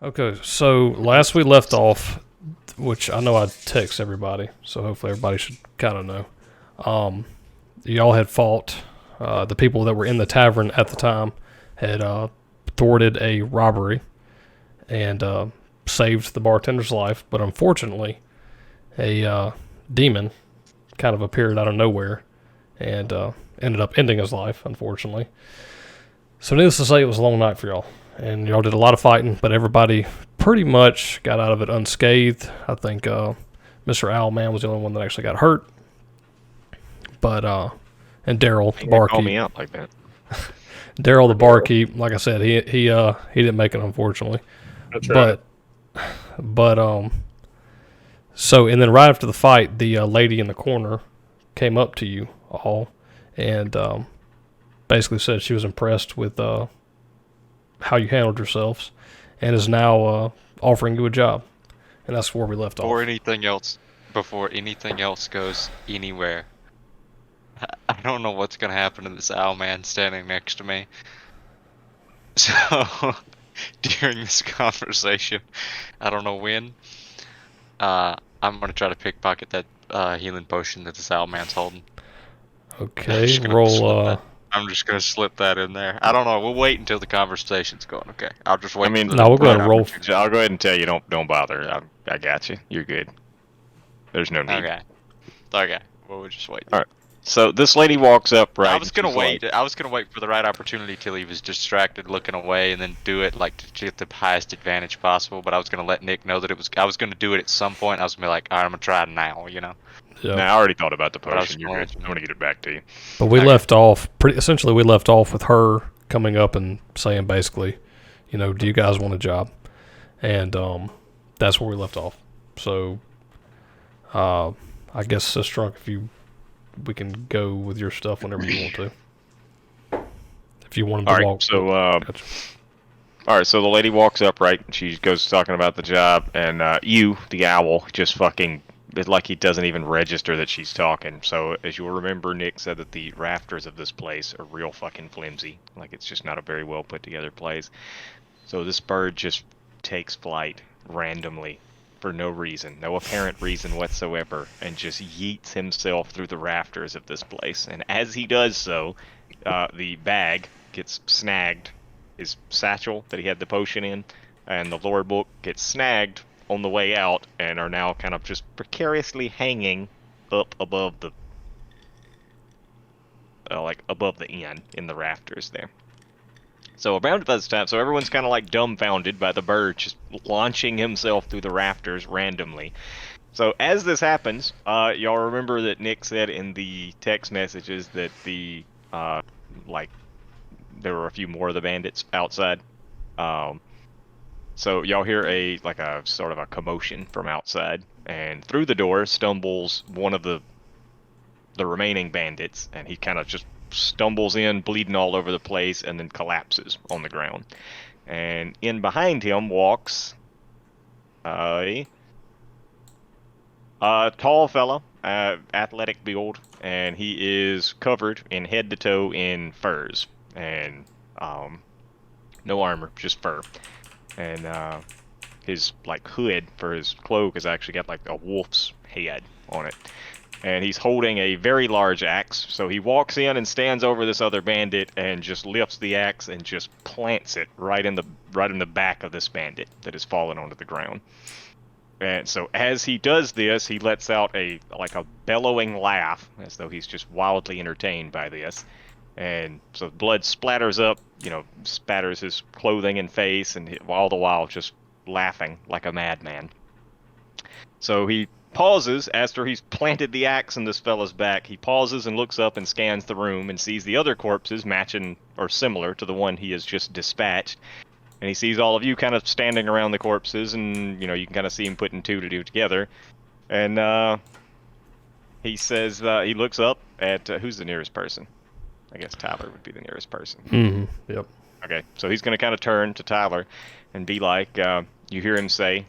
Okay, so last we left off, which I know I text everybody, so hopefully everybody should kind of know. Y'all had fought. The people that were in the tavern at the time had thwarted a robbery and saved the bartender's life, but unfortunately, a demon kind of appeared out of nowhere and ended up ending his life, unfortunately. So, needless to say, it was a long night for y'all. And y'all did a lot of fighting, but everybody pretty much got out of it unscathed. I think Mr. Owlman was the only one that actually got hurt. But, and Daryl, the Call me barkeep. out like that. Daryl, the barkeep, like I said, he didn't make it, unfortunately. That's right. But so, and then right after the fight, the lady in the corner came up to you all and basically said she was impressed with how you handled yourselves and is now offering you a job. And that's where we left Or off. before anything else goes anywhere. I don't know what's gonna happen to this owl man standing next to me. So, during this conversation, I don't know when, I'm gonna try to pickpocket that healing potion that this owl man's holding. Okay, roll. I'm just gonna slip that in there. I don't know. We'll wait until the conversation's going. Okay, I'll just wait. I mean, No, we'll go ahead and roll. I'll go ahead and tell you, don't bother. I got you. You're good. There's no need. Okay. Well, we'll just wait. All right. So this lady walks up, right? I was gonna wait. Like, I was gonna wait for the right opportunity till he was distracted, looking away, and then do it like to get the highest advantage possible. But I was gonna let Nick know that it was. I was gonna do it at some point. I was gonna be like, all right, I'm gonna try it now. You know. Yep. Nah, I already thought about the But I was potion. You're going good. to- I'm gonna get it back to you. But we Okay. left off, essentially, we left off with her coming up and saying basically, you know, do you guys want a job? And that's where we left off. So I guess, Sistrunk, we can go with your stuff whenever you want to. If you want to All right. walk. So Gotcha. all right. So the lady walks up, right? She goes talking about the job, and you, the owl, just fucking. It's like he doesn't even register that she's talking. So, as you'll remember, Nick said that the rafters of this place are real fucking flimsy. Like, it's just not a very well put together place. So, this bird just takes flight randomly for no reason, no apparent reason whatsoever, and just yeets himself through the rafters of this place. And as he does so, the bag gets snagged, his satchel that he had the potion in, and the lore book gets snagged on the way out and are now kind of just precariously hanging up above the above the inn in the rafters there. So around this time, so everyone's kind of like dumbfounded by the bird just launching himself through the rafters randomly. So as this happens, y'all remember that Nick said in the text messages that the like there were a few more of the bandits outside. So y'all hear a sort of a commotion from outside, and through the door stumbles one of the remaining bandits, and he kind of just stumbles in, bleeding all over the place, and then collapses on the ground. And in behind him walks a tall fella, athletic build, and he is covered in head to toe in furs and no armor, just fur. And his hood for his cloak has actually got like a wolf's head on it. And he's holding a very large axe. So he walks in and stands over this other bandit and just lifts the axe and just plants it right in the back of this bandit that has fallen onto the ground. And so as he does this, he lets out a bellowing laugh, as though he's just wildly entertained by this. And so blood splatters up, spatters his clothing and face, and all the while just laughing like a madman. So he pauses after he's planted the axe in this fella's back. He pauses and looks up and scans the room and sees the other corpses matching or similar to the one he has just dispatched. And he sees all of you kind of standing around the corpses, and you can kind of see him putting two to two together. And he says he looks up at who's the nearest person. I guess Tyler would be the nearest person. Mm-hmm. Yep. Okay, so he's going to kind of turn to Tyler and be like, you hear him say,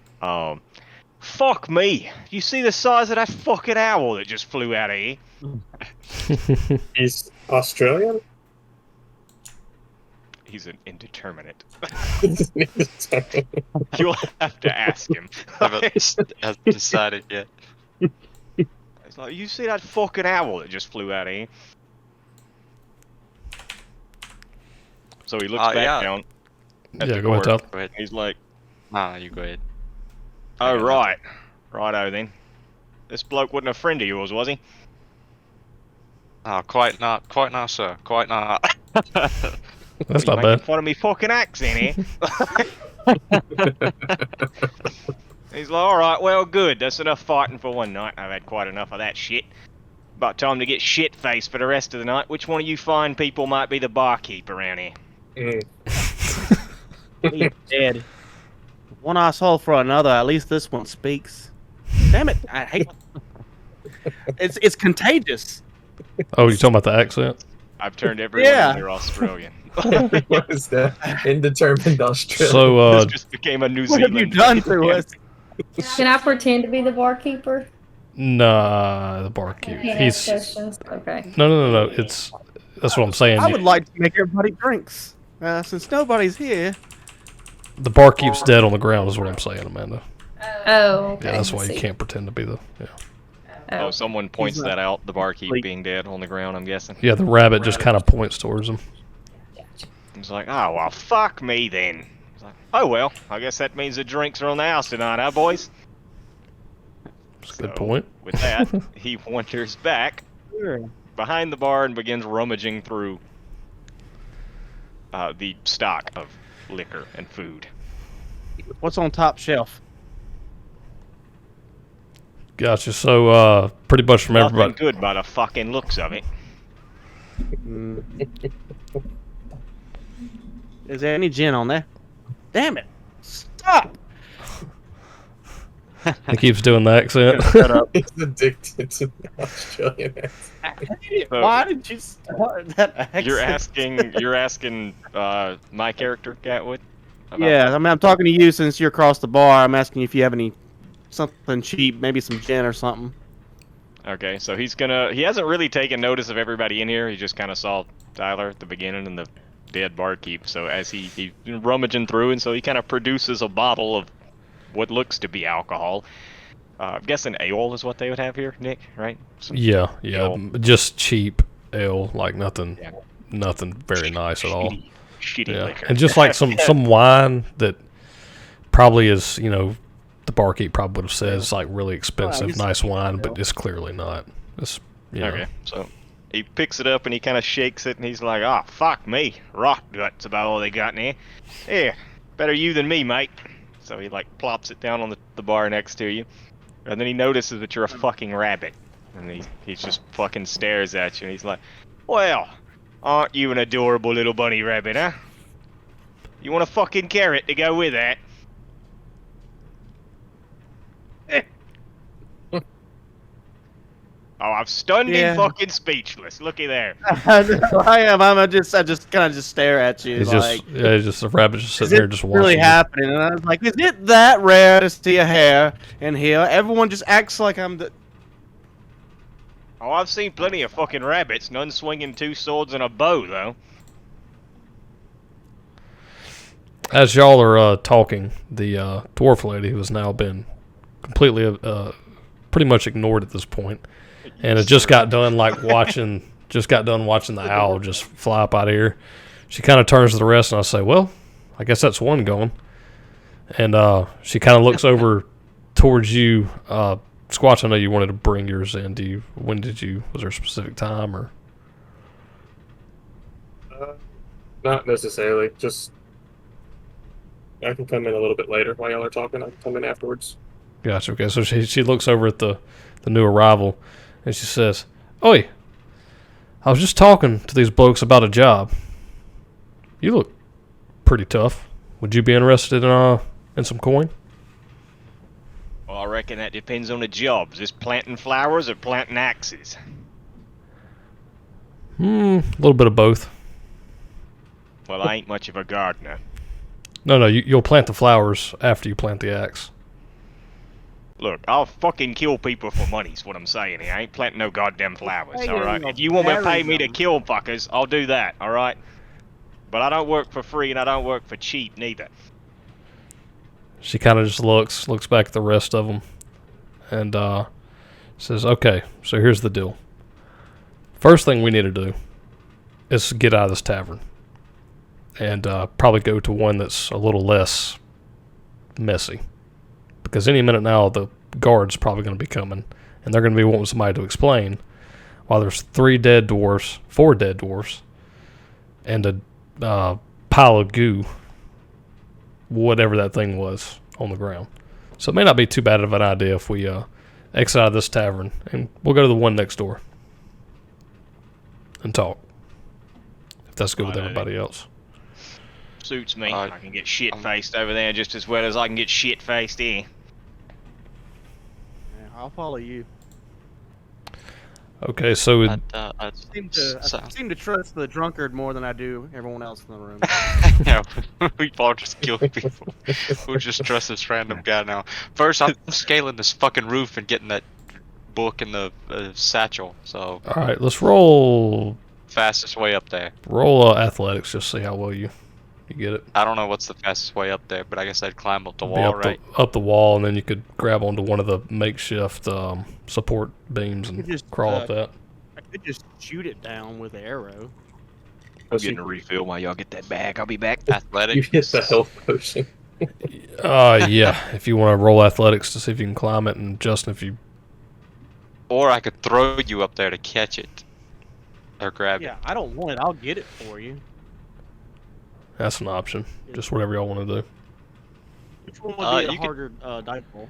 fuck me, you see the size of that fucking owl that just flew out of here? He's Australian? He's an indeterminate. You'll have to ask him. Hasn't decided yet. It's like, you see that fucking owl that just flew out of here? So he looks back yeah. down. At Yeah, the go ahead, court. Tyler. Go ahead. He's like, Nah, you go ahead. oh, got right. Righto then. This bloke wasn't a friend of yours, was he? Oh, quite not, sir. Quite not. That's You not making bad. fun of me fucking accent here. He's like, alright, well, good. That's enough fighting for one night. I've had quite enough of that shit. About time to get shit-faced for the rest of the night. Which one of you fine people might be the barkeep around here? He's dead. One asshole for another. At least this one speaks. Damn it! I hate. It's contagious. Oh, you talking about the accent? I've turned everyone Yeah. into Australian. What is that? Indeterminate Australia. So, This just became a New What have Zealand. you done to us? Can I pretend to be the barkeeper? nah, the barkeep. Can't He's ask questions. Okay. no. It's that's what I'm saying. I would like to make everybody drinks. Since nobody's here. The barkeep's dead on the ground, is what I'm saying, Amanda. Oh, okay. Yeah, that's why I you see. can't pretend to be the. Yeah, Oh, someone points He's that out. The barkeep Like- being dead on the ground, I'm guessing. yeah. The rabbit just kind of points towards him. He's like, oh, well, fuck me then. He's like, oh, well, I guess that means the drinks are on the house tonight, huh, boys? That's a good So, point. With that, he wanders back Sure. behind the bar and begins rummaging through the stock of liquor and food. What's on top shelf? Gotcha. So, pretty much from Nothing everybody. good by the fucking looks of it. Mm. Is there any gin on there? Damn it! Stop! He keeps doing the accent. Shut up. He's addicted to the Australian accent. So- Why did you start that accent? You're asking my character, Catwood? about Yeah, that? I mean, I'm talking to you since you're across the bar. I'm asking you if you have any something cheap, maybe some gin or something. Okay, so he hasn't really taken notice of everybody in here. He just kind of saw Tyler at the beginning and the dead barkeep. So as he's rummaging through, and so he kind of produces a bottle of what looks to be alcohol. I'm guessing ale is what they would have here, Nick, right? Yeah, Ale. just cheap ale, like nothing, Yeah. nothing very nice at all. Shitty Yeah, liquor. and just like some wine that probably is, the barkeep probably would have said it's like really expensive, just- nice wine, but it's clearly not. It's Okay, so he picks it up and he kind of shakes it and he's like, "Ah, fuck me, rock guts about all they got in here. Yeah, better you than me, mate." So he like plops it down on the bar next to you, and then he notices that you're a fucking rabbit, and he just fucking stares at you and he's like, "Well, aren't you an adorable little bunny rabbit, huh? You want a fucking carrot to go with that?" Oh, I've stunned Yeah. him fucking speechless. Looky there. I know I am. I just kind of just stare at you. He's Like, just a rabbit just is sitting there it just watching. really you. happening? And I was like, is it that rare to see a hair in here? Everyone just acts like I'm the. Oh, I've seen plenty of fucking rabbits, none swinging two swords and a bow, though. As y'all are talking, the dwarf lady, who has now been completely, pretty much ignored at this point, and it just got done watching the owl just fly up out of here. She kind of turns to the rest, and I say, "Well, I guess that's one going." And she kind of looks over towards you, Squatch. I know you wanted to bring yours in. Was there a specific time or? Not necessarily. Just I can come in a little bit later while y'all are talking. I can come in afterwards. Gotcha. Okay, so she looks over at the new arrival, and she says, "Oi, I was just talking to these blokes about a job. You look pretty tough. Would you be interested in some coin?" Well, I reckon that depends on the job. Is this planting flowers or planting axes? A little bit of both. Well, I ain't much of a gardener. No, you'll plant the flowers after you plant the axe. Look, I'll fucking kill people for money, is what I'm saying here. I ain't planting no goddamn flowers, Hey, alright? you're If you want to pay me to them. kill fuckers, I'll do that, alright? But I don't work for free, and I don't work for cheap neither. She kind of just looks back at the rest of them, and says, "Okay, so here's the deal. First thing we need to do is get out of this tavern, and probably go to one that's a little less messy, because any minute now the guard's probably going to be coming, and they're going to be wanting somebody to explain why there's 4 dead dwarfs, and a pile of goo, whatever that thing was, on the ground. So it may not be too bad of an idea if we exit out of this tavern, and we'll go to the one next door and talk, if that's good with everybody else." Suits me. I can get shit-faced over there just as well as I can get shit-faced here. Yeah, I'll follow you. Okay, so I'd I seem to trust the drunkard more than I do everyone else in the room. yeah, we all just kill people. We'll just trust this random guy now. First, I'm scaling this fucking roof and getting that book in the satchel. So all right, let's roll fastest way up there. athletics, just see how well you get it. I don't know what's the fastest way up there, but I guess I'd climb up the Be wall, up right? up the wall, and then you could grab onto one of the makeshift support beams and Just, crawl up that. I could just shoot it down with an arrow. I'm getting a refill while y'all get that bag. I'll be back. You Athletics. hit the health potion. Yeah, if you want to roll athletics to see if you can climb it, and Justin, if you Or I could throw you up there to catch it. Or grab Yeah, I don't want it. I'll get it for you. that's an option. Just whatever y'all want to do. Which one would be a you could- harder dice roll?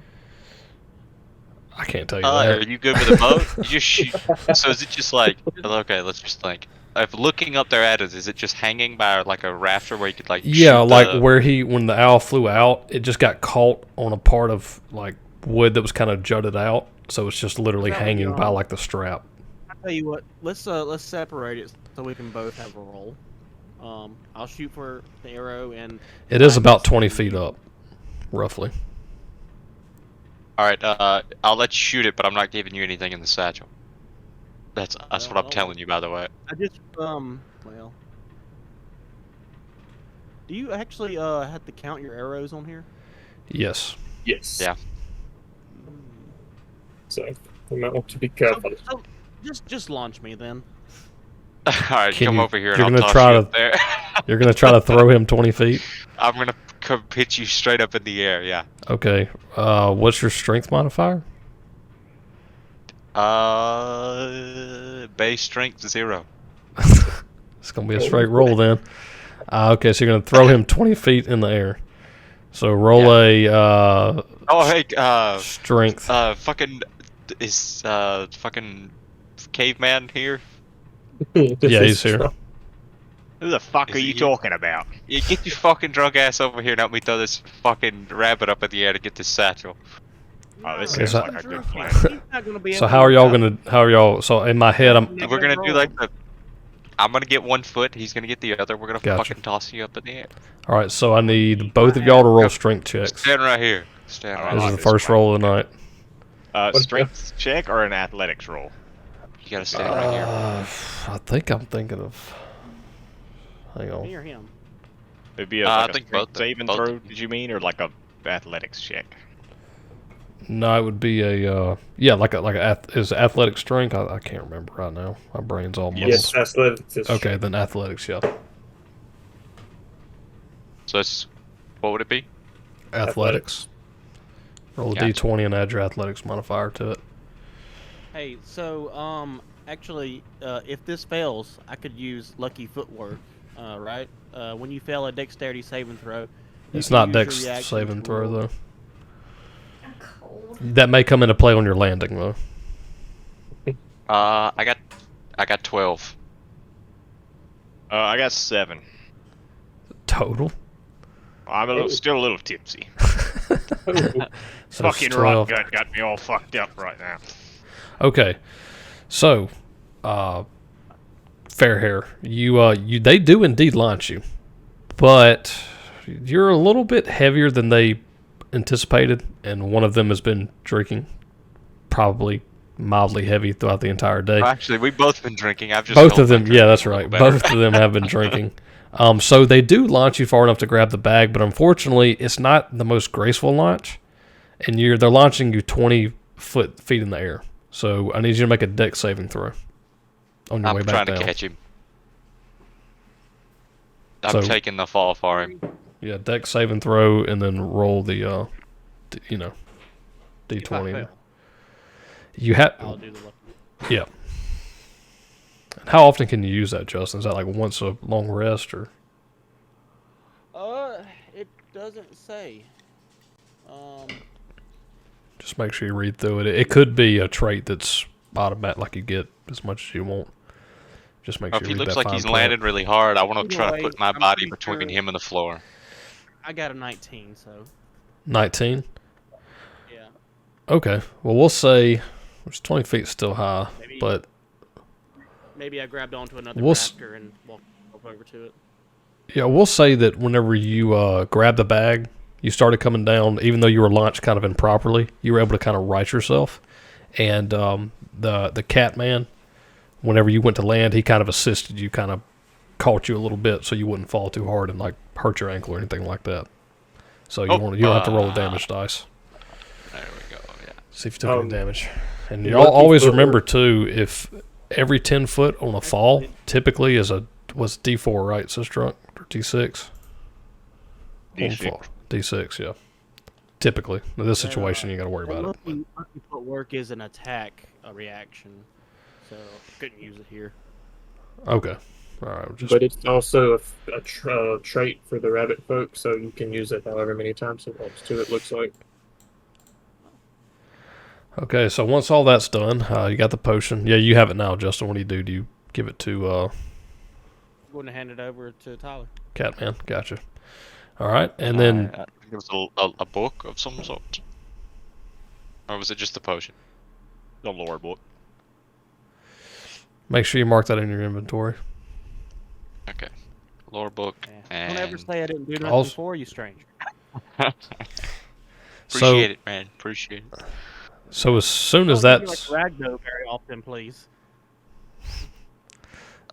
I can't tell you it. that. Are you good with a bow? You just shoot. So is it just like, okay, let's just think. If looking up there at it, is it just hanging by like a rafter where you could like Yeah, shoot like the- where when the owl flew out, it just got caught on a part of like wood that was kind of jutted out, so it's just literally Is that what hanging you're by on? like the strap. I tell you what, let's separate it so we can both have a roll. I'll shoot for the arrow, and It is I'm about just 20 gonna feet use- up, roughly. All right, I'll let you shoot it, but I'm not giving you anything in the satchel. That's what I'm Well, telling you, by the way. I just well. Do you actually have to count your arrows on here? Yes. Yes. Yeah. So we might want to be careful. So just launch me then. All right, Can come you- over here and you're I'll gonna toss try you to- up there. You're going to try to throw him 20 feet? I'm gonna come pitch you straight up in the air. Yeah. Okay. What's your strength modifier? Base strength 0. It's going to be a straight roll then. Okay, so you're going to throw him 20 feet in the air. So roll a Oh hey, strength. fucking is fucking caveman here? This Yeah, is he's here. true. Who the fuck Is are it you you? talking about? Yeah, get your fucking drunk ass over here and help me throw this fucking rabbit up in the air to get this satchel. Oh, this Okay, seems so- like a good plan. He's not gonna be So able how to- are y'all going to? How are y'all? So in my head, I'm. Yeah, We're gonna do roll. like the. I'm gonna get 1 foot. He's gonna get the other. We're gonna Gotcha. fucking toss you up in the air. All right, so I need both of y'all to roll strength checks. Stand right here. Stand right. This like is the this first plan. roll of the night. Strength check or an athletics roll? You gotta stand right here. I think I'm thinking of. Hang Me on. or him? It'd be I like a think strength both- saving both. throw, did you mean, or like a athletics check? No, it would be a like is athletic strength. I can't remember right now. My brain's all muddled. Yes, athletics is Okay, then athletics. Yeah, So it's what would it be? athletics. Roll a Gotcha. d20 and add your athletics modifier to it. Hey, so actually, if this fails, I could use lucky footwork, right? When you fail a dexterity saving throw, you It's can not use your dex reaction saving to throw roll. though. I'm cold. That may come into play on your landing though. I got 12. I got 7. Total. I'm still a little tipsy. So Fucking it's rock 12. gut got me all fucked up right now. Okay, so, fair hair, you they do indeed launch you, but you're a little bit heavier than they anticipated, and one of them has been drinking, probably mildly heavy throughout the entire day. Actually, we've both been drinking. I've just Both held of my them, drink yeah, a that's little right. better. Both of them have been drinking. So they do launch you far enough to grab the bag, but unfortunately, it's not the most graceful launch, and they're launching you 20 feet in the air. So I need you to make a dex saving throw on your way I'm back trying down. to catch him. I'm taking the fall for him. Yeah, dex saving throw, and then roll the If I d20. fail, You have I'll do the lucky. yeah. How often can you use that, Justin? Is that like once a long rest or? It doesn't say. Just make sure you read through it. It could be a trait that's automatic, like you get as much as you want. Just make Or sure if you he read looks that like fine he's print. landed really hard, I want to Either try way, to put my I'm body pretty between sure- him and the floor. I got a 19, so 19. yeah. Okay. Well, we'll say, which 20 feet is still high, Maybe- but Maybe I grabbed onto another We'll s- raptor and walked over to it. yeah, we'll say that whenever you grabbed the bag, you started coming down, even though you were launched kind of improperly, you were able to kind of right yourself. And the cat man, whenever you went to land, he kind of assisted you, kind of caught you a little bit so you wouldn't fall too hard and like hurt your ankle or anything like that. So you don't have to roll a damage dice. There we go. Yeah. See if you took any damage. And the y'all lucky always foot- remember too, if every 10 foot on a fall typically was D4, right? So drunk or D6. On D6. fall. D6, yeah. Typically, in this situation, you got to worry about it. Lucky footwork is an attack, a reaction, so couldn't use it here. Okay, all right. Just But it's also a trait for the rabbit folk, so you can use it however many times it wants to, it looks like. okay. So once all that's done, you got the potion. Yeah, you have it now, Justin. What do you do? Do you give it to I'm going to hand it over to Tyler. Catman? Gotcha. All right, and then I think it was a book of some sort. Or was it just the potion? The lore book. make sure you mark that in your inventory. Okay. Lore book. Yeah. Don't ever And say I didn't do nothing Also- for you, stranger. appreciate it, man. Appreciate it. So as soon as Don't be that's like Ragno very often, please.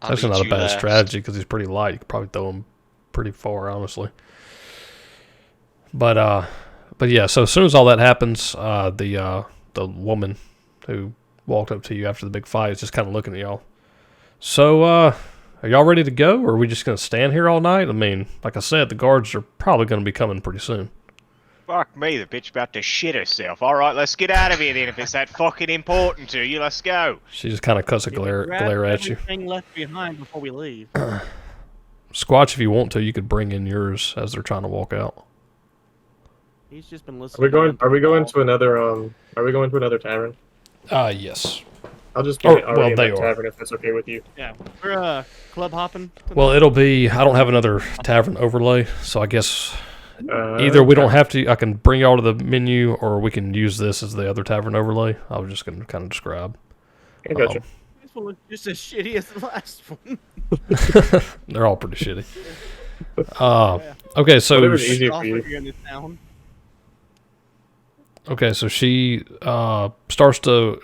I'll actually eat not a you bad last. strategy because he's pretty light. You could probably throw him pretty far, honestly. But yeah. So as soon as all that happens, the woman who walked up to you after the big fight is just kind of looking at y'all. So are y'all ready to go, or are we just gonna stand here all night? I mean, like I said, the guards are probably gonna be coming pretty soon. Fuck me, the bitch about to shit herself. Alright, let's get out of here then if it's that fucking important to you. Let's go. She just kind of cuts a glare at you. Everything left behind before we leave. Squatch, if you want to, you could bring in yours as they're trying to walk out. He's just been Are listening. we going? to Are we going all- to another? Are we going to another tavern? Yes. I'll just get it well, already in they that are. tavern if that's okay with you. Yeah, we're club hopping. Well, it'll be. I don't have another tavern overlay, so I guess either we Okay. don't have to. I can bring y'all to the menu, or we can use this as the other tavern overlay. I was just going to kind of describe. I gotcha. This one looks just as shitty as the last one. They're all pretty shitty. Okay, so Whatever's easier for you. In this town. okay, so she starts to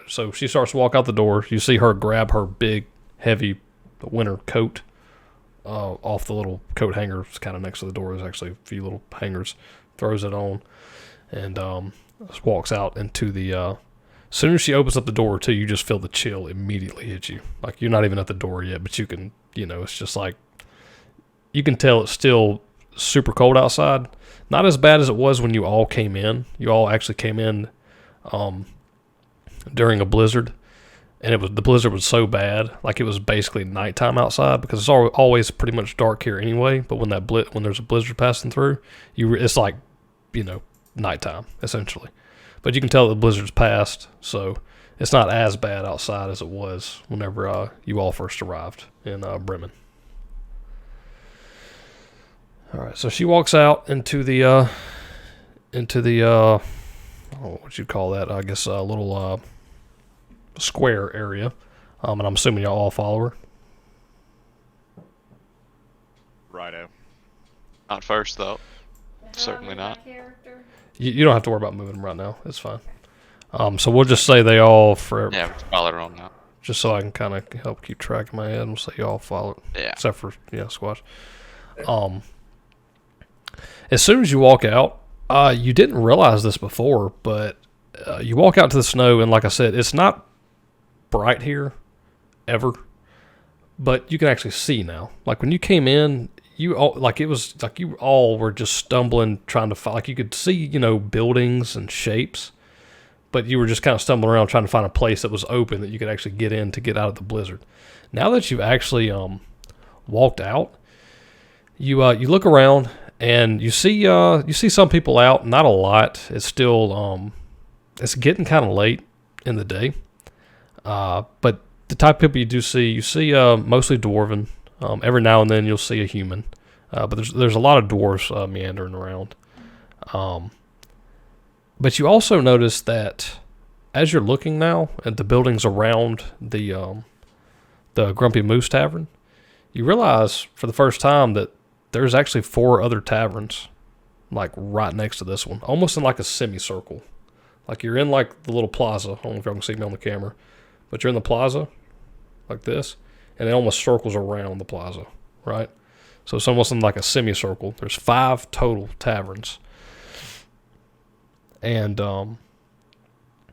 walk out the door. You see her grab her big, heavy winter coat off the little coat hanger. It's kind of next to the door. There's actually a few little hangers. Throws it on, and just walks out into the. As soon as she opens up the door, too, you just feel the chill immediately hit you. Like you're not even at the door yet, but you can, it's just like you can tell it's still super cold outside. Not as bad as it was when you all came in. You all actually came in during a blizzard, and the blizzard was so bad, like it was basically nighttime outside because it's always pretty much dark here anyway. But when when there's a blizzard passing through, it's like nighttime essentially. But you can tell the blizzard's passed, so it's not as bad outside as it was whenever you all first arrived in Bremen. All right, so she walks out into the what you call that? I guess a little square area, and I'm assuming y'all all follow her. Righto. Not first, though. How Certainly do I move not. my character? You don't have to worry about moving them right now. It's fine. So we'll just say they all Yeah, we follow her on now. just so I can kind of help keep track in my head. We'll say y'all follow it, Yeah. except for Squatch. As soon as you walk out, you didn't realize this before, but you walk out to the snow, and like I said, it's not bright here ever, but you can actually see now. Like when you came in, you all were just stumbling, trying to find. Like you could see, buildings and shapes, but you were just kind of stumbling around trying to find a place that was open that you could actually get in to get out of the blizzard. Now that you've actually walked out, you look around and you see some people out. Not a lot. It's still it's getting kind of late in the day, but the type of people you see mostly dwarven. Every now and then you'll see a human, but there's a lot of dwarves meandering around. But you also notice that as you're looking now at the buildings around the Grumpy Moose Tavern, you realize for the first time that there's actually 4 other taverns, like right next to this one, almost in like a semicircle. Like you're in like the little plaza. I don't know if y'all can see me on the camera, but you're in the plaza like this, and it almost circles around the plaza, right? So it's almost in like a semicircle. There's 5 total taverns. And I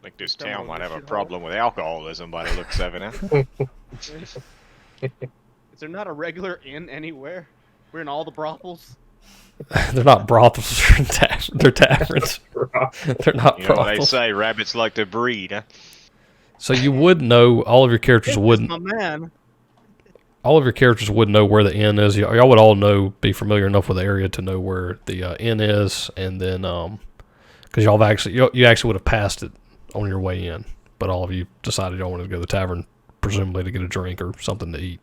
think this town might have a problem with alcoholism by the looks of it. Is there not a regular inn anywhere? We're in all the brothels. they're not brothels, they're taverns. They're not brothels. They say rabbits like to breed, huh? So you would know, all of your characters wouldn't. My man. All of your characters would know where the inn is. Y'all would all be familiar enough with the area to know where the inn is, and then because you actually would have passed it on your way in, but all of you decided y'all wanted to go to the tavern, presumably to get a drink or something to eat.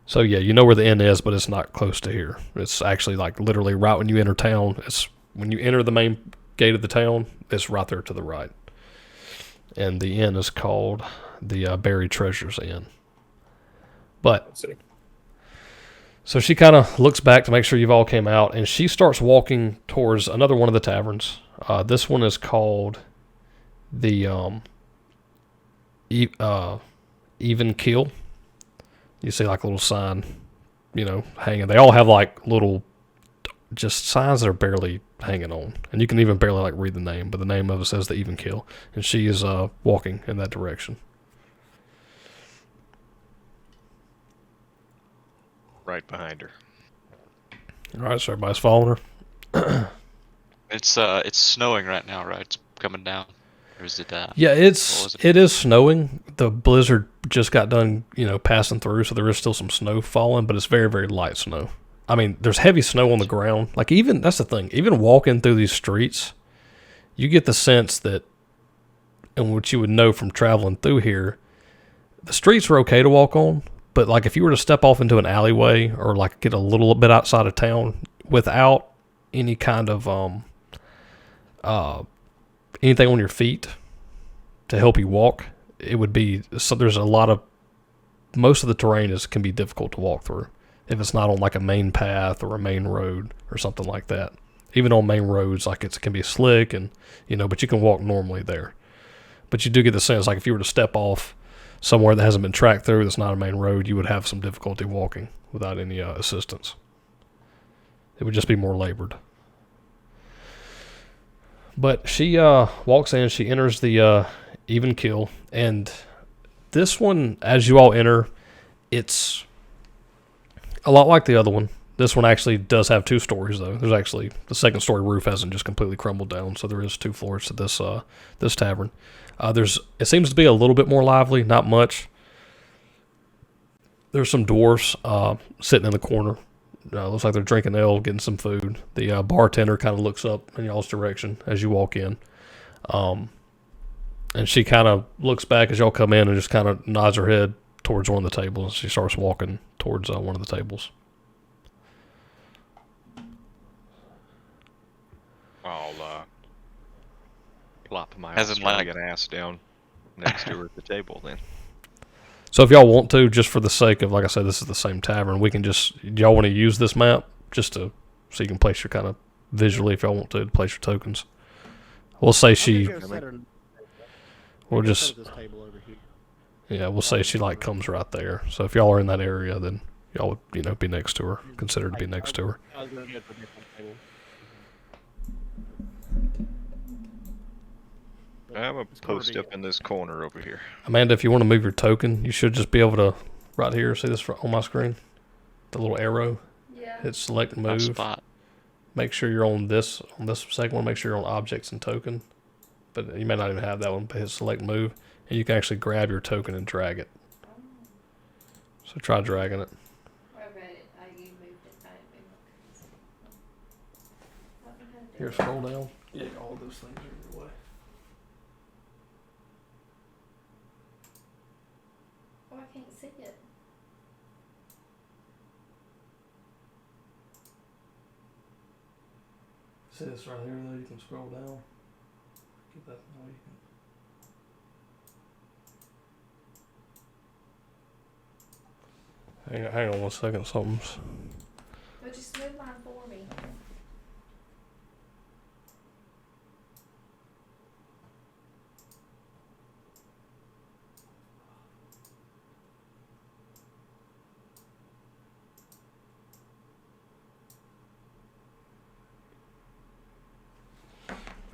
So yeah, you know where the inn is, but it's not close to here. It's actually like literally right when you enter town. It's when you enter the main gate of the town. It's right there to the right, and the inn is called the Buried Treasures Inn. But so she kind of looks back to make sure you've all came out, and she starts walking towards another one of the taverns. This one is called the Even Kill. You see like a little sign, hanging. They all have like little just signs that are barely hanging on, and you can even barely like read the name, but the name of it says the Even Kill, and she is walking in that direction. Right behind her. All right, so everybody's following her. It's snowing right now, right? It's coming down. Or is it Yeah, it is snowing. The blizzard just got done, passing through, so there is still some snow falling, but it's very, very light snow. I mean, there's heavy snow on the ground. Like that's the thing. Even walking through these streets, you get the sense that, and what you would know from traveling through here, the streets are okay to walk on, but like if you were to step off into an alleyway or like get a little bit outside of town without any kind of anything on your feet to help you walk, it would be so. There's most of the terrain can be difficult to walk through if it's not on like a main path or a main road or something like that. Even on main roads, like it can be slick and but you can walk normally there. But you do get the sense like if you were to step off somewhere that hasn't been tracked through, that's not a main road, you would have some difficulty walking without any assistance. It would just be more labored. But she walks in, she enters the Even Kill, and this one, as you all enter, it's a lot like the other one. This one actually does have 2 stories, though. There's actually, the second story roof hasn't just completely crumbled down, so there is 2 floors to this tavern. It seems to be a little bit more lively, not much. There's some dwarves sitting in the corner. Looks like they're drinking ale, getting some food. The bartender kind of looks up in y'all's direction as you walk in. And she kind of looks back as y'all come in and just kind of nods her head towards one of the tables. She starts walking towards one of the tables. I'll plop my Hasn't Australian ass down next to her at the table then. So if y'all want to, just for the sake of, like I said, this is the same tavern, we can y'all want to use this map just so you can place your kind of visually, if y'all want to place your tokens. We'll say we'll say she like comes right there. So if y'all are in that area, then y'all would, be next to her, considered to be next to her. I was gonna go to a different table. I'm gonna It's gonna post be- up in this corner over here. Amanda, if you want to move your token, you should just be able to, right here, see this on my screen? The little arrow. Yeah. Hit select and No move. spot. Make sure you're on this second one. Make sure you're on objects and token. But you may not even have that one. But hit select and move, and you can actually grab your token and drag it. So try dragging it. I read it. You moved it. I didn't move it. I don't know how to do Here, it. scroll down. Yeah, all those things are in your way. Oh, I can't see it. See this right here, though? You can scroll down. Get that way. Hang on 1 second. Something's. But just move mine for me.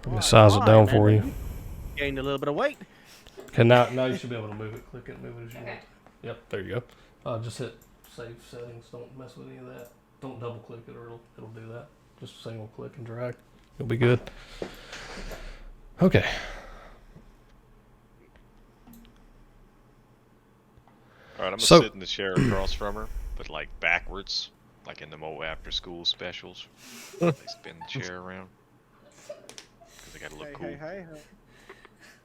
Let me size it down for you. Gained a little bit of weight. Okay, now you should be able to move it. Click it, move it as you Okay. want. Yep, there you go. Just hit save settings. Don't mess with any of that. Don't double click it or it'll do that. Just single click and drag. You'll be good. Okay. All right, I'm gonna So- sit in the chair across from her, but like backwards, like in the more after-school specials. They spin the chair around because they gotta look cool. hey.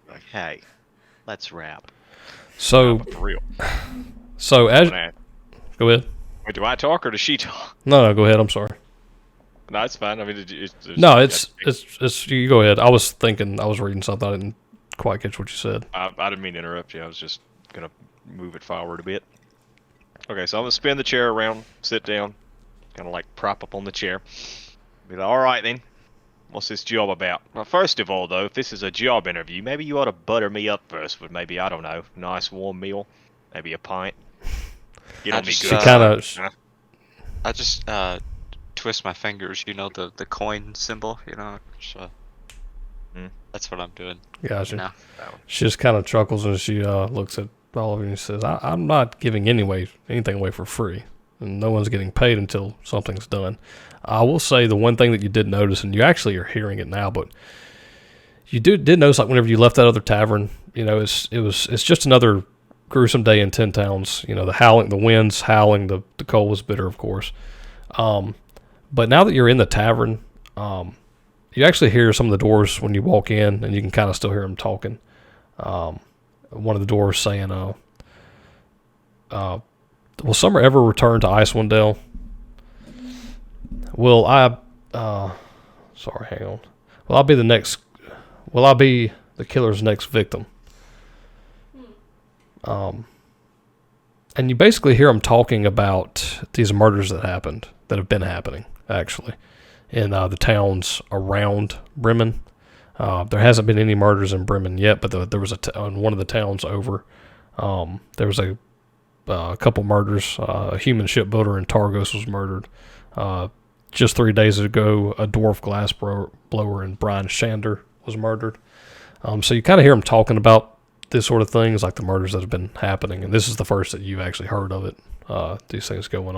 Like, hey, let's rap. So But for real. as Wanna- go ahead. Wait, do I talk or does she talk? No, go ahead. I'm sorry. No, it's fine. I mean, No, it's you go ahead. I was reading something. I didn't quite catch what you said. I didn't mean to interrupt you. I was just gonna move it forward a bit. Okay, so I'm gonna spin the chair around, sit down, kind of like prop up on the chair. Be like, all right then, what's this job about? Well, first of all, though, if this is a job interview, maybe you ought to butter me up first with maybe, I don't know, nice warm meal, maybe a pint. Get on me just, She good. kind of I just twist my fingers, the coin symbol, so that's what I'm doing gotcha. now. She just kind of chuckles and she looks at all of you and says, I'm not giving anything away for free. And no one's getting paid until something's done. I will say the one thing that you did notice, and you actually are hearing it now, but you did notice, like, whenever you left that other tavern, it's just another gruesome day in 10 towns. The winds howling, the cold was bitter, of course. But now that you're in the tavern, you actually hear some of the doors when you walk in, and you can kind of still hear them talking. One of the doors saying, will summer ever return to Icewind Dale? Will I, sorry, hang on. Will I be the killer's next victim? And you basically hear them talking about these murders that have been happening, actually, in the towns around Bremen. There hasn't been any murders in Bremen yet, but there was in one of the towns over. There was a couple murders. A human shipbuilder in Targos was murdered. Just 3 days ago, a dwarf glass blower in Brian Shander was murdered. So you kind of hear them talking about this sort of things, like the murders that have been happening, and this is the first that you've actually heard of it. These things going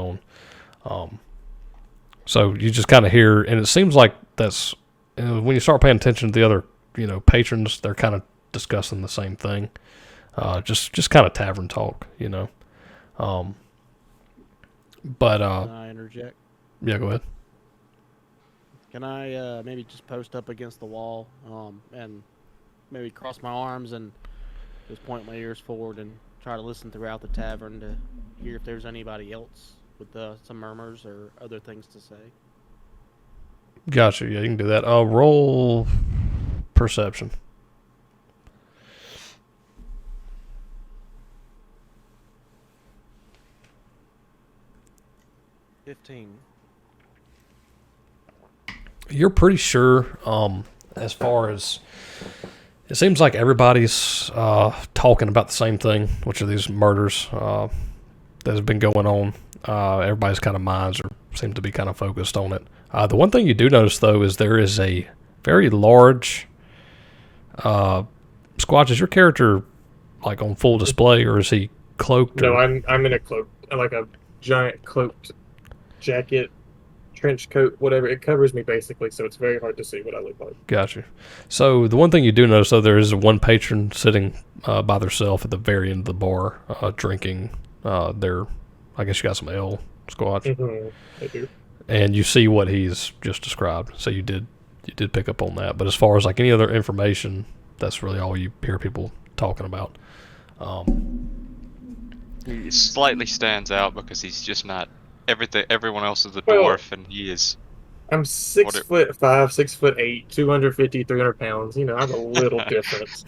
on. So you just kind of hear, and it seems like that's when you start paying attention to the other, patrons, they're kind of discussing the same thing. Just kind of tavern talk, But Can I interject? yeah, go ahead. Can I maybe just post up against the wall and maybe cross my arms and just point my ears forward and try to listen throughout the tavern to hear if there's anybody else with some murmurs or other things to say? Gotcha. Yeah, you can do that. Roll perception. You're pretty sure, as far as it seems like everybody's talking about the same thing, which are these murders. that has been going on. Everybody's kind of minds seem to be kind of focused on it. The one thing you do notice though is there is a very large. Squatch, is your character like on full display, or is he cloaked? No, or... I'm in a cloak, like a giant cloaked jacket, trench coat, whatever. It covers me basically, so it's very hard to see what I look like. Gotcha. So the one thing you do notice, though, there is one patron sitting by themselves at the very end of the bar, drinking their. I guess you got some ale, Squatch, I do. and you see what he's just described. So you did pick up on that. But as far as like any other information, that's really all you hear people talking about. He slightly stands out because he's just not everything. Everyone else is a Well, dwarf, and he is. I'm 6'5", 6'8", 250, 300 pounds. You know, I'm a little different.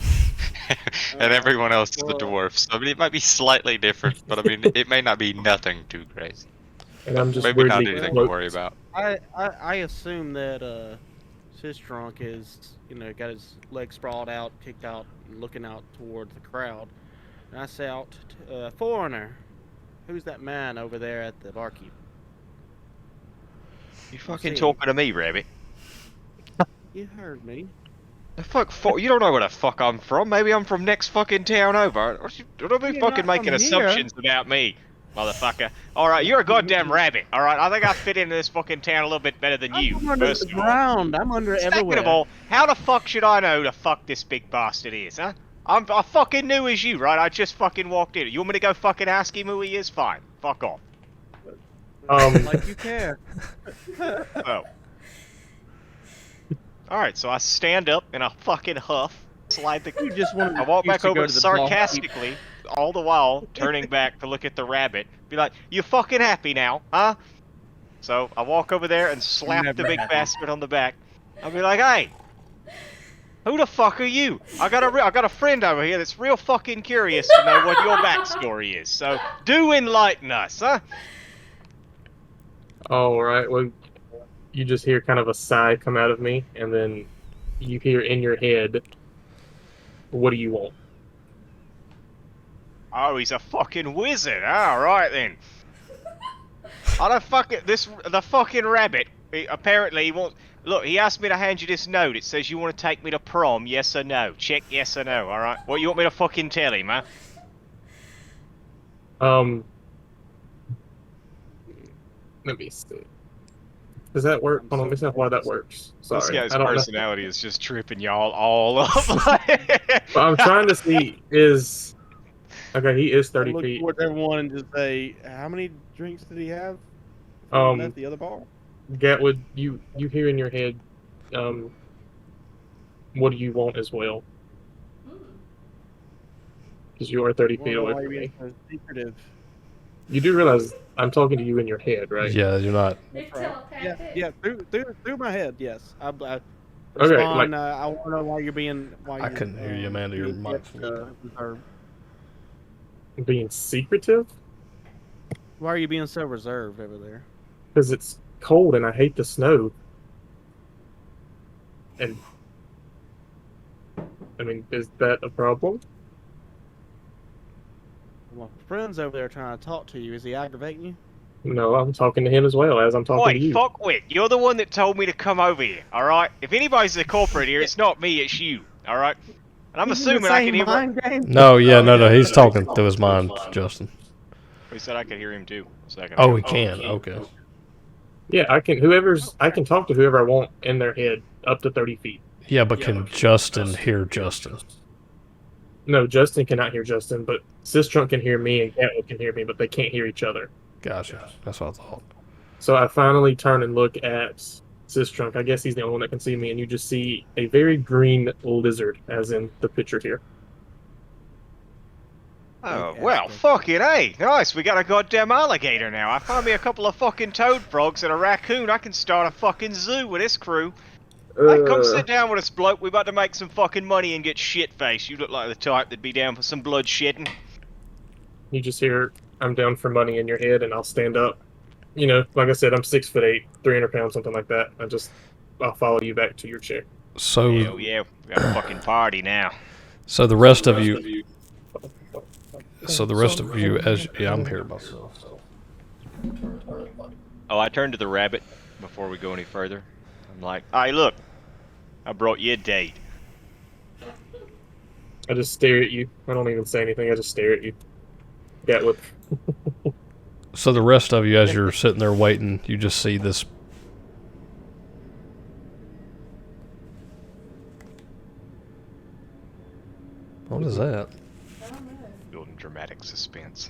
And everyone else is a dwarf. So I mean, it might be slightly different, but I mean, it may not be nothing too crazy. And I'm just Maybe not weirdly anything to cloaked. worry about. I assume that Sistrunk is, got his legs sprawled out, kicked out, and looking out towards the crowd. And I say out, foreigner, who's that man over there at the barkeep? You fucking talking to me, Rabbit? You heard me. The fuck? You don't know where the fuck I'm from. Maybe I'm from next fucking town over. Don't be You're fucking not making from assumptions about me, motherfucker. Alright, you're a goddamn rabbit, alright? I think I fit into this fucking town a little bit better than you, I'm under first the of all. ground. I'm under Second everywhere. of all, how the fuck should I know who the fuck this big bastard is, huh? I fucking new as you, right? I just fucking walked in. You want me to go fucking ask him who he is? Fine. Fuck off. Like you care. Oh. Alright, so I stand up in a fucking huff, slide the... You just wanted I walk an excuse back to go over to the barkeep. sarcastically, all the while turning back to look at the rabbit. Be like, you fucking happy now, huh? So I walk over there and slap the Never big happy. bastard on the back. I'll be like, hey, who the fuck are you? I got a friend over here that's real fucking curious to know what your backstory is. So do enlighten us, huh? All right. Well, you just hear kind of a sigh come out of me, and then you hear in your head, "What do you want?" Oh, he's a fucking wizard. All right then. I don't fucking the fucking rabbit. Apparently he wants. Look, he asked me to hand you this note. It says you want to take me to prom, yes or no. Check yes or no. All right. What you want me to fucking tell him, huh? Let me see. Does that work? Hold on, let me see why that works. Sorry, This guy's I don't know. personality is just tripping y'all all up. But I'm trying to see is. Okay, he is 30 Look feet. towards everyone and just say, how many drinks did he have? At the other bar. Gatwood, you hear in your head, what do you want as well? Because you are 30 feet away from me. So secretive. You do realize I'm talking to you in your head, right? Yeah, you're not. It's Right. telepathic. Yeah, through my head, yes. I Okay, respond, I want to know why you're being. I couldn't hear you, Amanda. Your being mic's reserved. Being secretive? Why are you being so reserved over there? Because it's cold and I hate the snow. And I mean, is that a problem? My friend's over there trying to talk to you. Is he aggravating you? No, I'm talking to him as well as I'm talking to Oi, you. fuckwit, you're the one that told me to come over here, alright? If anybody's the culprit here, it's not me, it's you, alright? And I'm assuming I can hear what... No, yeah, no. He's talking through his mind, Justin. He said I could hear him too. A second Oh, ago. he can. Okay. Yeah, I can talk to whoever I want in their head up to 30 feet. Yeah, but can Justin hear Justin? No, Justin cannot hear Justin, but Sistrunk can hear me and Gatwood can hear me, but they can't hear each other. Gotcha. That's what I thought. So I finally turn and look at Sistrunk. I guess he's the only one that can see me, and you just see a very green lizard, as in the picture here. Oh, well, fucking hey, nice, we got a goddamn alligator now. I find me a couple of fucking toad frogs and a raccoon, I can start a fucking zoo with this crew. Hey, come sit down with us, bloke, we about to make some fucking money and get shit-faced. You look like the type that'd be down for some bloodshedding. You just hear, "I'm down for money" in your head, and I'll stand up. You know, like I said, I'm 6'8", 300 pounds, something like that. I'll follow you back to your chair. So, Hell yeah, we got a fucking party now. so the rest of you, So the rest of you, I'm here myself. So. Oh, I turned to the rabbit before we go any further. I'm like, hey, look, I brought you a date. I just stare at you. I don't even say anything. I just stare at you. Got whip. So the rest of you, as you're sitting there waiting, you just see this. What is that? I don't know. Building dramatic suspense.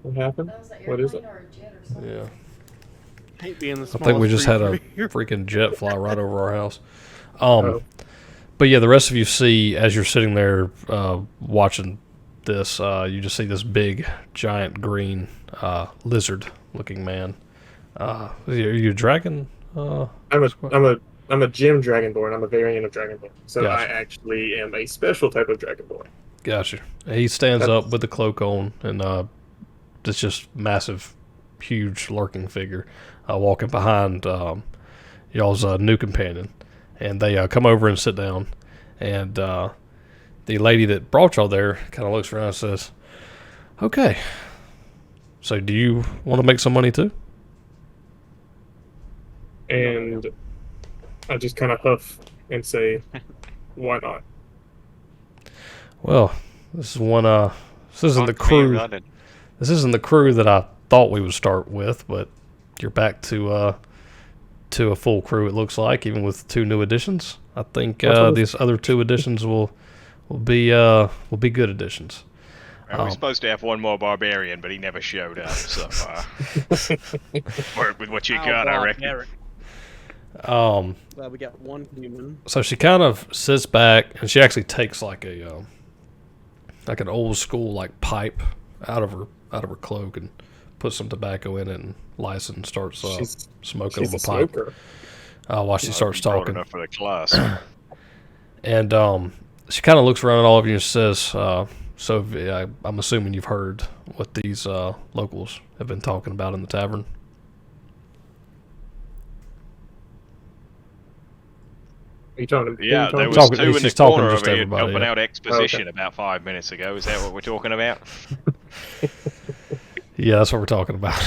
What happened? That was an What is it? airplane or a jet or something. Yeah. Hate being the I smallest think we just had a creature here. freaking jet fly right over our house. Oh. But yeah, the rest of you see, as you're sitting there watching this, you just see this big, giant, green lizard-looking man. Are you a dragon? I'm a gem dragonborn. I'm a variant of dragonborn. So Gotcha. I actually am a special type of dragonborn. Gotcha. He stands up with the cloak on, and it's just massive, huge, lurking figure walking behind y'all's new companion. And they come over and sit down, and the lady that brought y'all there kind of looks around and says, "Okay, so do you want to make some money too?" And I just kind of huff and say, "Why not?" Well, this is one. This isn't the Fuck me crew. running. This isn't the crew that I thought we would start with, but you're back to a full crew. It looks like, even with 2 new additions. I think these other 2 additions will be good additions. We're supposed to have one more barbarian, but he never showed up. So work with what you got, I reckon. Um, Glad we got one human. So she kind of sits back, and she actually takes like a like an old school like pipe out of her cloak and puts some tobacco in it and lights it and starts smoking on the pipe while she starts Broad talking. enough for the class. And she kind of looks around at all of you and says, I'm assuming you've heard what these locals have been talking about in the tavern." Are you talking to Yeah, there was Talking- 2 in the she's talking corner just over to here everybody, helping yeah. out exposition about 5 minutes ago. Is that what we're talking about? Yeah, that's what we're talking about.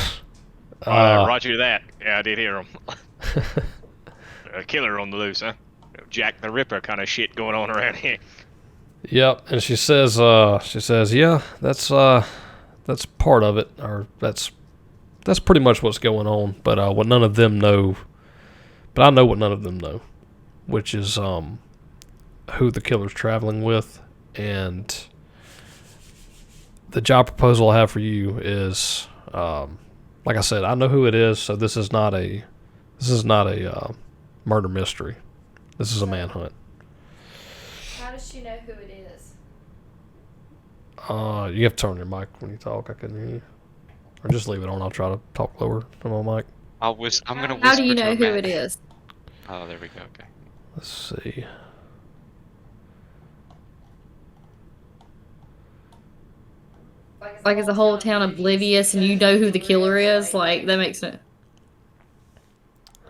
Roger that. Yeah, I did hear him. A killer on the loose, huh? Jack the Ripper kind of shit going on around here. Yep, and she says, yeah, that's part of it, or that's pretty much what's going on. But what none of them know, but I know what none of them know, which is who the killer's traveling with, and the job proposal I have for you is, like I said, I know who it is, so this is not a murder mystery. This is a manhunt. How does she know who it is? You have to turn your mic when you talk. I couldn't hear you. Or just leave it on. I'll try to talk lower on my mic. I'm gonna whisper. How do you to know a who man. it is? Oh, there we go. Okay. Let's see. Like, is the whole town oblivious and you know who the killer is? Like, that makes no...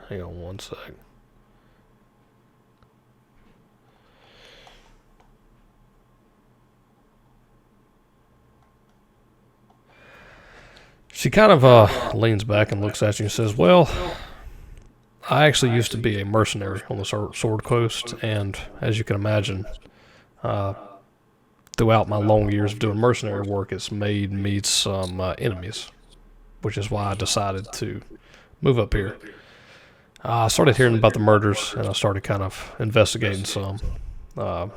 Hang on one sec. She kind of leans back and looks at you and says, "Well, I actually used to be a mercenary on the Sword Coast, and as you can imagine, throughout my long years of doing mercenary work, it's made me some enemies, which is why I decided to move up here. I started hearing about the murders, and I started kind of investigating some. I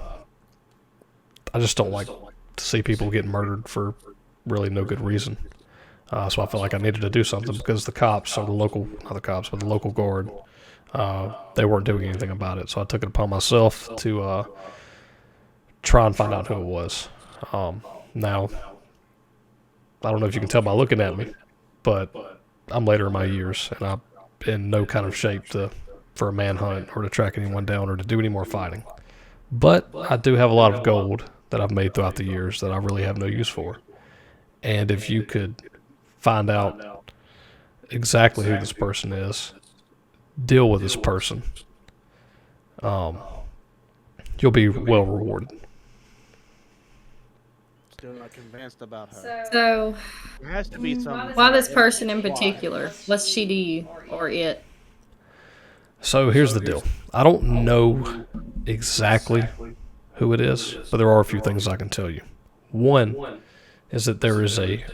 just don't like to see people getting murdered for really no good reason. So I felt like I needed to do something because the cops, or the local, not the cops, but the local guard, they weren't doing anything about it. So I took it upon myself to try and find out who it was. Now, I don't know if you can tell by looking at me, but I'm later in my years, and I'm in no kind of shape for a manhunt or to track anyone down or to do any more fighting. But I do have a lot of gold that I've made throughout the years that I really have no use for. And if you could find out exactly who this person is, deal with this person, you'll be well rewarded." still not convinced about her. So, There has to be some. why this person in particular? What's she to you or it? So here's the deal. I don't know exactly who it is, but there are a few things I can tell you. One is that there is a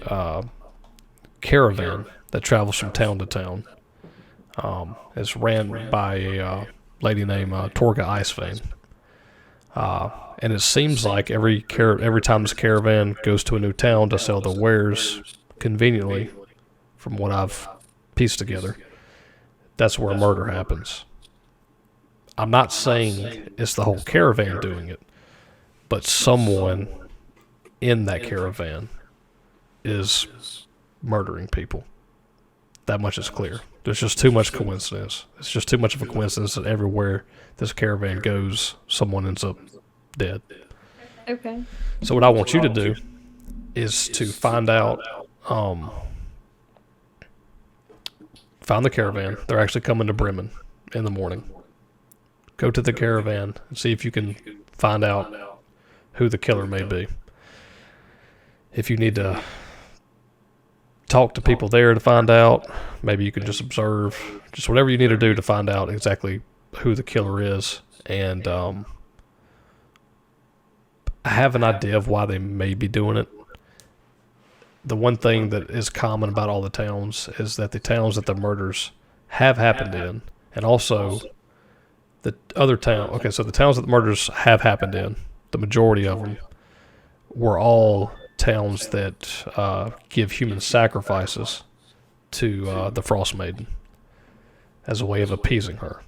caravan that travels from town to town. It's ran by a lady named Torga Icewind. And it seems like every time this caravan goes to a new town to sell their wares conveniently, from what I've pieced together, that's where a murder happens. I'm not saying it's the whole caravan doing it, but someone in that caravan is murdering people. That much is clear. There's just too much coincidence. It's just too much of a coincidence that everywhere this caravan goes, someone ends up dead. Okay. So what I want you to do is to find out, find the caravan. They're actually coming to Bremen in the morning. Go to the caravan and see if you can find out who the killer may be. If you need to talk to people there to find out, maybe you can just observe, just whatever you need to do to find out exactly who the killer is. And I have an idea of why they may be doing it. The one thing that is common about all the towns is that the towns that the murders have happened in, and also the other town. Okay, so the towns that the murders have happened in, the majority of them were all towns that give human sacrifices to the Frost Maiden as a way of appeasing her.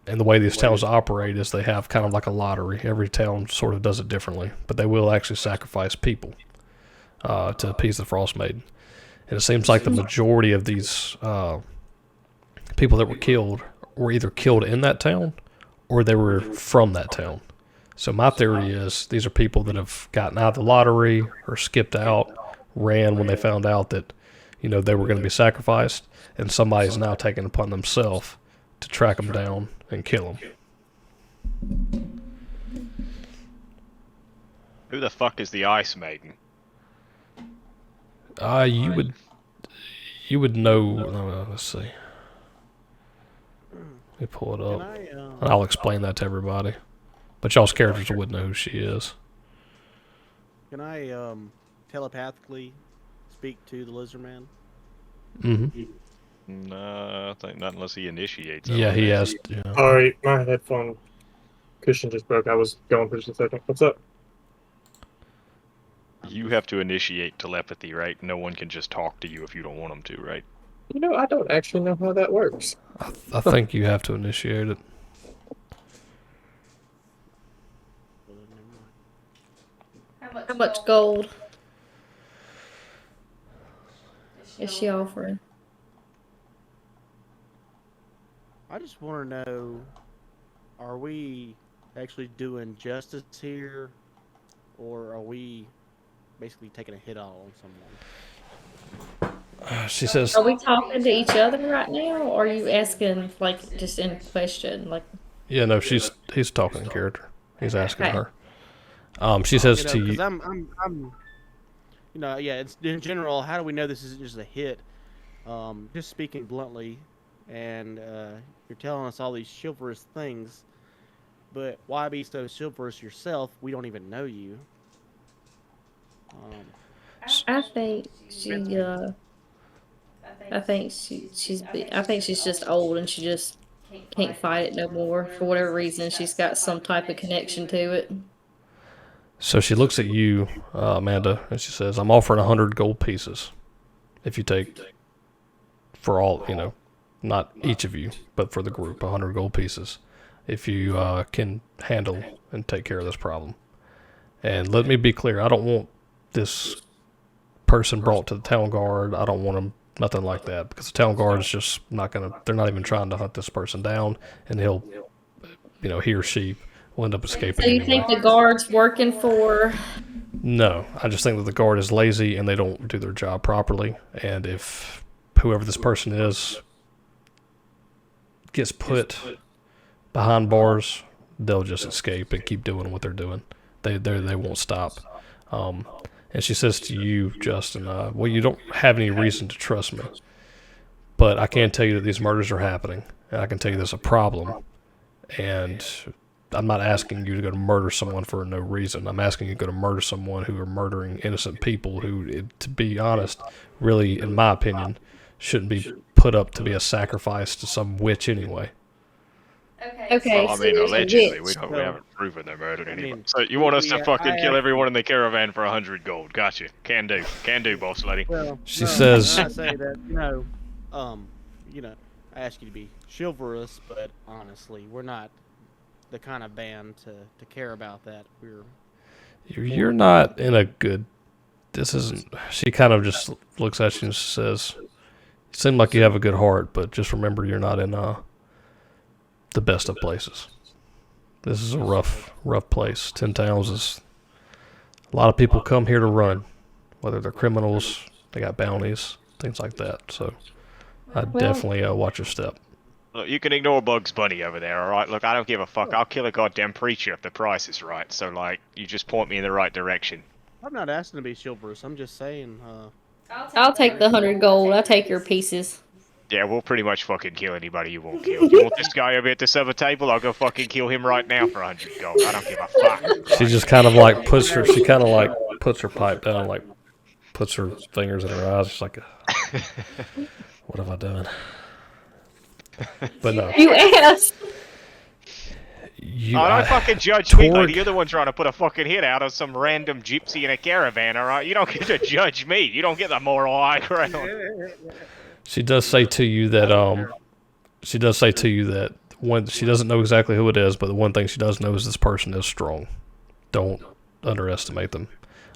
And the way these towns operate is they have kind of like a lottery. Every town sort of does it differently, but they will actually sacrifice people to appease the Frost Maiden. And it seems like the majority of these people that were killed were either killed in that town or they were from that town. So my theory is these are people that have gotten out of the lottery or skipped out, ran when they found out that, you know, they were going to be sacrificed, and somebody's now taken upon themselves to track them down and kill them. Who the fuck is the Ice Maiden? You would know. Let's see. Let me pull it Can up. I, I'll explain that to everybody. But y'all's characters would know who she is. can I telepathically speak to the lizard man? Mm-hmm. No, I think not unless he initiates. Yeah, he has. Yeah. Alright, my headphone cushion just broke. I was going for just a second. What's up? You have to initiate telepathy, right? No one can just talk to you if you don't want them to, right? You know, I don't actually know how that works. I think you have to initiate it. How much gold is she offering? I just want to know, are we actually doing justice here, or are we basically taking a hit on someone? She says, Are we talking to each other right now, or are you asking, like, just in question? Like, yeah, no, he's talking in character. He's asking Okay. her. She says You know, to because you, I'm, you know, yeah. It's in general. How do we know this isn't just a hit? Just speaking bluntly, and you're telling us all these chivalrous things, but why be so chivalrous yourself? We don't even know you. I think I think she's just old and she just can't fight it no more for whatever reason. She's got some type of connection to it. so she looks at you, Amanda, and she says, I'm offering 100 gold pieces if you take, for all, you know, not each of you, but for the group, 100 gold pieces if you can handle and take care of this problem. And let me be clear, I don't want this person brought to the town guard. I don't want them, nothing like that, because the town guard is just not going to, they're not even trying to hunt this person down, and he'll, you know, he or she will end up escaping So you anyway. think the guard's working for? No, I just think that the guard is lazy and they don't do their job properly. And if whoever this person is gets put behind bars, they'll just escape and keep doing what they're doing. They won't stop. And she says to you, Justin, well, you don't have any reason to trust me. But I can tell you that these murders are happening. And I can tell you there's a problem. And I'm not asking you to go to murder someone for no reason. I'm asking you to go to murder someone who are murdering innocent people who, to be honest, really, in my opinion, shouldn't be put up to be a sacrifice to some witch anyway. Okay. Well, I so mean, there's a allegedly, witch. we haven't proven they murdered I anyone. mean, So you want us to yeah, fucking I kill have- everyone in the caravan for 100 gold? Gotcha. Can do, boss lady. Well, She no, says- I say that I ask you to be chivalrous, but honestly, we're not the kind of band to care about that. You're not in a good. This isn't. She kind of just looks at you and says, "You seem like you have a good heart, but just remember you're not in the best of places. This is a rough place. 10 Towns is. A lot of people come here to run, whether they're criminals, they got bounties, things like that. So, I'd definitely watch your step." Look, you can ignore Bugs Bunny over there, alright? Look, I don't give a fuck. I'll kill a goddamn preacher if the price is right. So, like, you just point me in the right direction. I'm not asking to be chivalrous. I'm just saying. I'll take the 100 gold. I'll take your pieces. Yeah, we'll pretty much fucking kill anybody you won't kill. You want this guy over at the supper table? I'll go fucking kill him right now for 100 gold. I don't give a fuck. She just kind of like puts her. She kind of like puts her pipe down, like puts her fingers in her eyes. She's like, "What have I done?" But no, You asked. you. Oh, don't fucking judge me, Torg- lady. You're the one trying to put a fucking hit out of some random gypsy in a caravan, alright? You don't get to judge me. You don't get the moral high ground. She does say to you that one. She doesn't know exactly who it is, but the one thing she does know is this person is strong. Don't underestimate them.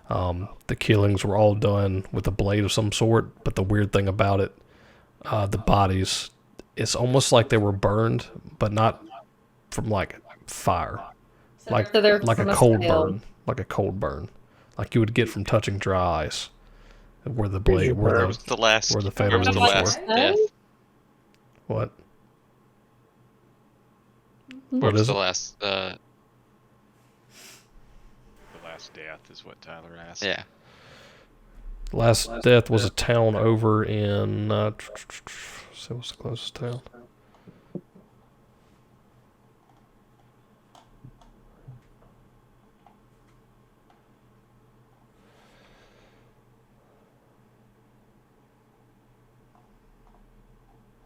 The killings were all done with a blade of some sort, but the weird thing about it, the bodies, it's almost like they were burned, but not from like fire, like So they're like from a a cold smell. burn, like you would get from touching dry ice, where the blade, where Where the was the last? where the Where fatal was the wounds last were. death? What? Where What was is the it? last? The last death is what Tyler asked. Yeah. Last death was a town over in. So what's the closest town?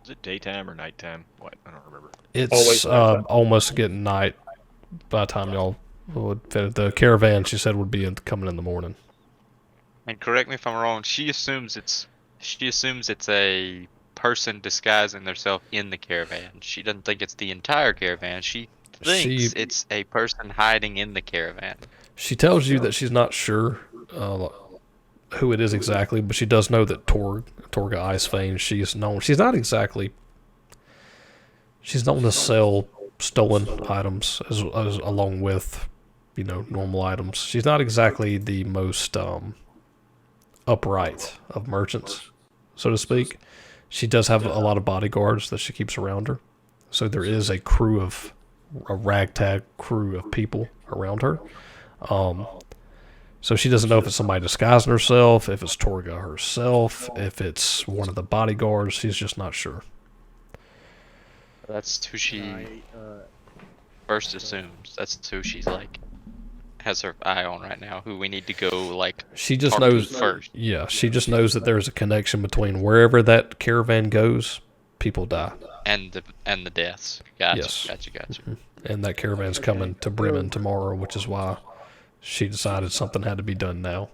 Is it daytime or nighttime? What? I don't remember. It's Always nighttime. almost getting night by the time y'all would. The caravan, she said, would be coming in the morning. And correct me if I'm wrong. She assumes it's a person disguising themselves in the caravan. She doesn't think it's the entire caravan. She thinks it's a person hiding in the caravan. She tells you that she's not sure who it is exactly, but she does know that Torga Icewind, she's known. She's not exactly. She's known to sell stolen items as along with, normal items. She's not exactly the most upright of merchants, so to speak. She does have a lot of bodyguards that she keeps around her. So there is a ragtag crew of people around her. So she doesn't know if it's somebody disguising herself, if it's Torga herself, if it's one of the bodyguards. She's just not sure. That's who she I, first assumes. That's who she's like has her eye on right now. Who we need to go like. She just talk to knows first. Yeah, she just knows that there's a connection between wherever that caravan goes, people die. And the deaths. Gotcha. Yes. Gotcha. And that caravan's coming to Bremen tomorrow, which is why she decided something had to be done now.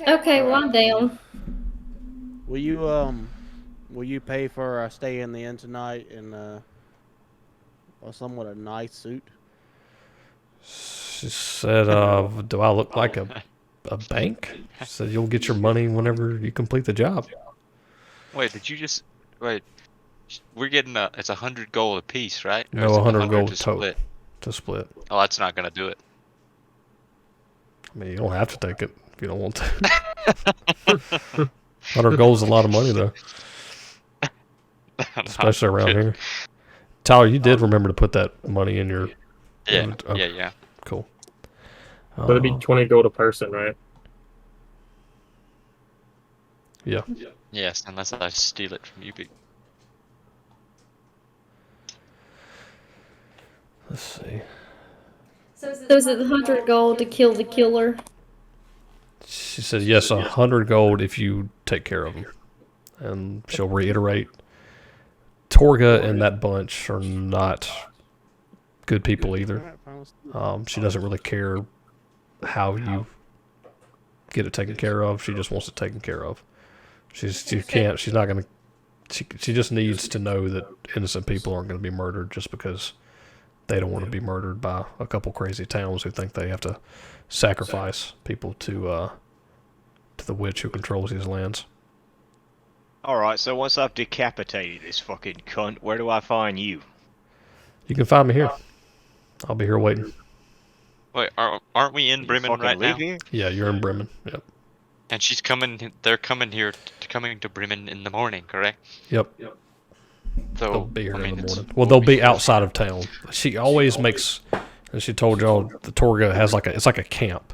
Okay, well, I'm down. will you pay for a stay in the inn tonight in a somewhat a nice suit? She said, do I look like a bank? She said, you'll get your money whenever you complete the job. Wait, did you just wait? We're getting it's 100 gold a piece, right? Or No, is it 100 gold to total. split? To split. Oh, that's not gonna do it. I mean, you don't have to take it if you don't want to. 100 gold's a lot of money, though, especially around here. Tyler, you did remember to put that money in your... Yeah, Okay. yeah. Cool. So that'd be 20 gold a person, right? Yeah. Yes, unless I steal it from you. Let's see. So is it 100 gold to kill the killer? She said yes, 100 gold if you take care of him. And she'll reiterate, Torga and that bunch are not good people either. Alright, fine, let's do it. She doesn't really care how you get it taken care of. She just wants it taken care of. She just needs to know that innocent people aren't going to be murdered just because they don't want to be murdered by a couple crazy towns who think they have to sacrifice people to the witch who controls these lands. Alright, so once I've decapitated this fucking cunt, where do I find you? You can find me here. I'll be here waiting. Wait, aren't we in You Bremen fucking right now? live here? Yeah, you're in Bremen. Yep. And she's coming. They're coming here. Coming to Bremen in the morning, correct? Yep. So They'll be here I mean, in the it's- morning. Well, they'll be outside of town. She always makes, and she told y'all the Torga has it's like a camp.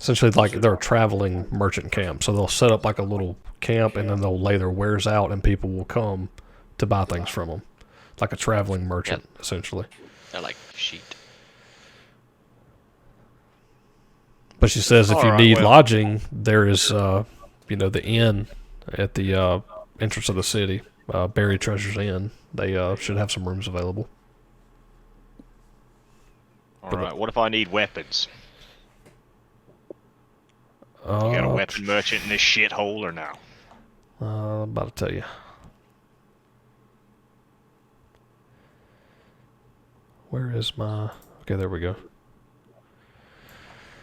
Essentially, like they're a traveling merchant camp. So they'll set up like a little camp, and then they'll lay their wares out, and people will come to buy things from them, like a traveling merchant, essentially. They're like sheet. But she says if you Alright, need well. lodging, there is, the inn at the entrance of the city, Buried Treasures Inn. They should have some rooms available. Alright, what if I need weapons? You got a weapon merchant in this shithole or no? I'm about to tell you. Where is my... Okay, there we go.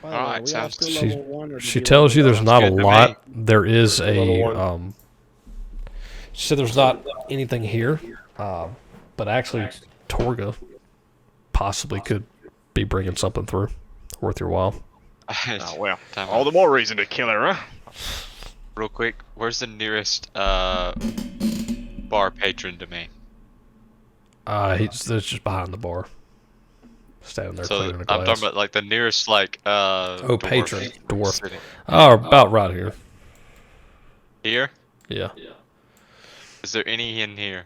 By the way, Alright, we all sounds- still She- level 1, or did She you tells you level there's up? not a good to lot. There is Level a... one. She said there's not anything here, but actually Torga possibly could be bringing something through worth your while. Oh well, Time all out. the more reason to kill her, huh? Real quick, where's the nearest bar patron to me? He's just behind the bar, standing there So cleaning a I'm glass. talking about like the nearest dwarf patron, dwarf. city. Oh, about right here. Here? Yeah, Is there any in here?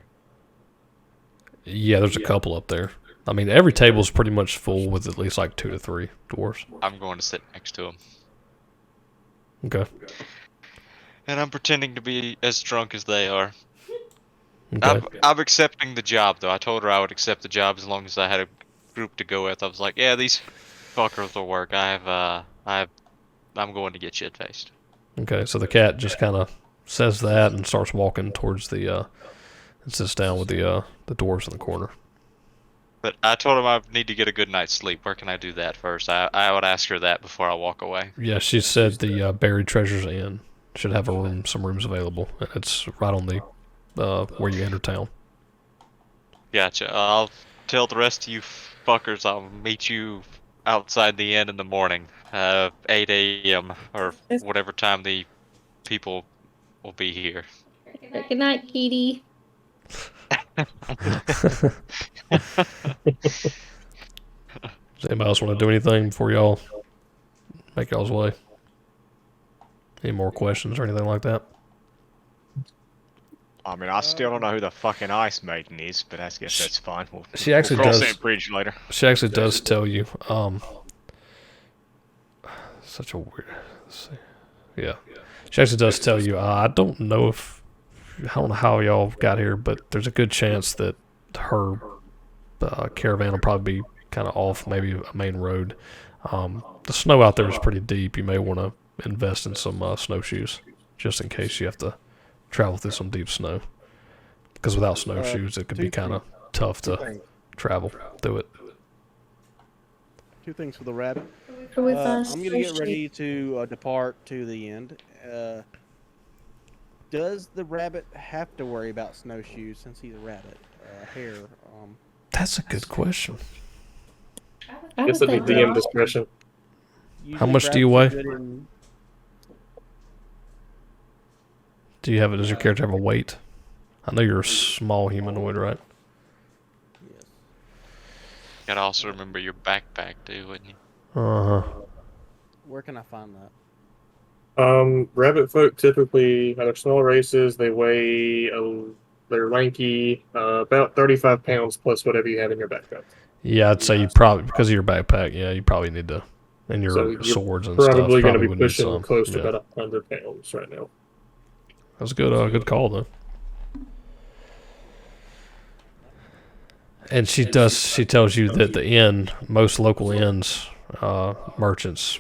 yeah. There's a couple up there. I mean, every table's pretty much full with at least like 2 to 3 dwarves. I'm going to sit next to him. Okay. And I'm pretending to be as drunk as they are. Okay. I'm accepting the job though. I told her I would accept the job as long as I had a group to go with. I was like, yeah, these fuckers will work. I'm going to get shit faced. Okay. So the cat just kind of says that and starts walking towards the and sits down with the dwarves in the corner. But I told him I need to get a good night's sleep. Where can I do that first? I would ask her that before I walk away. Yeah, she said the Buried Treasures Inn should have some rooms available, and it's right on the where you enter town. Gotcha. I'll tell the rest of you fuckers I'll meet you outside the inn in the morning, 8 a.m. or whatever time the people will be here. Good night, Kitty. Does anybody else want to do anything before y'all make y'all's way? Any more questions or anything like that? I mean, I still don't know who the fucking Ice Maiden is, but I guess that's fine. She actually we'll cross does. that bridge later. She actually does tell you. Such a weird. Let's see. Yeah, she actually does tell you. I don't know how y'all got here, but there's a good chance that her caravan will probably be kind of off, maybe a main road. The snow out there is pretty deep. You may want to invest in some snowshoes, just in case you have to travel through some deep snow. Because without snowshoes, it could be kind of tough Two to things. travel through it. 2 things for the rabbit. Are we I'm fast? gonna get ready to depart to the end. Does the rabbit have to worry about snowshoes since he's a rabbit? Hair. That's a good question. I Guess would it'd be think DM discretion. usually much do you rabbits are weigh? good in- Do you have it? Does your character have a weight? I know you're a small humanoid, right? Yes. Gotta also remember your backpack too, wouldn't you? Uh huh. Where can I find that? Rabbit folk typically they're small races. They weigh, they're lanky, about 35 pounds plus whatever you have in your backpack. Yeah, I'd say you probably, because of your backpack, yeah, you probably need to, and your So you're swords and stuff, probably going to be would need pushing some. close to Yeah. about 100 pounds right now. That's a good call though. And she tells you that the inn, most local inns, merchants,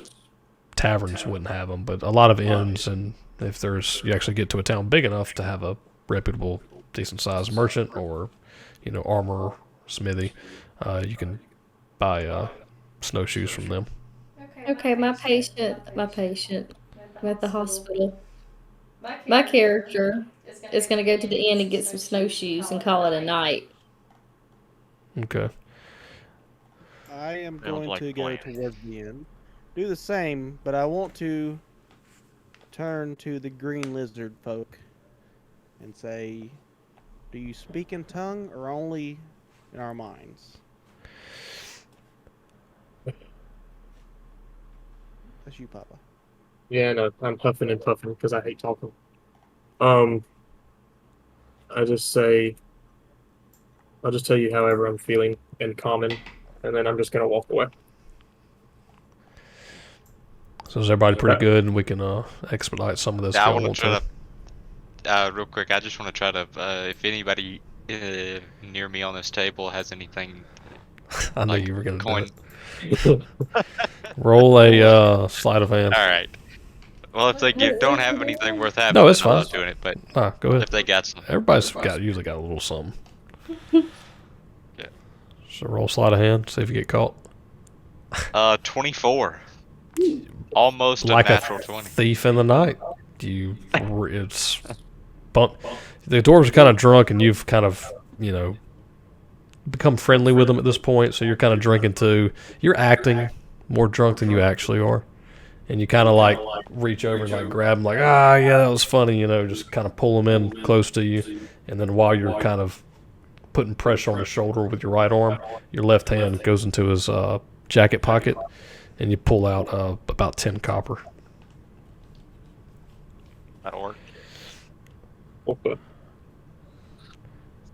taverns wouldn't have them, but a lot of inns, and if you actually get to a town big enough to have a reputable, decent sized merchant or, armor, smithy, you can buy snowshoes from them. Okay, my patient. I'm at the hospital. My character is gonna go to the inn and get some snowshoes and call it a night. Okay. I am Sounds going like to a go plan. towards the end. Do the same, but I want to turn to the green lizard folk and say, do you speak in tongue or only in our minds? That's you, Papa. Yeah, no, I'm huffing and puffing because I hate talking. I just say, I'll just tell you however I'm feeling in common, and then I'm just gonna walk away. So is everybody pretty good, and we can expedite some of this if I y'all want to want try to? to, real quick, I just want to try to, if anybody near me on this table has anything, I knew like you were going to coin. do it. Roll a sleight of hand. All right. Well, if they don't have anything worth having, No, it's then I'm fine. not doing it. But Ah, go ahead. if they got some, Everybody's usually got a little something. Yeah. So roll sleight of hand, see if you get caught. 24, almost Like a a natural 20. thief in the night. It's bump. The dwarves are kind of drunk, and you've kind of become friendly with them at this point. So you're kind of drinking too. You're acting more drunk than you actually are, and you kind of like reach over and like grab them, like yeah, that was funny, just kind of pull them in close to you, and then while you're kind of putting pressure on his shoulder with your right arm, your left hand goes into his jacket pocket, and you pull out about 10 copper. That'll work. Okay.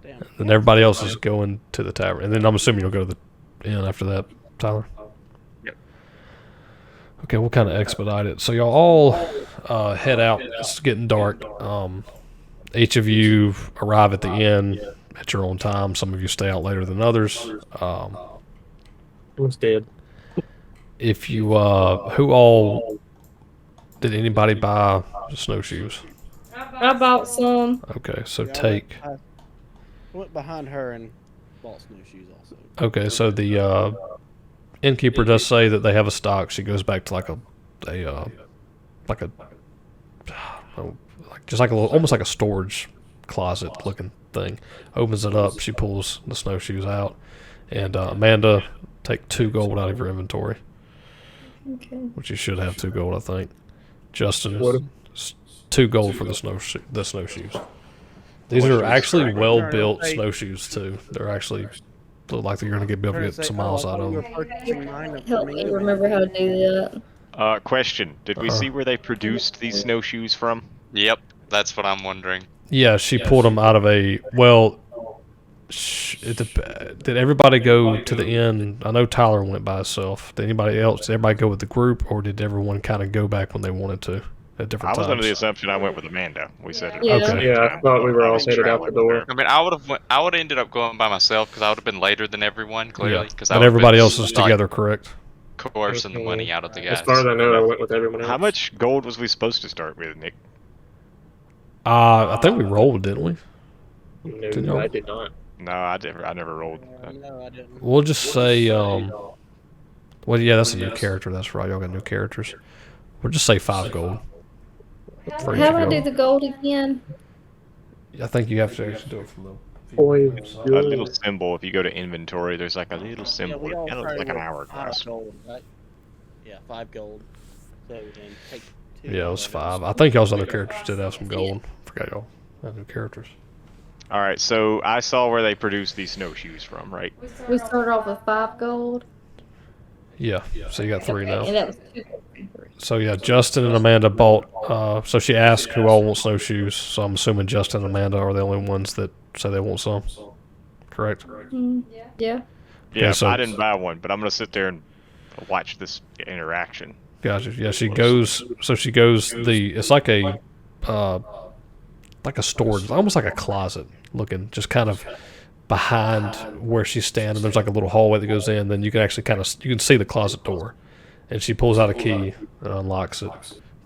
Damn. And everybody else is going to the tavern, and then I'm assuming you'll go to the inn after that, Tyler. Yep. Okay, we'll kind of expedite it. So y'all all head out. It's getting dark. Each of you arrive at the inn at your own time. Some of you stay out later than others. Who's dead? If you, who all, did anybody buy snowshoes? I bought some. Okay, so Yeah, take. I went behind her and bought snowshoes also. Okay, so the innkeeper does say that they have a stock. She goes back to just like a little, almost like a storage closet looking thing. Opens it up. She pulls the snowshoes out, and Amanda, take 2 gold out of your inventory, Okay. which you should have 2 gold, I think. Justin, What? 2 gold for the snowshoes. These are actually well built snowshoes too. They're actually look like they're going to be able to get some miles out of them. Help me remember how to do that. Question: did we see where they produced these snowshoes from? Yep, that's what I'm wondering. Yeah, she pulled them out of a well. Did everybody go to the inn? I know Tyler went by himself. Did anybody else? Did everybody go with the group, or did everyone kind of go back when they wanted to at different I was times? under the assumption I went with Amanda. We said it. Yeah. Okay. Yeah, I thought we were all headed out the door. I mean, I would have ended up going by myself because I would have been later than everyone, clearly. Yeah, Because but everybody else is together, correct? coercing the money out of the guys. As far as I know, I went with everyone else. How much gold was we supposed to start with, Nick? I think we rolled, didn't we? Didn't No, y'all? I did not. No, I never rolled. No, I didn't. We'll just say, well, yeah, that's a new character. That's right. Y'all got new characters. We'll just say 5 gold. For each How of do I y'all. do the gold again? I think you have to actually do it from the. Boy, A little symbol. If you go to inventory, there's like a little Yeah, symbol. we all It looks like started an with hourglass. 5 gold, right? Yeah, 5 gold. So then take 2. Yeah, it was 5. I think y'all's other characters did have some gold. Forgot y'all had new characters. All right, so I saw where they produced these snowshoes from, right? We started off with 5 gold. Yeah, so you got 3 now. And that was 2 gold. So yeah, Justin and Amanda bought. So she asked who all wants snowshoes. So I'm assuming Justin and Amanda are the only ones that say they want some. Correct. Yeah. Yeah, so- I didn't buy one, but I'm gonna sit there and watch this interaction. Gotcha. Yeah, she goes. So she goes. It's like a storage, almost like a closet looking, just kind of behind where she's standing. There's like a little hallway that goes in. Then you can actually you can see the closet door. And she pulls out a key and unlocks it.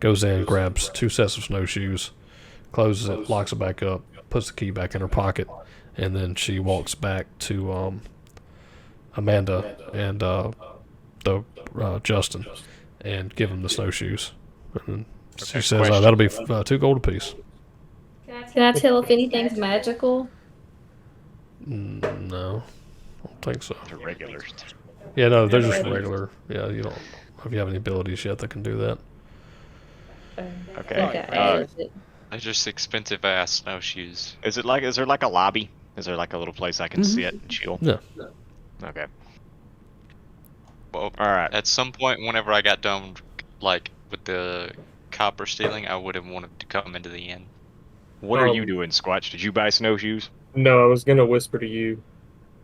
Goes in, grabs 2 sets of snowshoes, closes it, locks it back up, puts the key back in her pocket, and then she walks back to Amanda and Justin and give them the snowshoes. And she says question. that'll be 2 gold apiece. Can I tell if anything's magical? No, I don't think so. The regulars. Yeah, no, they're just regular. Yeah, you don't. If you have any abilities yet that can do that. Okay. I think I added it. They're just expensive ass snowshoes. Is there like a lobby? Is there like a little place I can sit and chill? Yeah. Okay. Well, All right. at some point, whenever I got done, like with the copper stealing, I would have wanted to come into the inn. What are you doing, Squatch? Did you buy snowshoes? No, I was gonna whisper to you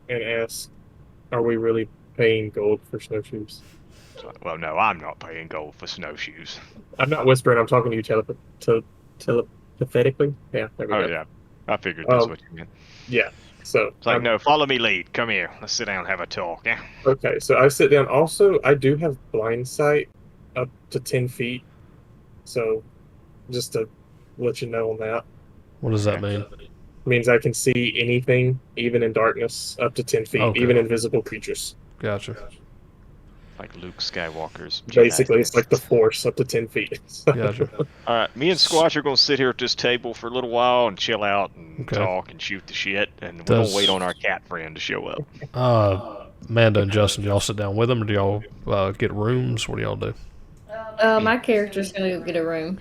and ask, are we really paying gold for snowshoes? Well, no, I'm not paying gold for snowshoes. I'm not whispering. I'm talking to you telepathically. Yeah, there we Oh go. yeah, I figured that's Um, what you meant. Yeah. So It's like, no, follow me, lead. Come here. Let's sit down and have a talk. Yeah. okay, so I sit down. Also, I do have blind sight up to 10 feet. So, just to let you know on that, What does that mean? means I can see anything, even in darkness, up to 10 feet, Okay. even invisible creatures. Gotcha. Like Luke Skywalker's. Jedi Basically, it's like the Knight. Force up to 10 feet. Gotcha. All right, me and Squatch are gonna sit here at this table for a little while and chill out and Okay. talk and shoot the shit, and we're Does- gonna wait on our cat friend to show up. Amanda and Justin, do y'all sit down with them, or do y'all get rooms? What do y'all do? My character's gonna go get a room.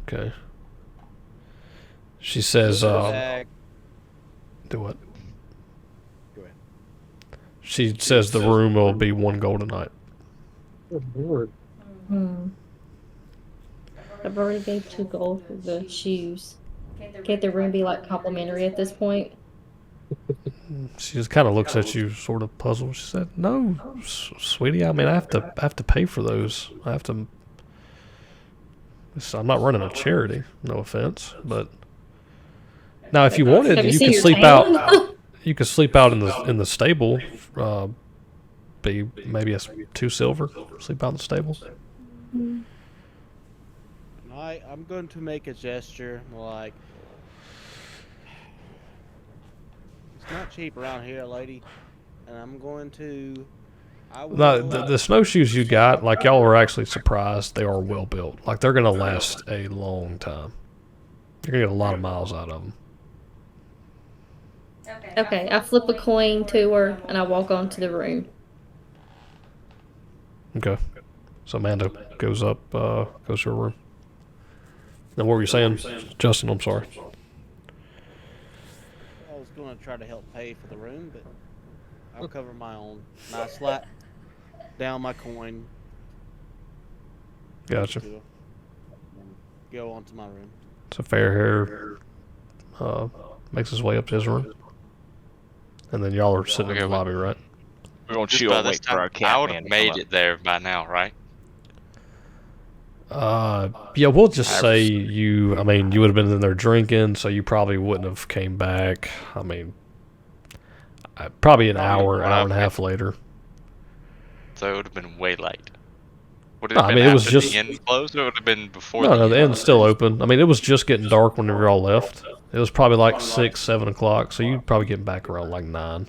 Okay. She says, Zach, do what? Go ahead. She says the room will be 1 gold a night. Oh, Lord. I've already gave 2 gold for the shoes. Can't the room be like complimentary at this point? She just kind of looks at you, sort of puzzled. She said, "No, sweetie. I mean, I have to pay for those. I have to. I'm not running a charity. No offense, but now if you wanted, Have you you seen could your sleep town? out. You could sleep out in the stable. Be maybe 2 silver. Sleep out in the stable. I'm going to make a gesture like it's not cheap around here, lady, and I'm going to. I will. No, the snowshoes you got, like y'all were actually surprised. They are well built. Like they're gonna last a long time. You're gonna get a lot of miles out of them. Okay, I flip a coin to her and I walk on to the room. Okay. So Amanda goes up, goes to her room. Now, what were you saying, Justin? I'm sorry. I was going to try to help pay for the room, but I'll cover my own. And I slap down my coin. Gotcha. And go on to my room. So fair hair makes his way up to his room, and then y'all are sitting in the lobby, right? We're gonna Just chill by and this wait for our time, I cat would man have to come made up. it there by now, right? Yeah, we'll just say you. I mean, you would have been in there drinking, so you probably wouldn't have came back. I mean, probably an hour and a half later. So it would have been way late. Would it No, have I been mean, it was after just- the inn closed, or would it have been before No, the inn end's still open. I mean, it was just getting dark whenever y'all left. It was probably like 6, 7 o'clock, so you'd probably get back around like 9.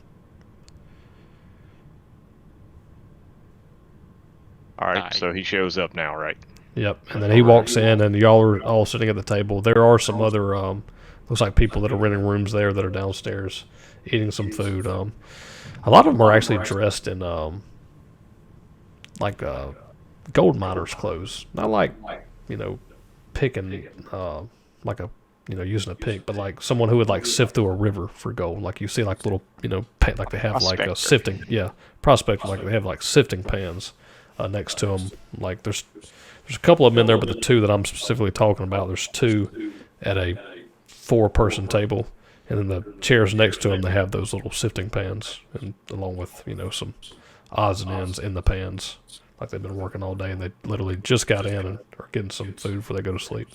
All right, Nice. so he shows up now, right? Yep, and then he walks in, and y'all are all sitting at the table. There are some other, looks like people that are renting rooms there that are downstairs eating some food. A lot of them are actually dressed in, like, gold miners' clothes. Not like, picking, like using a pick, but like someone who would like sift through a river for gold. Like you see like little, like they have like a Prospector. sifting, prospecting, like they have like sifting pans next to them. Like there's a couple of them in there, but the two that I'm specifically talking about, there's two at a 4-person table, and then the chairs next to them, they have those little sifting pans, and along with some odds and ends in the pans. Like they've been working all day, and they literally just got in and are getting some food before they go to sleep.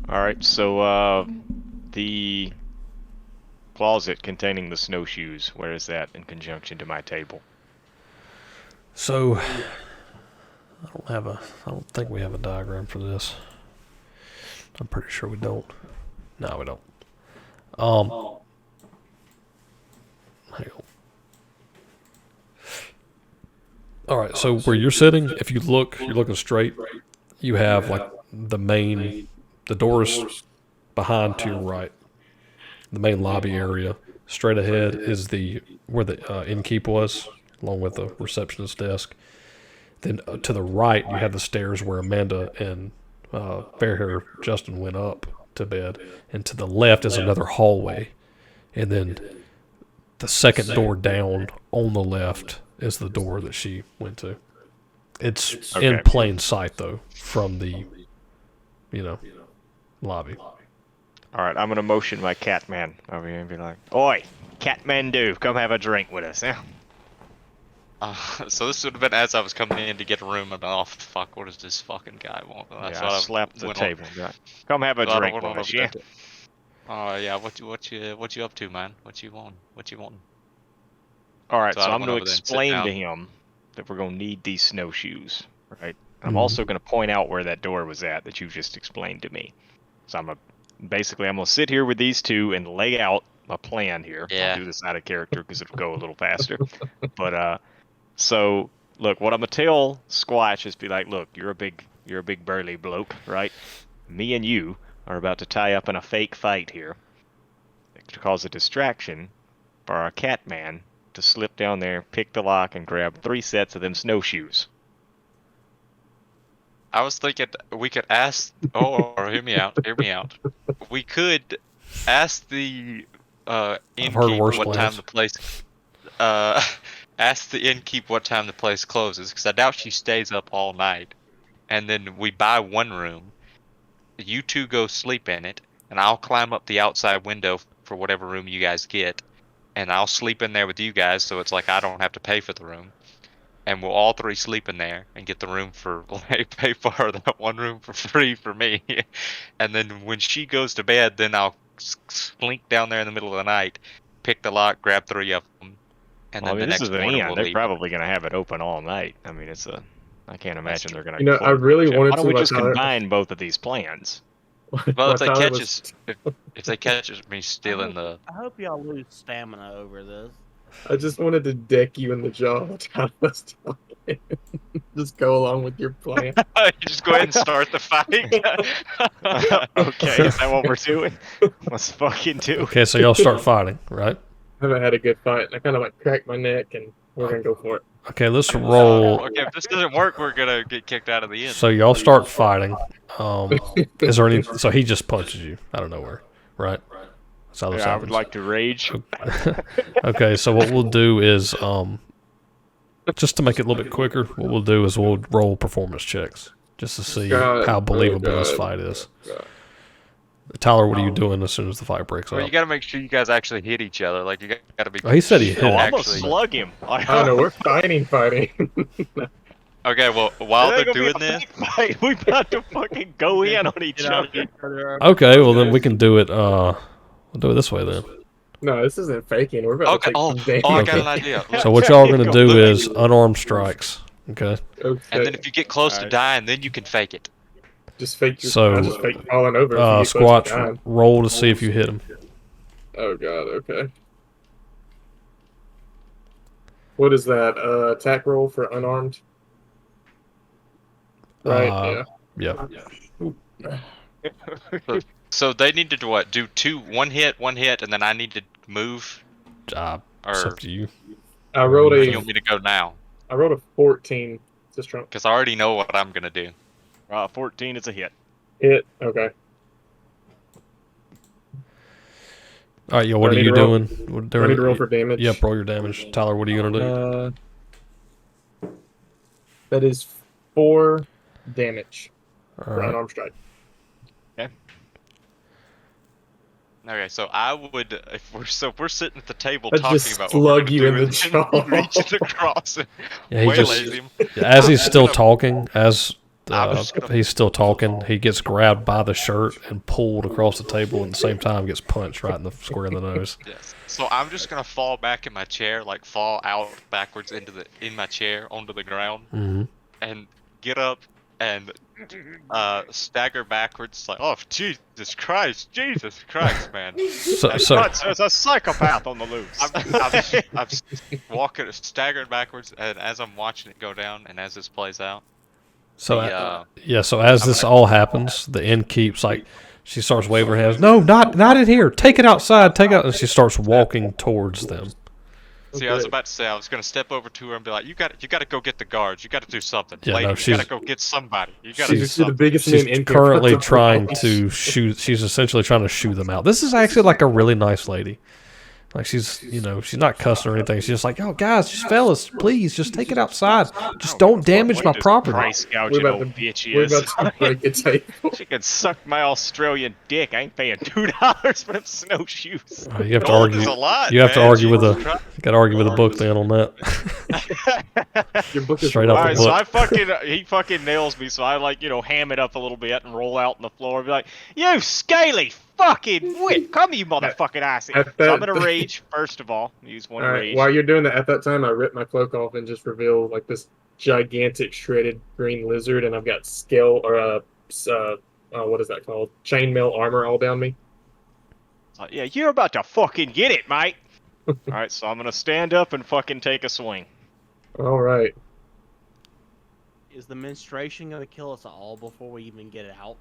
All right, so the closet containing the snowshoes, where is that in conjunction to my table? So I don't think we have a diagram for this. I'm pretty sure we don't. No, we don't. Hang on. All right, so where you're sitting, if you look, you're looking straight. You have like the doors behind to your right, the main lobby area. Straight ahead is where the innkeep was, along with the receptionist desk. Then to the right, you have the stairs where Amanda and fair hair Justin went up to bed, and to the left is another hallway, and then the second door down on the left is the door that she went to. It's in plain sight though from the lobby. All right, I'm gonna motion my Catman over here and be like, "Oi, Catmandu, come have a drink with us." Yeah. So this would have been as I was coming in to get a room, and fuck, what does this fucking guy want? That's I slapped the table. Come have a drink with us, yeah. Oh yeah, what you up to, man? What you want? All right, so I'm gonna explain to him that we're gonna need these snowshoes, right? I'm also gonna point out where that door was at that you just explained to me. So I'm gonna sit here with these two and lay out a plan here. Yeah. I'll do this out of character because it'll go a little faster. But so look, what I'm gonna tell Squatch is be like, look, you're a big burly bloke, right? Me and you are about to tie up in a fake fight here to cause a distraction for our Catman to slip down there, pick the lock, and grab 3 sets of them snowshoes. I was thinking we could ask. Or hear me out. We could ask the innkeep what time the place. Ask the innkeep what time the place closes, because I doubt she stays up all night. And then we buy one room. You two go sleep in it, and I'll climb up the outside window for whatever room you guys get, and I'll sleep in there with you guys, so it's like I don't have to pay for the room. And we'll all 3 sleep in there and get the room for pay for that one room for free for me. And then when she goes to bed, then I'll slink down there in the middle of the night, pick the lock, grab 3 of them, and then the next morning we'll they're leave. probably gonna have it open all night. I mean, I can't imagine they're gonna. I really wanted Why to. don't we just combine both of these plans? Well, if they catch me stealing the. I hope y'all lose stamina over this. I just wanted to deck you in the jaw while Tyler was talking. Just go along with your plan. You just go ahead and start the fight. Okay, is that what we're doing? Let's fucking do it. Okay, so y'all start fighting, right? I haven't had a good fight. I kind of cracked my neck, and we're gonna go for it. Okay, let's roll. Okay, if this doesn't work, we're gonna get kicked out of the inn. So y'all start fighting. Is there any? So he just punches you out of nowhere, right? That's how this I happens. would like to rage. Okay, so what we'll do is, just to make it a little bit quicker, what we'll do is we'll roll performance checks just to see how believable this fight is. Tyler, what are you doing as soon as the fight breaks Well, out? you gotta make sure you guys actually hit each other. Like, you gotta be. Oh, he said he hit. I'm gonna Actually. slug him. I don't know. We're fighting. Okay, well, while they're doing this, fight. We about to fucking go in on each other. Okay, well then we can do it. We'll do it this way then. No, this isn't faking. We're about okay. to Oh, take I some got damage. an idea. So what y'all are gonna do is unarmed strikes. Okay. Okay. And then if you get close to Alright. dying, then you can fake it. Just fake your. So, I'll just fake falling over. If you get close to Squatch, dying. roll to see if you hit him. Oh god. Okay. What is that? Attack roll for unarmed. Right. Yeah. So they need to do what? Do one hit, and then I need to move. It's Or up to you. I rolled or you a. want me to go now? I rolled a 14. Just trying Because I already know what I'm gonna do. 14 is a hit. hit. Okay. All right, yo, what are Ready you to roll? doing? Do I need to roll for damage? Yep, roll your damage. Tyler, what are you gonna do? That is 4 damage All for right. unarmed strike. Okay, so I would, if we're sitting at the table I'd talking just about what we're slug gonna you do, in the and jaw. then he reaches across and Yeah, he waylays just him. as he's still gonna- talking, as I'm just gonna- he's still talking, he gets grabbed by the shirt and pulled across the table, and at the same time gets punched right in the square in the nose. Yes. So I'm just gonna fall back in my chair, like fall out backwards in my chair onto the ground, Hmm. and get up and stagger backwards, like, oh Jesus Christ, man! So There's a psychopath on the loose. I'm walking, staggering backwards, and as I'm watching it go down, and as this plays out, so the, yeah. So as this all happens, the innkeep's like, she starts waving her hands. No, not in here. Take it outside. Take it out, and she starts walking towards them. see, I was about to say I was gonna step over to her and be like, you got to go get the guards. You got to do something, Yeah, lady. no, You she's- got to go get somebody. You got to do You're the something. biggest She's name in currently here. trying to shoot. She's essentially trying to shoo them out. This is actually like a really nice lady. Like she's not cussing or anything. She's just like, oh guys, just fellas, please, just take it outside. Just don't damage my property. Price We're gouging about old bitch We're is. about to break a table. She can suck my Australian dick. I ain't paying $2 for them snowshoes. You have to Gold is argue. a lot, You have to man. argue with Jesus a. Christ. Got to argue with a book then on that. Your book is Straight up All the right, book. so he fucking nails me. So I ham it up a little bit and roll out on the floor and be like, "You scaly fucking wit, come you motherfucking ass!" So I'm gonna rage first of all. Use one All right. rage. While you're doing that, at that time, I ripped my cloak off and just revealed like this gigantic shredded green lizard, and I've got scale or what is that called? Chainmail armor all down me. Yeah, you're about to fucking get it, mate. All right, so I'm gonna stand up and fucking take a swing. All right. Is the menstruation gonna kill us all before we even get it out?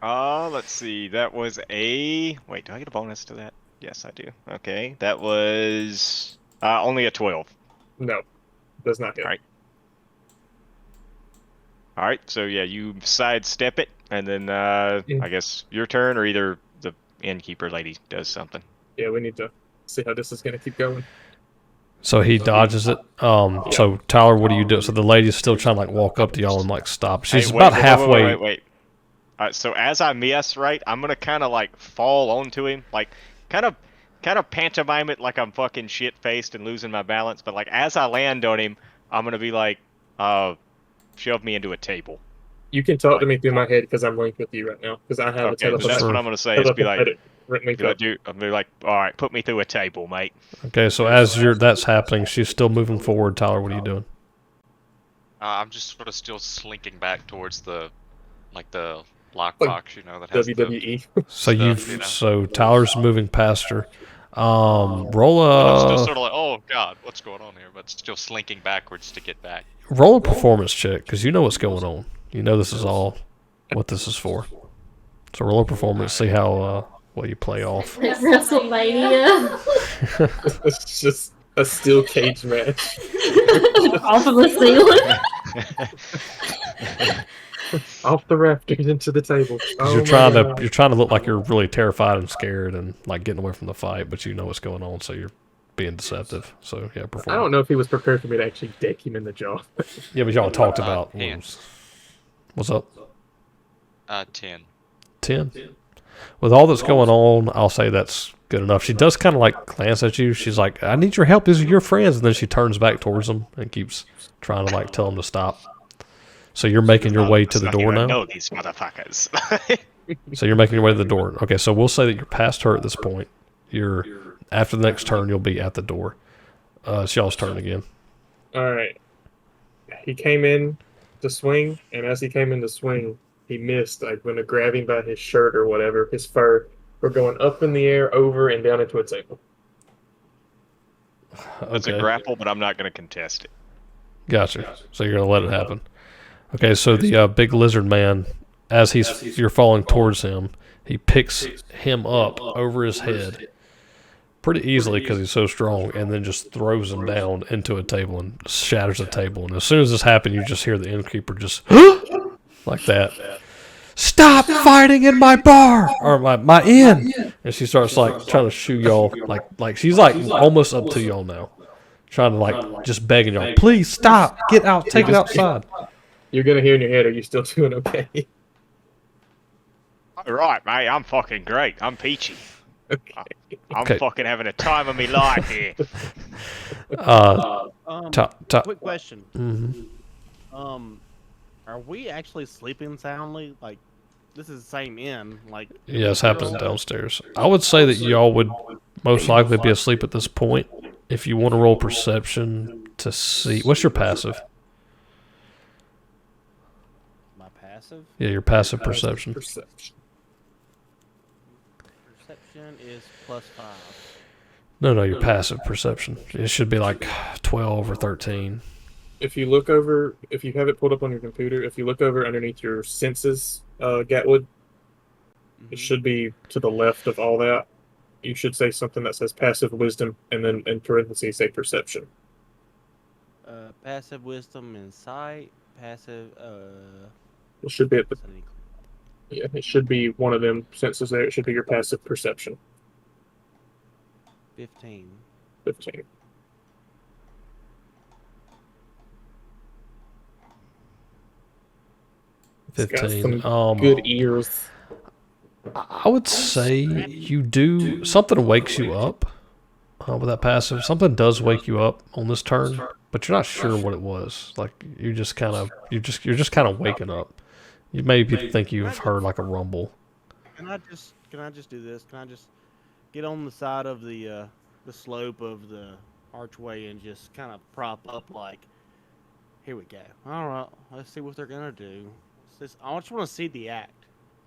Let's see. That was a. Wait, do I get a bonus to that? Yes, I do. Okay, that was only a 12. No, does not hit. All right. All right, so yeah, you sidestep it, and then I guess your turn, or either the innkeeper lady does something. Yeah, we need to see how this is gonna keep going. So he dodges it. So Tyler, what do you do? So the lady's still trying to like walk up to y'all and like stop. She's Hey, about halfway. Wait. So as I miss, right, I'm gonna kind of like fall onto him, like kind of pantomime it like I'm fucking shit faced and losing my balance. But like as I land on him, I'm gonna be like, shove me into a table. You can talk to me through my head because I'm linked with you right now. Because I have Okay, a so that's what I'm gonna say. Is be like, I'll be like, all right, put me through a table, mate. Okay, so as that's happening, she's still moving forward. Tyler, what are you doing? I'm just sort of still slinking back towards the lockbox, Like that has the WWE. So stuff, so Tyler's moving past her. Roll I'm still a sort of like, oh god, what's going on here? But still slinking backwards to get back. roll a performance check because you know what's going on. You know this is all what this is for. So roll a performance, see how well you play off. WrestleMania. It's just a steel cage match. Off of the ceiling. Off the rafters into the table. 'Cause Oh you're my trying God. to look like you're really terrified and scared and like getting away from the fight, but you know what's going on, so you're being deceptive. So yeah, perform. I don't know if he was prepared for me to actually deck him in the jaw. Yeah, but y'all talked about hands. what's up. 10. 10. With all that's going on, I'll say that's good enough. She does kind of like glance at you. She's like, "I need your help. These are your friends." And then she turns back towards them and keeps trying to like tell them to stop. So you're making your way to the door now. Know these motherfuckers. So you're making your way to the door. Okay, so we'll say that you're past her at this point. You're after the next turn, you'll be at the door. It's y'all's turn again. All right. He came in to swing, and as he came in to swing, he missed. I went to grab him by his shirt or whatever, his fur. We're going up in the air, over, and down into a table. It's a grapple, but I'm not going to contest it. Gotcha. So you're gonna let it happen. Okay, so the big lizard man, as you're falling towards him, he picks him up over his head pretty easily because he's so strong, and then just throws him down into a table and shatters the table. And as soon as this happened, you just hear the innkeeper just like that. Stop fighting in my bar or my inn! And she starts like trying to shoo y'all, like she's like almost up to y'all now, trying to like just begging y'all, please stop, get out, take it outside. You're gonna hear in your head, "Are you still doing okay?" All right, mate. I'm fucking great. I'm peachy. Okay. I'm Okay. fucking having a time of my life here. Quick question. Mhm. Are we actually sleeping soundly? Like, this is the same inn. Like, Yeah, it's happening downstairs. I would say that y'all would most likely be asleep at this point. If you want to roll perception to see, what's your passive? My passive Yeah, your passive perception. Perception. perception is +5. No, your passive perception. It should be like 12 or 13. If you look over, if you have it pulled up on your computer, if you look over underneath your senses, Gatwood, it should be to the left of all that. You should say something that says passive wisdom, and then in parentheses say perception. Passive wisdom, insight, passive. It should be at the, Sanity. yeah, it should be one of them senses there. It should be your passive perception. 15. 15. It's got 15. some good ears. I would say you do something wakes you up with that passive. Something does wake you up on this turn, but you're not sure what it was. Like you're just kind of waking up. You maybe think you've heard like a rumble. Can I just do this? Can I just get on the side of the slope of the archway and just kind of prop up like, here we go. All right, let's see what they're gonna do. I just want to see the act.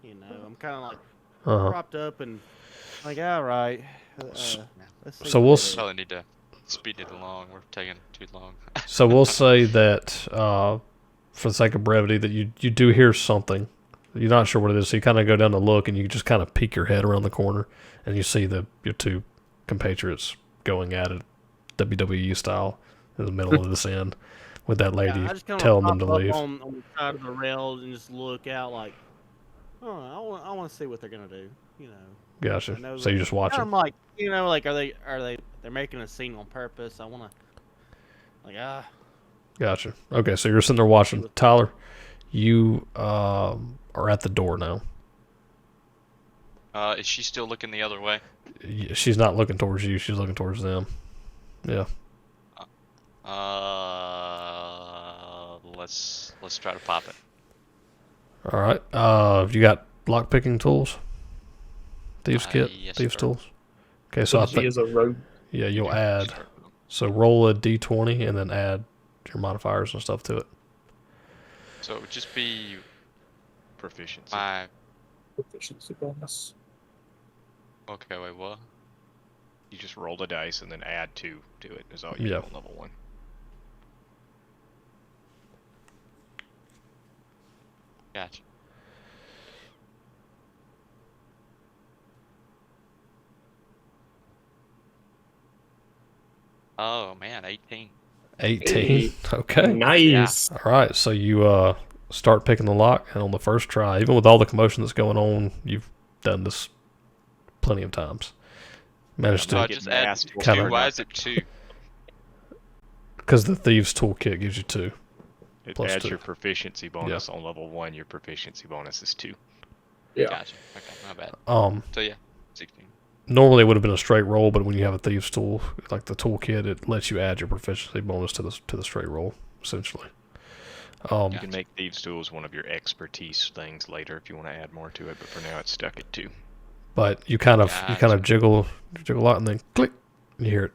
You know, I'm kind of like propped up and like, all right. Let's see So what we'll they do. Probably need to speed it along. We're taking too long. So we'll say that for the sake of brevity, that you do hear something. You're not sure what it is, so you kind of go down to look, and you just kind of peek your head around the corner, and you see your two compatriots going at it, WWE style, in the middle of this inn, with that lady I just kinda telling them to pop up leave. on the side of the rail and just look out like, oh, I want to see what they're gonna do. You know. I Gotcha. know So you're just watching. I'm like, you know, like, they're making a scene on purpose. I want to, like, Gotcha. Okay, so you're sitting there watching. Tyler, you are at the door now. Is she still looking the other way? She's not looking towards you. She's looking towards them. Yeah. Let's try to pop it. All right. You got lock picking tools? Thieves kit? Yes, Thieves sir. tools? Okay, so I She think is a rogue. yeah, you'll add. So roll a d20 and then add your modifiers and stuff to it. So it would just be Proficiency. my. Proficiency bonus. Okay, wait, what? You just roll the dice and then add 2 to it. Is all you do Yeah. on level 1. Gotcha. Oh man, 18. 18. Okay. Nice. All right. So you start picking the lock, and on the first try, even with all the commotion that's going on, you've done this plenty of times. Managed So I to just add masked 2. kinda- Why is it 2? because the thieves toolkit gives you 2. It Plus adds 2. your proficiency bonus on level 1. Your proficiency bonus is 2. Yeah. Gotcha. Okay, my bad. So yeah, 16. Normally it would have been a straight roll, but when you have a thieves tool like the toolkit, it lets you add your proficiency bonus to the straight roll, essentially. You can make thieves tools one of your expertise things later if you want to add more to it, but for now it's stuck at 2. But you kind of Gotcha. jiggle out, and then click, you hear it,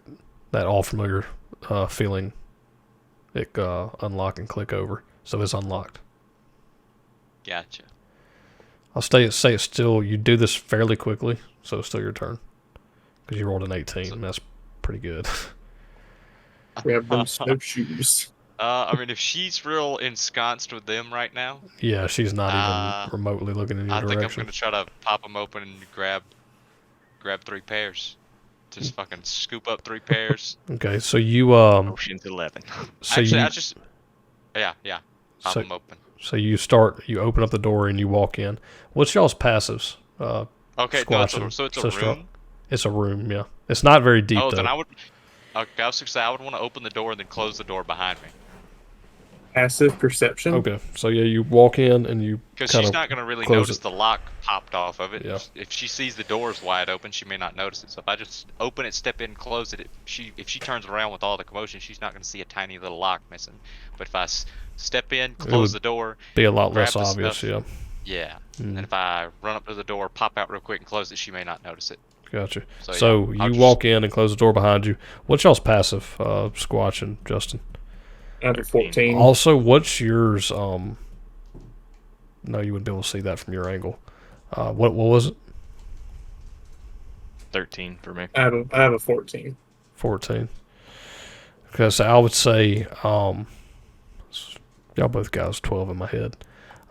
that all familiar feeling. It unlock and click over, so it's unlocked. Gotcha. I'll say it's still. You do this fairly quickly, so it's still your turn because you rolled an 18. And that's pretty good. We have them snowshoes. I mean, if she's real ensconced with them right now, Yeah, she's not even remotely looking in your I think I'm direction. gonna try to pop them open and grab 3 pairs. Just fucking scoop up 3 pairs. Okay, so you Ocean's 11. so Actually, you I just pop So- them open. so you open up the door and you walk in. What's y'all's passives? Okay, no, Squash so and it's a sister. room. It's a room, yeah. It's not very deep Oh, though. then Okay, I was gonna say I would want to open the door and then close the door behind me. Passive perception. Okay, so yeah, you walk in and you Because kind she's of not gonna really close notice it. the lock popped off of it. Yeah. If she sees the doors wide open, she may not notice it. So if I just open it, step in, close it, if she turns around with all the commotion, she's not gonna see a tiny little lock missing. But if I step in, close the door, be a lot grab less the obvious. stuff, Yeah, yeah. And if I run up to the door, pop out real quick, and close it, she may not notice it. gotcha. So, So yeah, I'll you just- walk in and close the door behind you. What's y'all's passive, Squatch and Justin? I have a 14. Also, what's yours? No, you wouldn't be able to see that from your angle. What was it? 13 for me. I have a 14. 14. Because I would say, y'all both guys 12 in my head.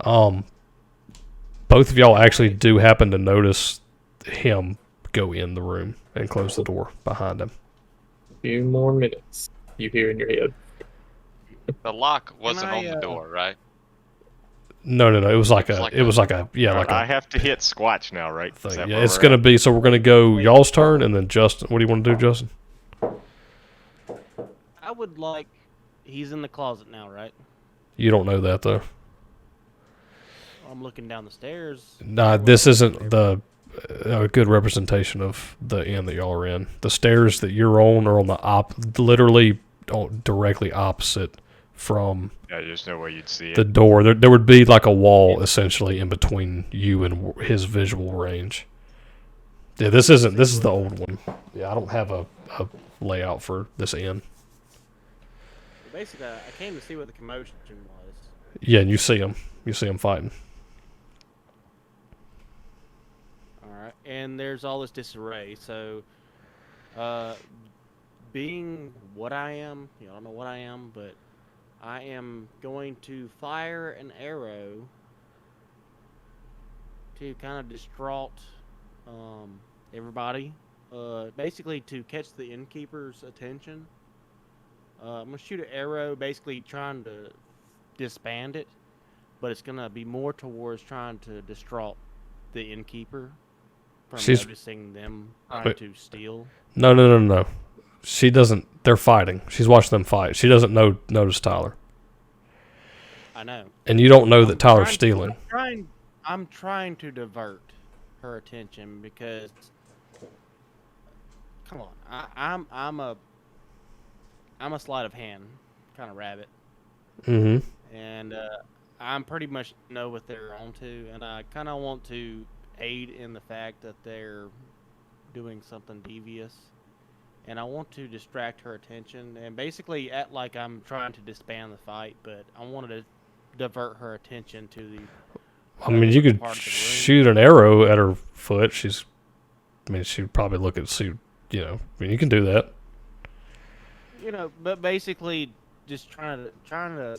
Both of y'all actually do happen to notice him go in the room and close the door behind him. Few more minutes. You hear in your head. The lock wasn't I, on the door, right? No. It was like It was a. like It was like a. Yeah, like I a have to hit Squatch now, right? Is thing. that Yeah, where it's we're gonna at? be. So we're gonna go y'all's turn and then Justin. What do you want to do, Justin? I would like. He's in the closet now, right? You don't know that though. I'm looking down the stairs. Nah, this isn't the a good representation of the inn that y'all are in. The stairs that you're on are on the literally directly opposite from Yeah, there's no way you'd see it. the door. There would be like a wall essentially in between you and his visual range. Yeah, this is the old one. Yeah, I don't have a layout for this inn. Basically, I came to see what the commotion was. Yeah, and you see him. You see him fighting. All right, and there's all this disarray. So, being what I am, I don't know what I am, but I am going to fire an arrow to kind of distraught everybody. Basically, to catch the innkeeper's attention. I'm gonna shoot an arrow, basically trying to disband it, but it's gonna be more towards trying to distraught the innkeeper from She's- noticing them trying Wait. to steal. No. She doesn't. They're fighting. She's watching them fight. She doesn't notice Tyler, I know. and you don't know that Tyler's trying- stealing. I'm trying to divert her attention because, come on, I'm a sleight of hand kind of rabbit, Mm-hmm. and I'm pretty much know what they're onto, and I kind of want to aid in the fact that they're doing something devious, and I want to distract her attention and basically act like I'm trying to disband the fight, but I wanted to divert her attention to the. I mean, you could part of the room. shoot an arrow at her foot. She'd probably look at see. I mean, you can do that. But basically, just trying to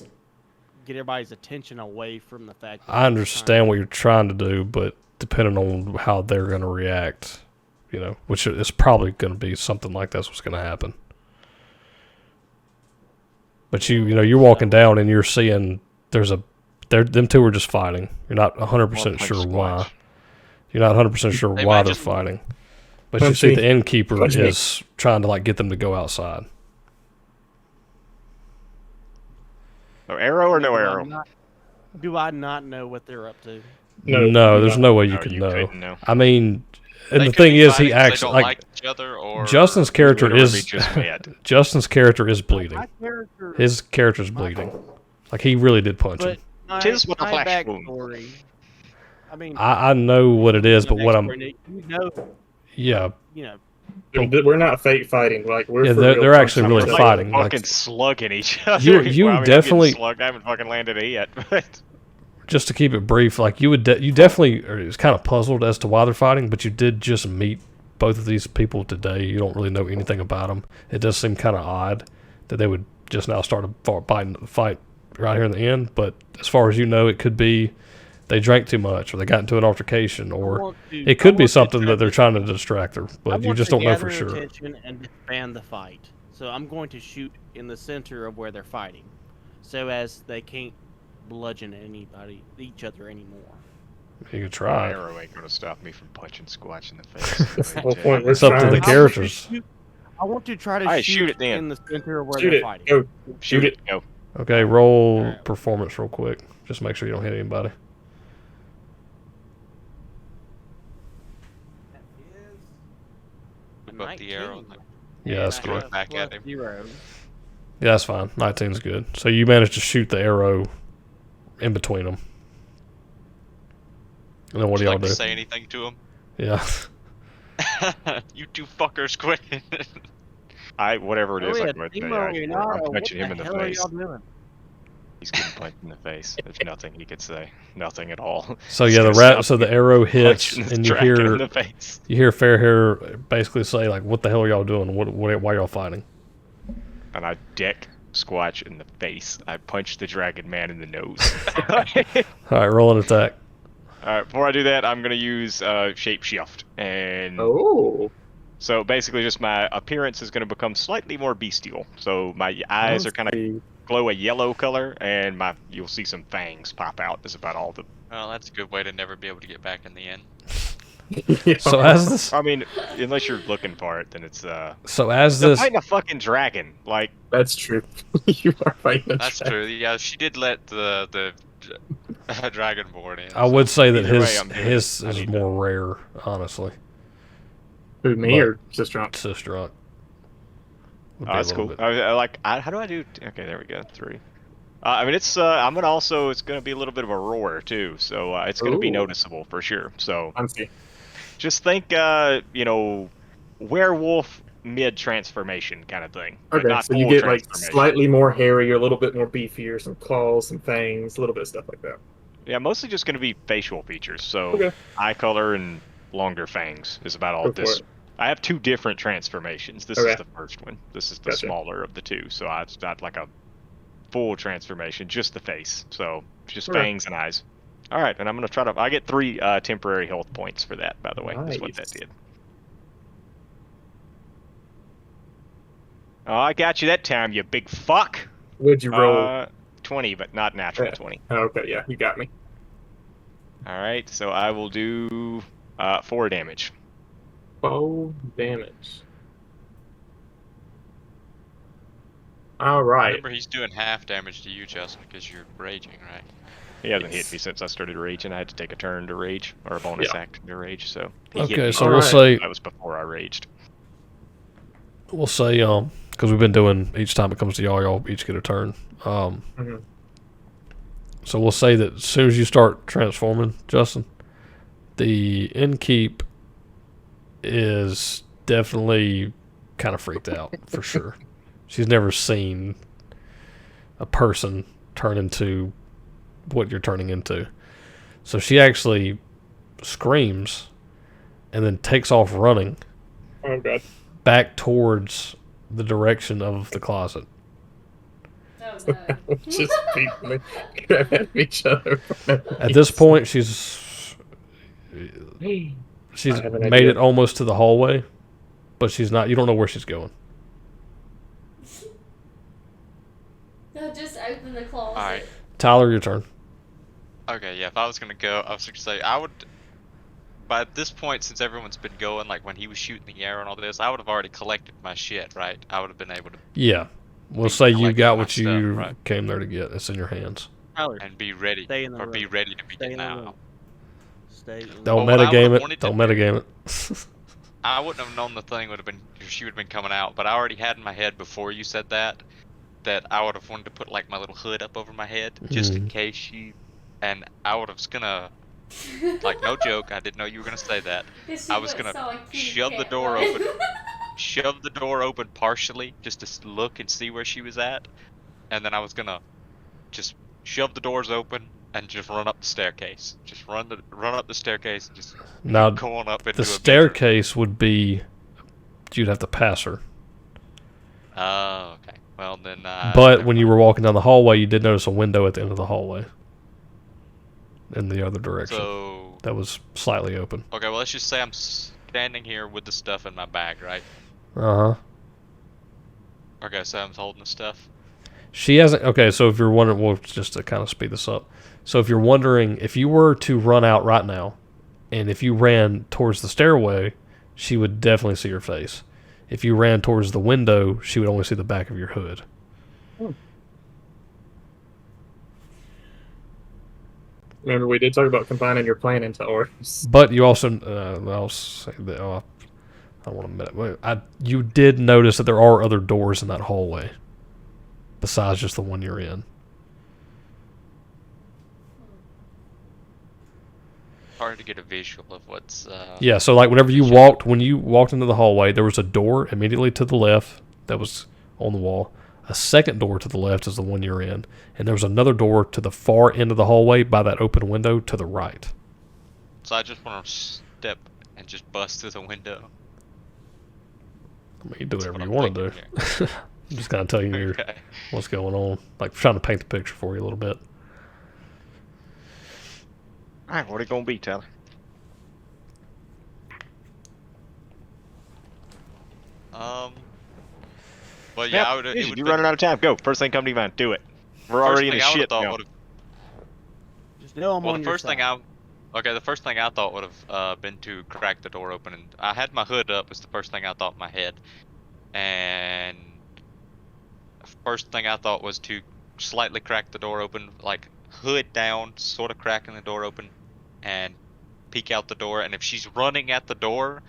get everybody's attention away from the fact. That I understand what you're trying to do, but depending on how they're going to react, which is probably going to be something like that's what's going to happen. But you're walking down and you're seeing them two are just fighting. You're not 100% sure why. You're not 100% sure They why might they're just- fighting. But you Punch see me. the innkeeper Punch me. is trying to get them to go outside. So arrow or no Do I arrow? Do I not know what they're up to? No, there's no way you No, could you know. couldn't know. I mean, and They the could thing be is, fighting he 'cause they acts don't like like each other, or Justin's character Literally is just mad. Justin's character is bleeding. My character. His character's bleeding. Like he really did punch him. But my, Tis with a my flash wound. backstory. I mean, I know what it is, my but what I'm backstory, yeah We're not fake fighting. Like we're. Yeah, for they're real actually punching really each other. fighting. Fucking Like, slugging each other. you Well, I mean, I'm getting definitely- slugged. I haven't fucking landed it yet. But just to keep it brief, like you definitely is kind of puzzled as to why they're fighting, but you did just meet both of these people today. You don't really know anything about them. It does seem kind of odd that they would just now start a fight right here in the end. But as far as you know, it could be they drank too much, or they got into an altercation, or it could be something that they're trying to distract her. But you just don't know for sure. Attention and disband the fight. So I'm going to shoot in the center of where they're fighting, so as they can't bludgeon each other anymore. You could my try. arrow ain't gonna stop me from punching Squatch in the face. That's the whole point. We're It's up to trying the to- characters. I want to try to Alright, shoot shoot it then. in the center where Shoot they're it. fighting. Go. Shoot it. Go. Okay, roll Alright. performance real quick. Just make sure you don't hit anybody. Whip up the arrow. And, Yeah, that's throw good. it back at him. Zero. Yeah, that's fine. 19's good. So you managed to shoot the arrow in between them. And then what Would do you y'all like do? to say anything to him? Yeah. You two fuckers quit. Whatever it is, Oh, I'm yeah, going to Timo say. Leonardo, I'm what punching him in the hell are face. y'all doing? He's getting punched in the face. There's nothing he could say. Nothing at all. So He's yeah, the gonna rat. stop So the getting arrow punched hits, in this and you dragon hear in the face. Fairhair basically say like, "What the hell are y'all doing? Why y'all fighting?" And I deck Squatch in the face. I punch the dragon man in the nose. All right, roll an attack. Alright, before I do that, I'm going to use Shape Shift. And Oh. so basically just my appearance is going to become slightly more bestial. So my eyes are kind of glow a yellow color, and you'll see some fangs pop out. That's about all the... Well, that's a good way to never be able to get back in the inn. So as this, I mean, unless you're looking for it, then it's... so as They're this, fighting a fucking dragon. Like, That's true. You are fighting a That's dragon. true. Yeah, she did let the dragonborn in. I would say that Either way, his I'm doing his it. I is need to- more rare, honestly. Who, me But- or Sistrunk? Sistrunk. Would be oh, a that's little cool. bit- How do I do... Okay, there we go. 3. I mean, it's... I'm going to also... It's going to be a little bit of a roar, too. So it's going to be Ooh. noticeable, for sure. So... I'm see. Just think, werewolf mid-transformation kind of thing. but Okay, not so you full get like transformation. slightly more hairy, a little bit more beefier, some claws, some fangs, a little bit of stuff like that. Yeah, mostly just going to be facial features. So Okay. eye color and longer fangs is about all Go for this. it. I have 2 different transformations. This Okay. is the first one. This is the Gotcha. smaller of the 2. So I've got like a full transformation, just the face. So just Okay. fangs and eyes. All right, and I'm going to try to... I get 3 temporary health points for that, by the way. That's what that Nice. did. Oh, I got you that time, you big fuck. What'd you roll? 20, but not natural Yeah. 20. Oh, okay, yeah, you got me. All right, so I will do 4 damage. 4 damage. All right. Remember, he's doing half damage to you, Justin, because you're raging, right? He hasn't Yes. hit me since I started raging. I had to take a turn to rage, or a bonus Yeah. action to rage. So he hit Okay, me. so All we'll right. say That was before I raged. because we've been doing each time it comes to y'all each get a turn. Mhm. So we'll say that as soon as you start transforming, Justin, the innkeep is definitely kind of freaked out for sure. She's never seen a person turn into what you're turning into. So she actually screams and then takes off running Oh, God. back towards the direction of the closet. Oh no. Just people grab at each other. At this point, she's I have an made idea. it almost to the hallway, but she's not. You don't know where she's going. No, just open the closet. Alright. Tyler, your turn. Okay, yeah, if I was gonna go, I was gonna say, I would... By this point, since everyone's been going, like when he was shooting the arrow and all this, I would have already collected my shit, right? I would have been able to... Yeah, we'll Be say you collecting got my what stuff, you right. came there to get. It's in your hands. Tyler, And be ready, stay in the or be room. ready to Stay begin in the now. room. Stay in the Don't Well, what I metagame would've it. wanted to Don't do- metagame it. I wouldn't have known the thing would have been, she would have been coming out, but I already had in my head before you said that I would have wanted to put like my little hood up over my head, just in case she, and I would have was gonna, like no joke, I didn't know you were gonna say that, I was gonna shove the door open, shove the door open partially, just to look and see where she was at, and then I was gonna just shove the doors open and just run up the staircase, just run up the staircase and just Now, go on up into the a bedroom. staircase would be. You'd have to pass her. Oh, okay. Well then. But never when you mind. were walking down the hallway, you did notice a window at the end of the hallway. In the other direction. So That was slightly open. okay, well let's just say I'm standing here with the stuff in my bag, right? Uh huh. Okay, so I'm holding the stuff. She hasn't. Okay, so if you're wondering, well, just to kind of speed this up. So if you're wondering, if you were to run out right now, and if you ran towards the stairway, she would definitely see your face. If you ran towards the window, she would only see the back of your hood. Remember, we did talk about combining your plan into ours. But you also, I'll say that. I don't want to admit it. You did notice that there are other doors in that hallway, besides just the one you're in. Hard to get a visual of what's. Yeah, so like when you walked into the hallway, there was a door immediately to the left that was on the wall. A second door to the left is the one you're in, and there was another door to the far end of the hallway by that open window to the right. So I just want to step and just bust through the window. I mean, you do That's whatever what you I'm want to do. thinking I'm just kind of telling you Okay. what's going on, like trying to paint the picture for you a little bit. All right, what are it gonna be, Tyler? Well, yeah, I would. You're running out of time. Go. First thing come to your mind. Do it. We're already in the shit now. Just know I'm Well, on the your first thing side. the first thing I thought would have been to crack the door open, and I had my hood up. Was the first thing I thought in my head, and first thing I thought was to slightly crack the door open, like hood down, sort of cracking the door open, and peek out the door. And if she's running at the door,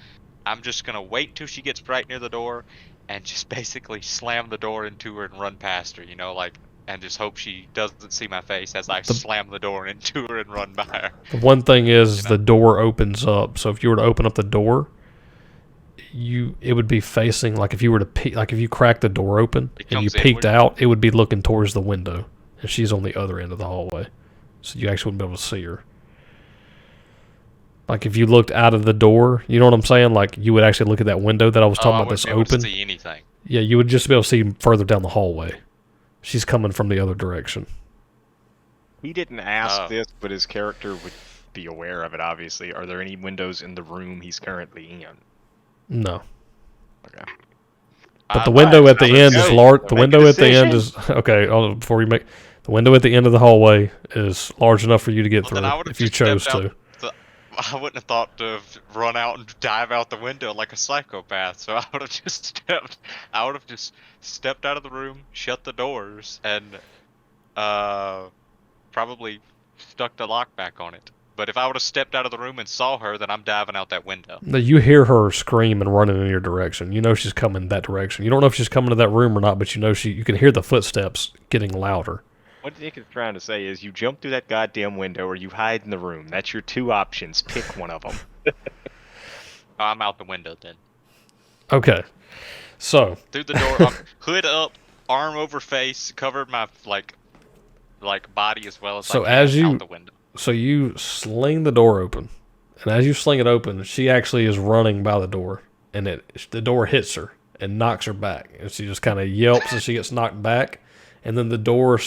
I'm just gonna wait till she gets right near the door, and just basically slam the door into her and run past her, like, and just hope she doesn't see my face as I slam the door into her and run by her. The one thing is You know? the door opens up, so if you were to open up the door, it would be facing, like if you were to like if you cracked the door open It and you comes peeked inward? out, it would be looking towards the window, and she's on the other end of the hallway, so you actually wouldn't be able to see her. Like if you looked out of the door, you know what I'm saying? Like you would actually look at that window that I was talking I about that's wouldn't be able open. to see anything. Yeah, you would just be able to see further down the hallway. She's coming from the other direction. He didn't ask Oh. this, but his character would be aware of it. Obviously, are there any windows in the room he's currently in? No. Okay. But the window at the end is large. The Make a window at the end decision. is okay. Before you make the window at the end of the hallway is large enough for you to get Well, then I through would've if you just chose stepped to. out I wouldn't have thought to run out and dive out the window like a psychopath. So I would have just stepped out of the room, shut the doors, and probably stuck the lock back on it. But if I would have stepped out of the room and saw her, then I'm diving out that window. Now, you hear her scream and running in your direction. You know she's coming that direction. You don't know if she's coming to that room or not, but you know you can hear the footsteps getting louder. What Nick is trying to say is you jump through that goddamn window or you hide in the room. That's your two options. Pick one of them. I'm out the window then. Okay. So, Through the door, hood up, arm over face, covered my like body as well as So I can as you- out the window. so you sling the door open. And as you sling it open, she actually is running by the door. And the door hits her and knocks her back. And she just kind of yelps as she gets knocked back. And then the door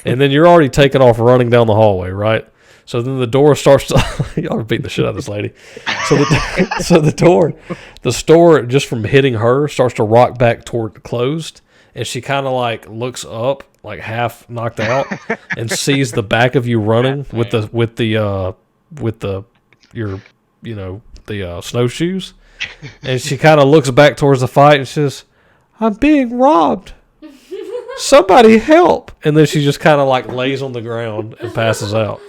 and then you're already taking off running down the hallway, right? So then the door starts to y'all are beating the shit out of this lady. So the store just from hitting her starts to rock back toward closed, and she kind of like looks up, like half knocked out, and sees the back of you running with the snowshoes, and she kind of looks back towards the fight and says, "I'm being robbed. Somebody help!" And then she just kind of like lays on the ground and passes out.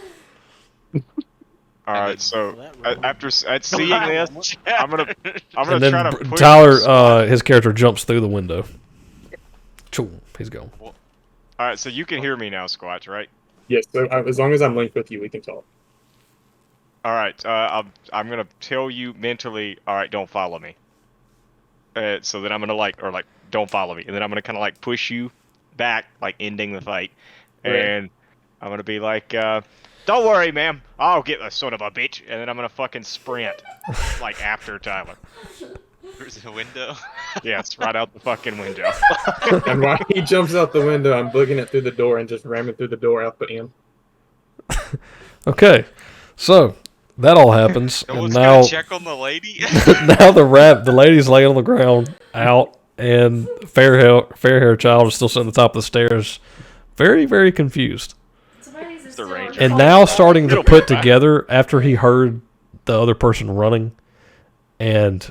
All right, so That room. after seeing this, I'm gonna And then try to push Tyler, his character jumps through the window. Choo, he's gone. All right, so you can hear me now, Squatch, right? Yes, so as long as I'm linked with you, we can talk. All right, I'm gonna tell you mentally. All right, don't follow me. So then I'm gonna don't follow me, and then I'm gonna kind of like push you back, like ending the fight, Right. and I'm gonna be like, "Don't worry, ma'am, I'll get the son of a bitch," and then I'm gonna fucking sprint, like after Tyler. There's a window. Yes, right out the fucking window. And while he jumps out the window, I'm booking it through the door and just ramming through the door out the end. Okay, so that all happens, No and one's now gonna check on the lady. now the lady's laying on the ground out, and fair hair child is still sitting at the top of the stairs, very very confused, The ranger. and now starting to put together after he heard the other person running, and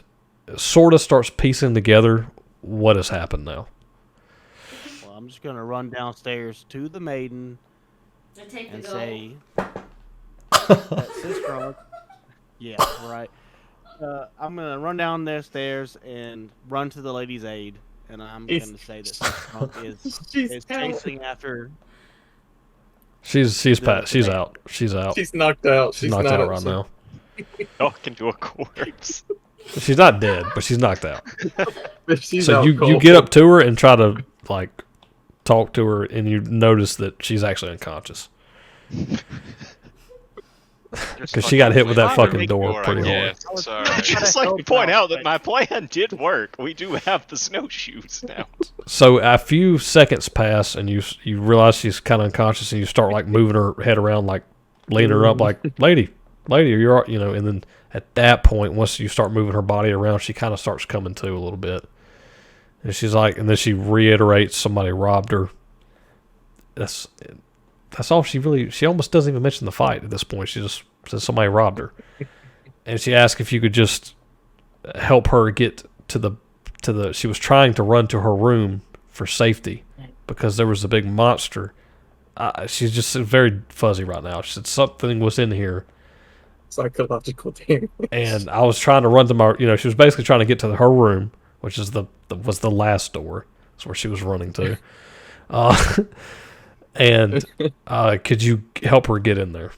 sort of starts piecing together what has happened now. Well, I'm just gonna run downstairs to the maiden and say, Sister, yeah, right. I'm gonna run down their stairs and run to the lady's aid, and I'm gonna say that Sister is chasing after. She's maiden. out. She's out. She's knocked out. She's knocked out right now. Talking to a corpse. She's not dead, but she's knocked out. She's So out you cold. get up to her and try to like talk to her, and you notice that she's actually unconscious because she got hit with that fucking door pretty hard. Sorry. I'd just like to point out that my plan did work. We do have the snowshoes now. So a few seconds pass, and you realize she's kind of unconscious, and you start like moving her head around, like leaning her up, like lady, are you all right? You know, and then at that point, once you start moving her body around, she kind of starts coming to a little bit, and she's like, and then she reiterates somebody robbed her. That's all she almost doesn't even mention the fight at this point. She just says somebody robbed her, and she asks if you could just help her get to the. She was trying to run to her room for safety because there was a big monster. She's just very fuzzy right now. She said something was in here, Psychological damage. and I was trying to run to my. She was basically trying to get to her room, which is was the last door. That's where she was running to. And could you help her get in there?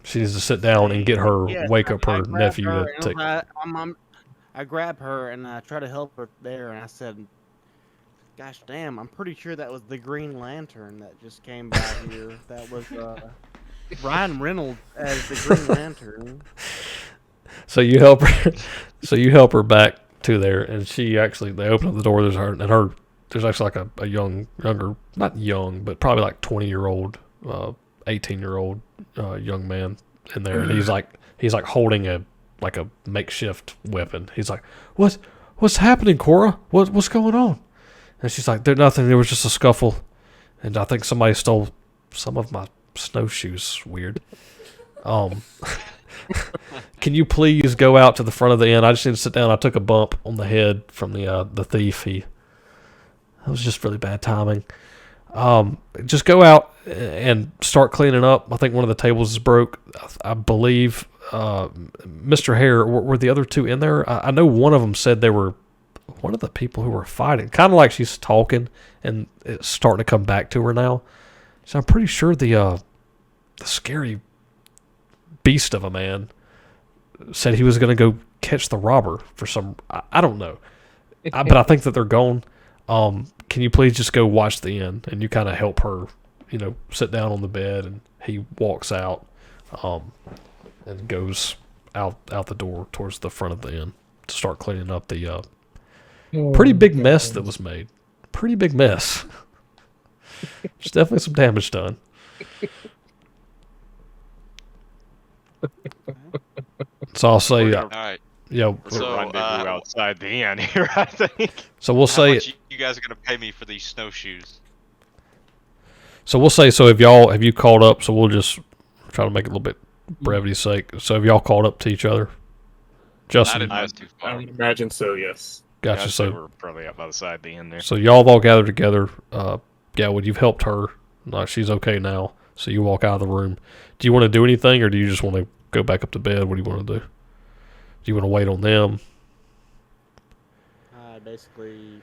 She needs to sit down and get her, wake up her nephew to take. I grab her and I try to help her there, and I said, "Gosh damn, I'm pretty sure that was the Green Lantern that just came by here. That was Ryan Reynolds as the Green Lantern." So you help her. So you help her back to there, and they open up the door. There's actually like a younger, not young, but probably like 20-year-old, 18-year-old young man in there, and he's like holding a makeshift weapon. He's like, "What's happening, Cora? What's going on?" And she's like, "There's nothing. There was just a scuffle, and I think somebody stole some of my snowshoes. Weird. Can you please go out to the front of the inn? I just need to sit down. I took a bump on the head from the thief. That was just really bad timing. Just go out and start cleaning up. I think one of the tables is broke. I believe Mr. Hare, were the other two in there? I know one of them said they were one of the people who were fighting. Kind of like she's talking, and it's starting to come back to her now. So I'm pretty sure the scary beast of a man said he was going to go catch the robber for some... I don't know. But I think that they're gone. Can you please just go watch the inn, and you kind of help her, sit down on the bed, and he walks out, and goes out the door towards the front of the inn to start cleaning up the pretty big mess that was made. Pretty big mess. There's definitely some damage done. So I'll say, All right. yeah. So, Rendezvous outside the inn here, I think. So we'll How say much you guys are gonna pay me for these snowshoes? So have you called up? So we'll just try to make it a little bit brevity's sake. So have y'all called up to each other? Justin, I didn't go too I far. would imagine so, yes. gotcha. I'd say So we're probably up by the side of the inn there. So y'all have all gathered together. Would you've helped her. She's okay now. So you walk out of the room. Do you want to do anything, or do you just want to go back up to bed? What do you want to do? Do you want to wait on them? I basically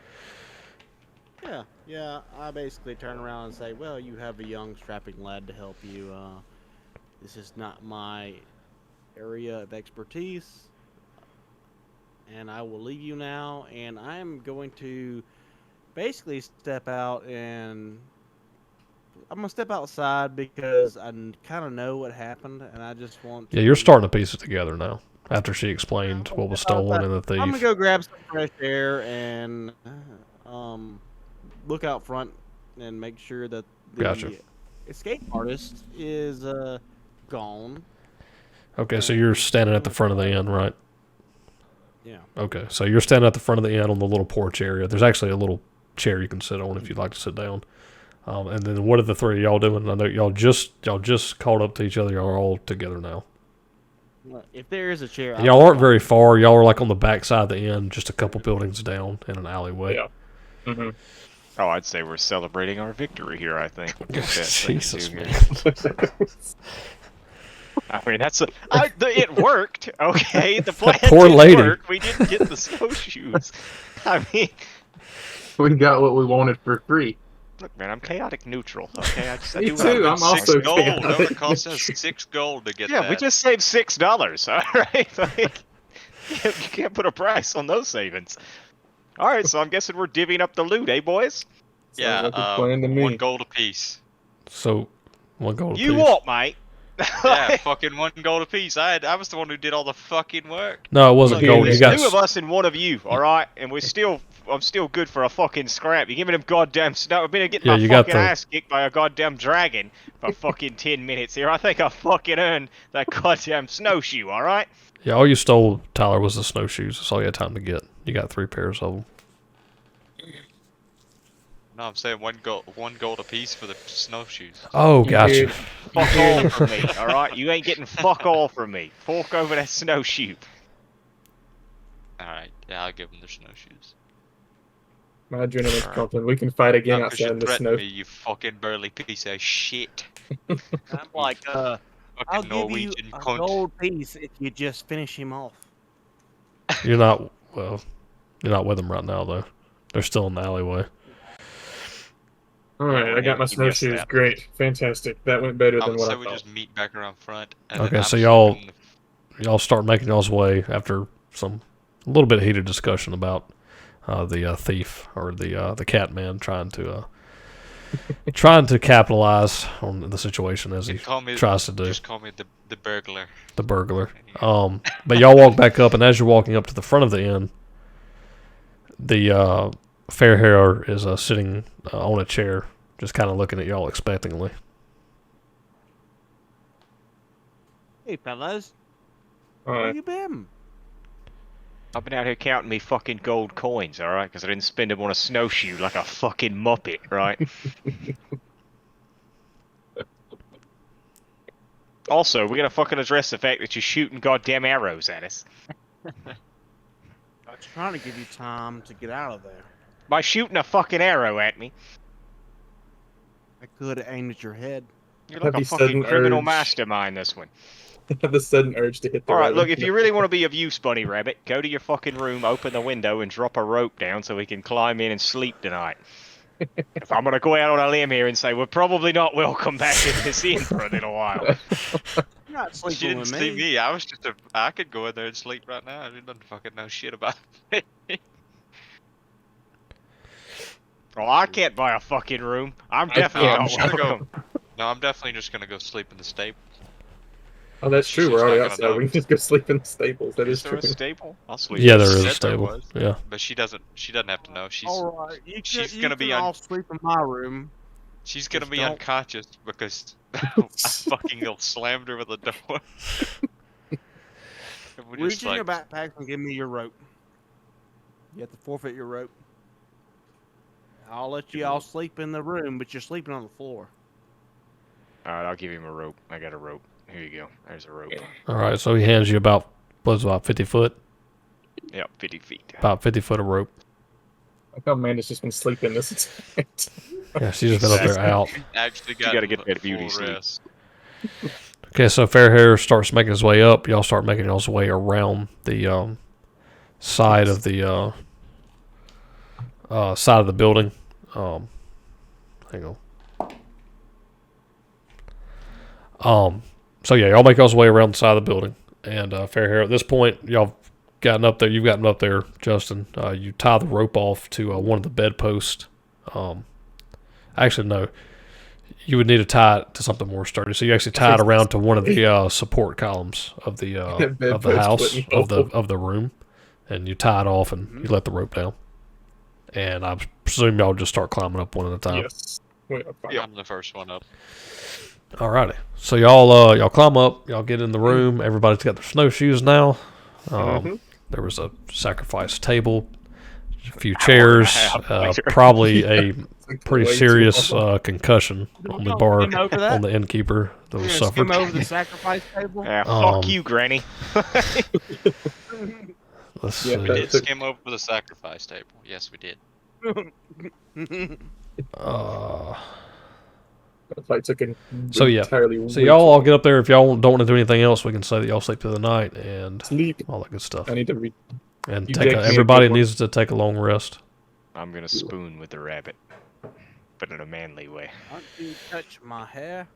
turn around and say, "Well, you have a young, strapping lad to help you. This is not my area of expertise, and I will leave you now. And I'm going to basically step out, and I'm gonna step outside because I kind of know what happened, and I just want to." Yeah, you're starting to piece it together now. After she explained what was stolen and the thief. I'm gonna go grab some fresh air and look out front and make sure that the Gotcha. escape artist is gone. Okay, so you're standing at the front of the inn, right? Yeah. Okay, so you're standing at the front of the inn on the little porch area. There's actually a little chair you can sit on if you'd like to sit down. And then what are the three of y'all doing? I know y'all just called up to each other. Y'all are all together now. If there is a chair, And y'all aren't very far. Y'all are like on the back side of the inn, just a couple buildings down in an alleyway. Yeah. Mm-hmm. Oh, I'd say we're celebrating our victory here. I think. With the best thing to Jesus, do man. here. I mean, it worked. Okay, the plan poor did lady. work. We didn't get the snowshoes. I mean, We got what we wanted for free. look, man, I'm chaotic neutral. Okay, I Me do what I too, want. I'm also 6 gold. chaotic. It cost us 6 gold to get Yeah, that. we just saved $6. All right, like, you can't put a price on those savings. All right, so I'm guessing we're divvying up the loot, eh, boys? Yeah, Sounds like a plan to me. 1 gold apiece. So, 1 gold You apiece. what, mate? Yeah, fucking 1 gold apiece. I was the one who did all the fucking work. No, it wasn't Look, gold. there's You got Two of us and one of you, all right, and I'm still good for a fucking scrap. You give me them goddamn snow. I've been getting Yeah, my you got fucking the- ass kicked by a goddamn dragon for fucking 10 minutes here. I think I fucking earned that goddamn snowshoe, all right? Yeah, all you stole, Tyler, was the snowshoes. That's all you had time to get. You got 3 pairs of them. No, I'm saying 1 gold apiece for the snowshoes. Oh, You gotcha. did. Fuck all from me, all right? You ain't getting fuck all from me. Fork over that snowshoe. Alright, yeah, I'll give them their snowshoes. My adrenaline's pumping. We can fight again Not 'cause outside you in the threatened snow. me, you fucking burly piece of shit. I'm like, I'll Fucking give Norwegian you a cunt. gold piece if you just finish him off. You're not with them right now, though. They're still in the alleyway. Alright, I got my you missed snowshoes. that. Great. Fantastic. That went better I than would what say I we thought. just meet back around front. And Okay, then so I'm y'all- sleeping Y'all start making y'all's way after a little bit heated discussion about the thief or the cat man trying to capitalize on the situation as he tries to do. Just call me the burglar. The burglar. But y'all walk back up, and as you're walking up to the front of the inn, the fair hair is sitting on a chair, just kind of looking at y'all expectantly. Hey, fellas, where Alright. you been? I've been out here counting me fucking gold coins, all right? Because I didn't spend them on a snowshoe like a fucking muppet, right? Also, we gotta fucking address the fact that you're shooting goddamn arrows at us. I was trying to give you time to get out of there. By shooting a fucking arrow at me, I could have aimed at your head. you're like Have a the fucking sudden criminal urge. mastermind, this one. I have the sudden urge to hit the All right, right look, one. if you really want to be of use, Bunny Rabbit, go to your fucking room, open the window, and drop a rope down so we can climb in and sleep tonight. If I'm gonna go out on a limb here and say we're probably not welcome back in this inn for a little while. You're not She sleeping didn't with see me. me. I could go in there and sleep right now. I didn't fucking know shit about it. Well, I can't buy a fucking room. I'm definitely can't. not I'm gonna welcome. No, I'm definitely just gonna go sleep in the stable. Oh, that's true. She's We're already not gonna outside. know. We can just go sleep in the stables. That is Is there true. a stable? I'll sleep. Yeah, in there the is said a stable. there was. Yeah. But she doesn't have to know. All right, she's you gonna can be all sleep in my room. She's gonna Just be don't- unconscious because I fucking slammed her with the door. And we're Reach just in your like, backpack and give me your rope. You have to forfeit your rope. I'll let you all sleep in the room, but you're sleeping on the floor. Alright, I'll give him a rope. I got a rope. Here you go. There's a rope. All right, so he hands you about 50 foot? Yep, 50 feet. About 50 foot of rope. Like how Amanda's just been sleeping this entire time. Yeah, she's just been up there out. actually You got gotta get that beauty full sleep. rest. Okay, so Fairhair starts making his way up. Y'all start making y'all's way around the side of the building. Hang on. So yeah, y'all make y'all's way around the side of the building, and Fairhair. At this point, y'all gotten up there. You've gotten up there, Justin. You tie the rope off to one of the bedposts. Actually, no. You would need to tie it to something more sturdy. So you actually tie it around to one of the support columns of the Bedpost house wouldn't of the room, and you tie it off and you let the rope down. And I presume y'all just start climbing up one at a time. Yes. Wait, I'm fine. I'm the first one up. Alrighty. So y'all climb up. Y'all get in the room. Everybody's got their snowshoes now. There was a sacrifice table a few chairs, later. probably a Like, pretty way too serious long. concussion on the bar, Skim over that? on the innkeeper that was You're gonna suffered. skim over the sacrifice table? Yeah, Um, fuck you, Granny. Let's Yeah, see. We did skim over the sacrifice table. Yes, we did. That fight took an So, yeah. entirely So way y'all too all long. get up there. If y'all don't want to do anything else, we can say that y'all sleep through the night and Sleep. all that good stuff. I need to read. And You take decked me a everybody good one. needs to take a long rest. I'm gonna spoon with the rabbit, but in a manly way. Don't you touch my hair.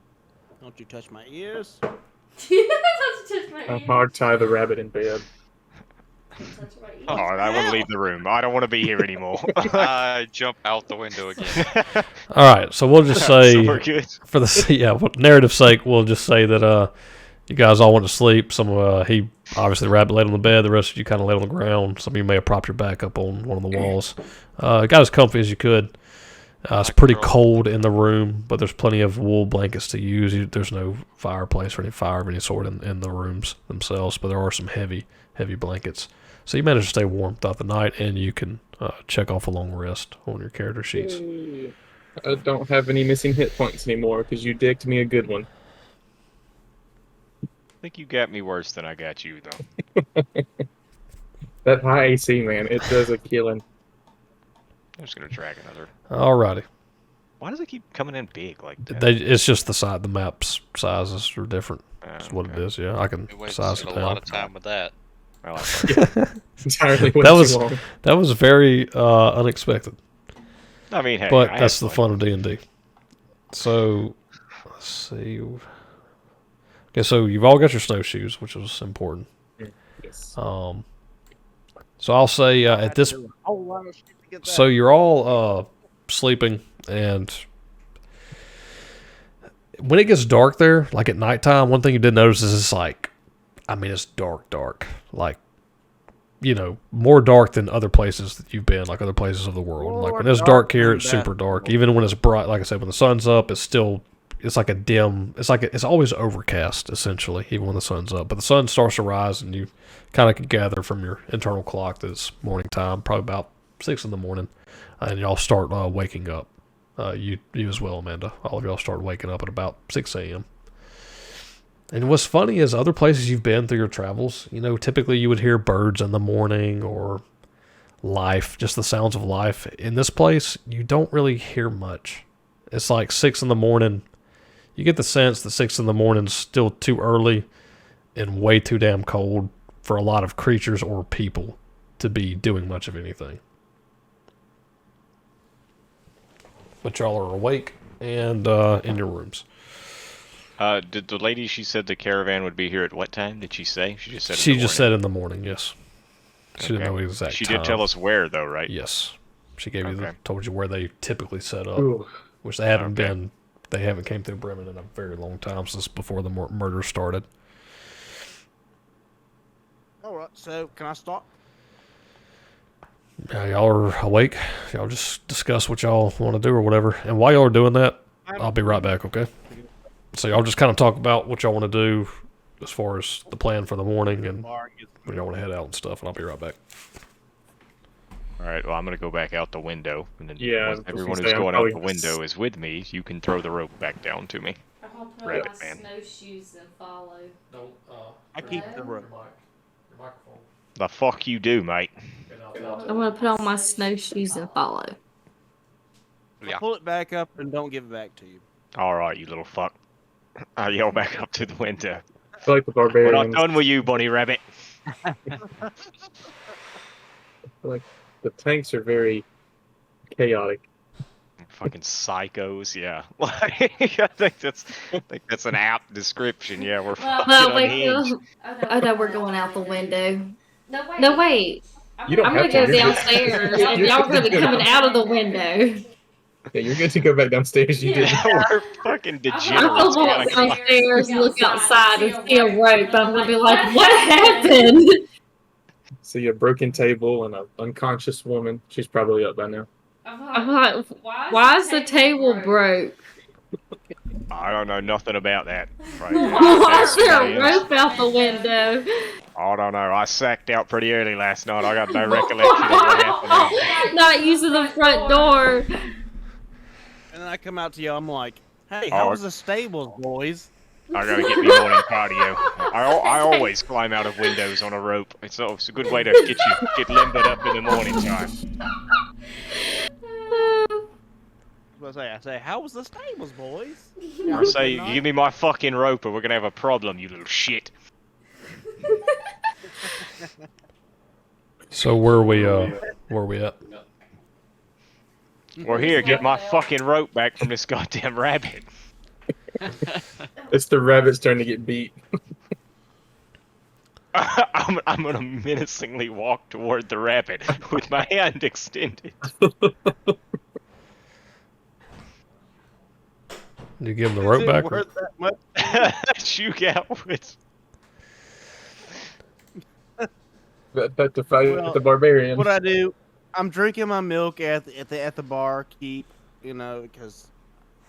Don't you touch my ears. Don't touch my I ears. hog tie the rabbit in bed. Don't touch my ears. Alright, I want to leave the room. I don't want to be here anymore. I jump out the window again. All right. So we'll just say, So we're good. for the narrative sake, we'll just say that you guys all went to sleep. He obviously the rabbit laid on the bed. The rest of you kind of laid on the ground. Some of you may have propped your back up on one of the walls. Got as comfy as you could. It's pretty cold in the room, but there's plenty of wool blankets to use. There's no fireplace or any fire of any sort in the rooms themselves, but there are some heavy blankets. So you managed to stay warm throughout the night, and you can check off a long rest on your character sheets. I don't have any missing hit points anymore because you dicked me a good one. I think you got me worse than I got you, though. That high AC, man, it does a killing. I'm just gonna drag another. Alrighty. Why does it keep coming in big like that? It's just the map's sizes are different. That's what it Okay. is. Yeah, I can We size wasted it a lot down. of time with that. Well, I Entirely way That too was- long. That was very unexpected, mean, hey, but I that's had the fun of D&D. So let's see. Okay, so you've all got your snowshoes, which was important. Yes. So I'll say at this. So you're all sleeping, and when it gets dark there, like at nighttime, one thing you did notice is it's like, I mean, it's dark. Like, more dark than other places that you've been, like other places of the world. Like when it's dark here, it's super dark. Even when it's bright, like I said, when the sun's up, it's like a dim, it's always overcast, essentially, even when the sun's up. But the sun starts to rise, and you kind of can gather from your internal clock that it's morning time, probably about 6 in the morning, and y'all start waking up. You as well, Amanda. All of y'all start waking up at about 6 a.m. And what's funny is other places you've been through your travels, typically you would hear birds in the morning or life, just the sounds of life. In this place, you don't really hear much. It's like 6 in the morning. You get the sense that 6 in the morning is still too early and way too damn cold for a lot of creatures or people to be doing much of anything. But y'all are awake and in your rooms. Did the lady, she said the caravan would be here at what time? Did she say? She just said. She just said in the morning, yes. She didn't Okay. know the exact She time. did tell us where, though, right? Yes. She gave you Okay. told you where they typically set up, Ooh. which they haven't Okay. they haven't came through Bremen in a very long time, since before the murder started. All right. So can I start? Y'all are awake. Y'all just discuss what y'all want to do or whatever. And while y'all are doing that, I'll be right back, okay? So y'all just kind of talk about what y'all want to do as far as the plan for the morning and when y'all want to head out and stuff, and I'll be right back. All right. Well, I'm gonna go back out the window, and then Yeah, I once was gonna everyone say, who's I'm going out probably the gonna window is with me, you can throw the rope back down to me. I'm gonna put Rabbit on my man. snowshoes and follow. I keep the rope. The fuck you do, mate? I'm gonna put on my snowshoes and follow. Yeah. Pull it back up and don't give it back to you. All right, you little fuck. I yell back up to the window. I feel like the We're not barbarians, done with you, bunny rabbit. I feel like the tanks are very chaotic. Fucking psychos, yeah. Like, I think that's an apt description. Yeah, we're Well, fucking wait, unhinged. oh no, we're going out the window. No, No, wait. You don't I'm gonna have go to. You're just- downstairs, you're and just y'all gonna be gonna- coming out of the window. Yeah, you're good to go back downstairs. You Yeah. did. Yeah, we're fucking I'm degenerates. gonna We walk gotta go. downstairs, look outside, and see a rope. I'm gonna be like, "What happened?" See a broken table and an unconscious woman. She's probably up by now. I'm like, "Why is the table broke? I don't know nothing about that. Right. Why is there a rope out the window?" I don't know. I sacked out pretty early last night. I got no recollection of what happened. Not using the front door. And then I come out to you. I'm like, "Hey, Oh. how was the stables, boys?" I gotta get me morning cardio. I always climb out of windows on a rope. It's a good way to get limbered up in the morning time. What I say, "How was the stables, boys?" I say, give me my fucking rope or we're gonna have a problem, you little shit. So where are we at? We're here, get my fucking rope back from this goddamn rabbit. It's the rabbit's turn to get beat. I'm gonna menacingly walk toward the rabbit with my hand extended. You give him the rope back? Or? Worth that much? Shoot outwards. That's the fight Well, with the barbarian. What I do, I'm drinking my milk at the bar. Keep, because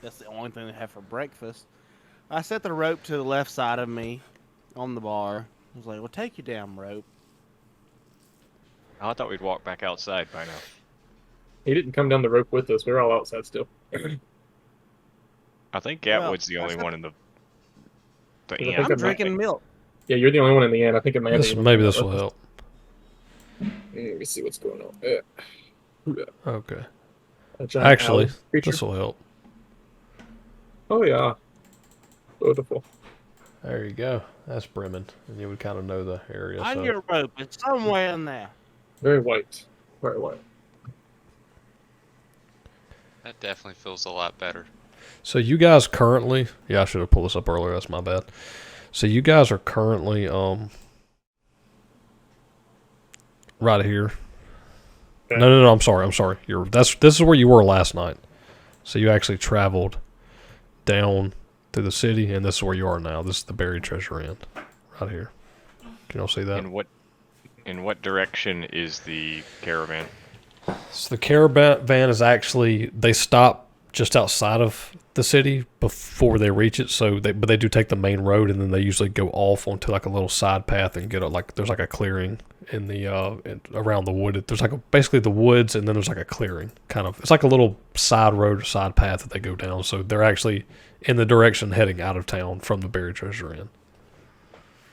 that's the only thing they have for breakfast. I set the rope to the left side of me on the bar. I was like, "Well, take your damn rope." I thought we'd walk back outside by now. He didn't come down the rope with us. We're all outside still. I think Gatwood's Well, the only one in the I inn. think I'm I'm drinking milk. Yeah, you're the only one in the end. I think it may have been Maybe this will help. Let me see what's going on. Yeah. Okay. A giant Actually, owl creature. this will help. Oh yeah. Beautiful. There you go. That's Bremen, and you would kind of know the area. On So. your rope, it's somewhere in there. Very white. Very white. That definitely feels a lot better. So you guys currently, I should have pulled this up earlier. That's my bad. So you guys are currently right here. Okay. No. I'm sorry. This is where you were last night. So you actually traveled down through the city, and this is where you are now. This is the buried treasure inn, right here. Can y'all see that? In what direction is the caravan? So the caravan is actually, they stop just outside of the city before they reach it. But they do take the main road, and then they usually go off onto like a little side path and get there's like a clearing in the around the wood. There's like basically the woods, and then there's like a clearing kind of. It's like a little side road or side path that they go down. So they're actually in the direction heading out of town from the buried treasure inn.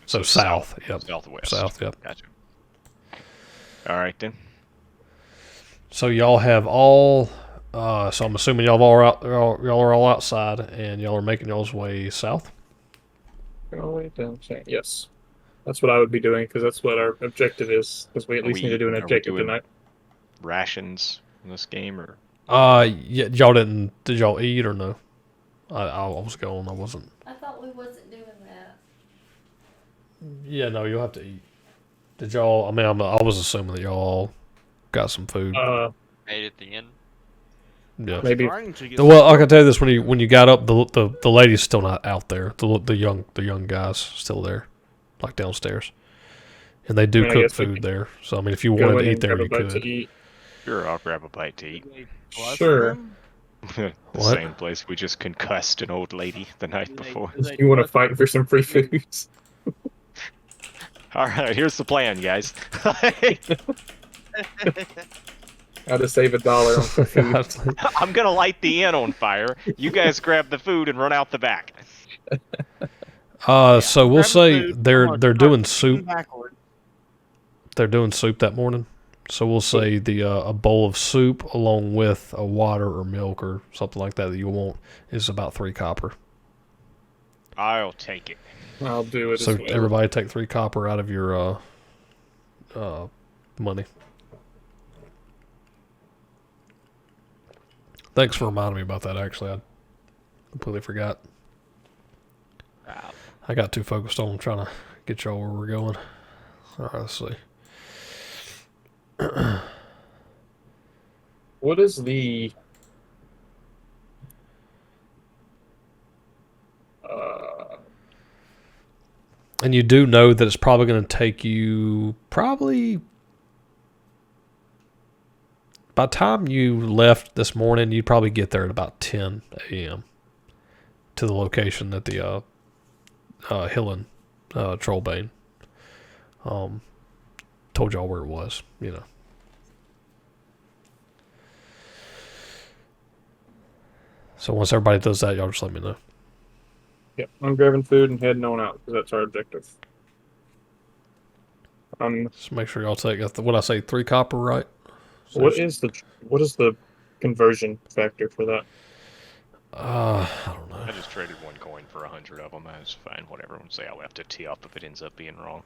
So south. Yep. Southwest. South. Yep. Gotcha. All right then. So y'all have all. So I'm assuming y'all are all outside, and y'all are making y'all's way south. All the way down. Yes. That's what I would be doing, because that's what our objective is. Because we at least need to do an objective tonight. Rations in this game, or? Yeah, y'all didn't. Did y'all eat or no? I was going. I wasn't. I thought we wasn't doing that. Yeah, no, you'll have to eat. Did y'all? I mean, I was assuming that y'all got some food. Made it the end. Yeah. Maybe. Well, I can tell you this: when you got up, the lady's still not out there. The young guy's still there, like downstairs, and they do cook food there. So I mean, if you wanted to eat there, you could. Sure, I'll grab a bite to eat. Sure. The What? same place we just concussed an old lady the night before. You want to fight for some free foods? All right, here's the plan, guys. How to save $1 on some food. I'm gonna light the inn on fire. You guys grab the food and run out the back. So we'll Grab say food, they're come on, doing start soup. backward. They're doing soup that morning. So we'll say a bowl of soup along with a water or milk or something like that you want is about 3 copper. I'll take it. I'll do it. So as well. everybody take 3 copper out of your money. Thanks for reminding me about that. Actually, I completely forgot. I got too focused on trying to get y'all where we're going. All right, let's see. What is the And you do know that it's probably going to take you by the time you left this morning, you'd probably get there at about 10 a.m. to the location that the Hillen Trollbane told y'all where it was, you know. So once everybody does that, y'all just let me know. Yep, I'm grabbing food and heading on out because that's our objective. Just make sure y'all take what I say, 3 copper, right? So what is the conversion factor for that? I don't know. I just traded 1 coin for 100 of them. That's fine. Whatever. I'll say I'll have to tee up if it ends up being wrong.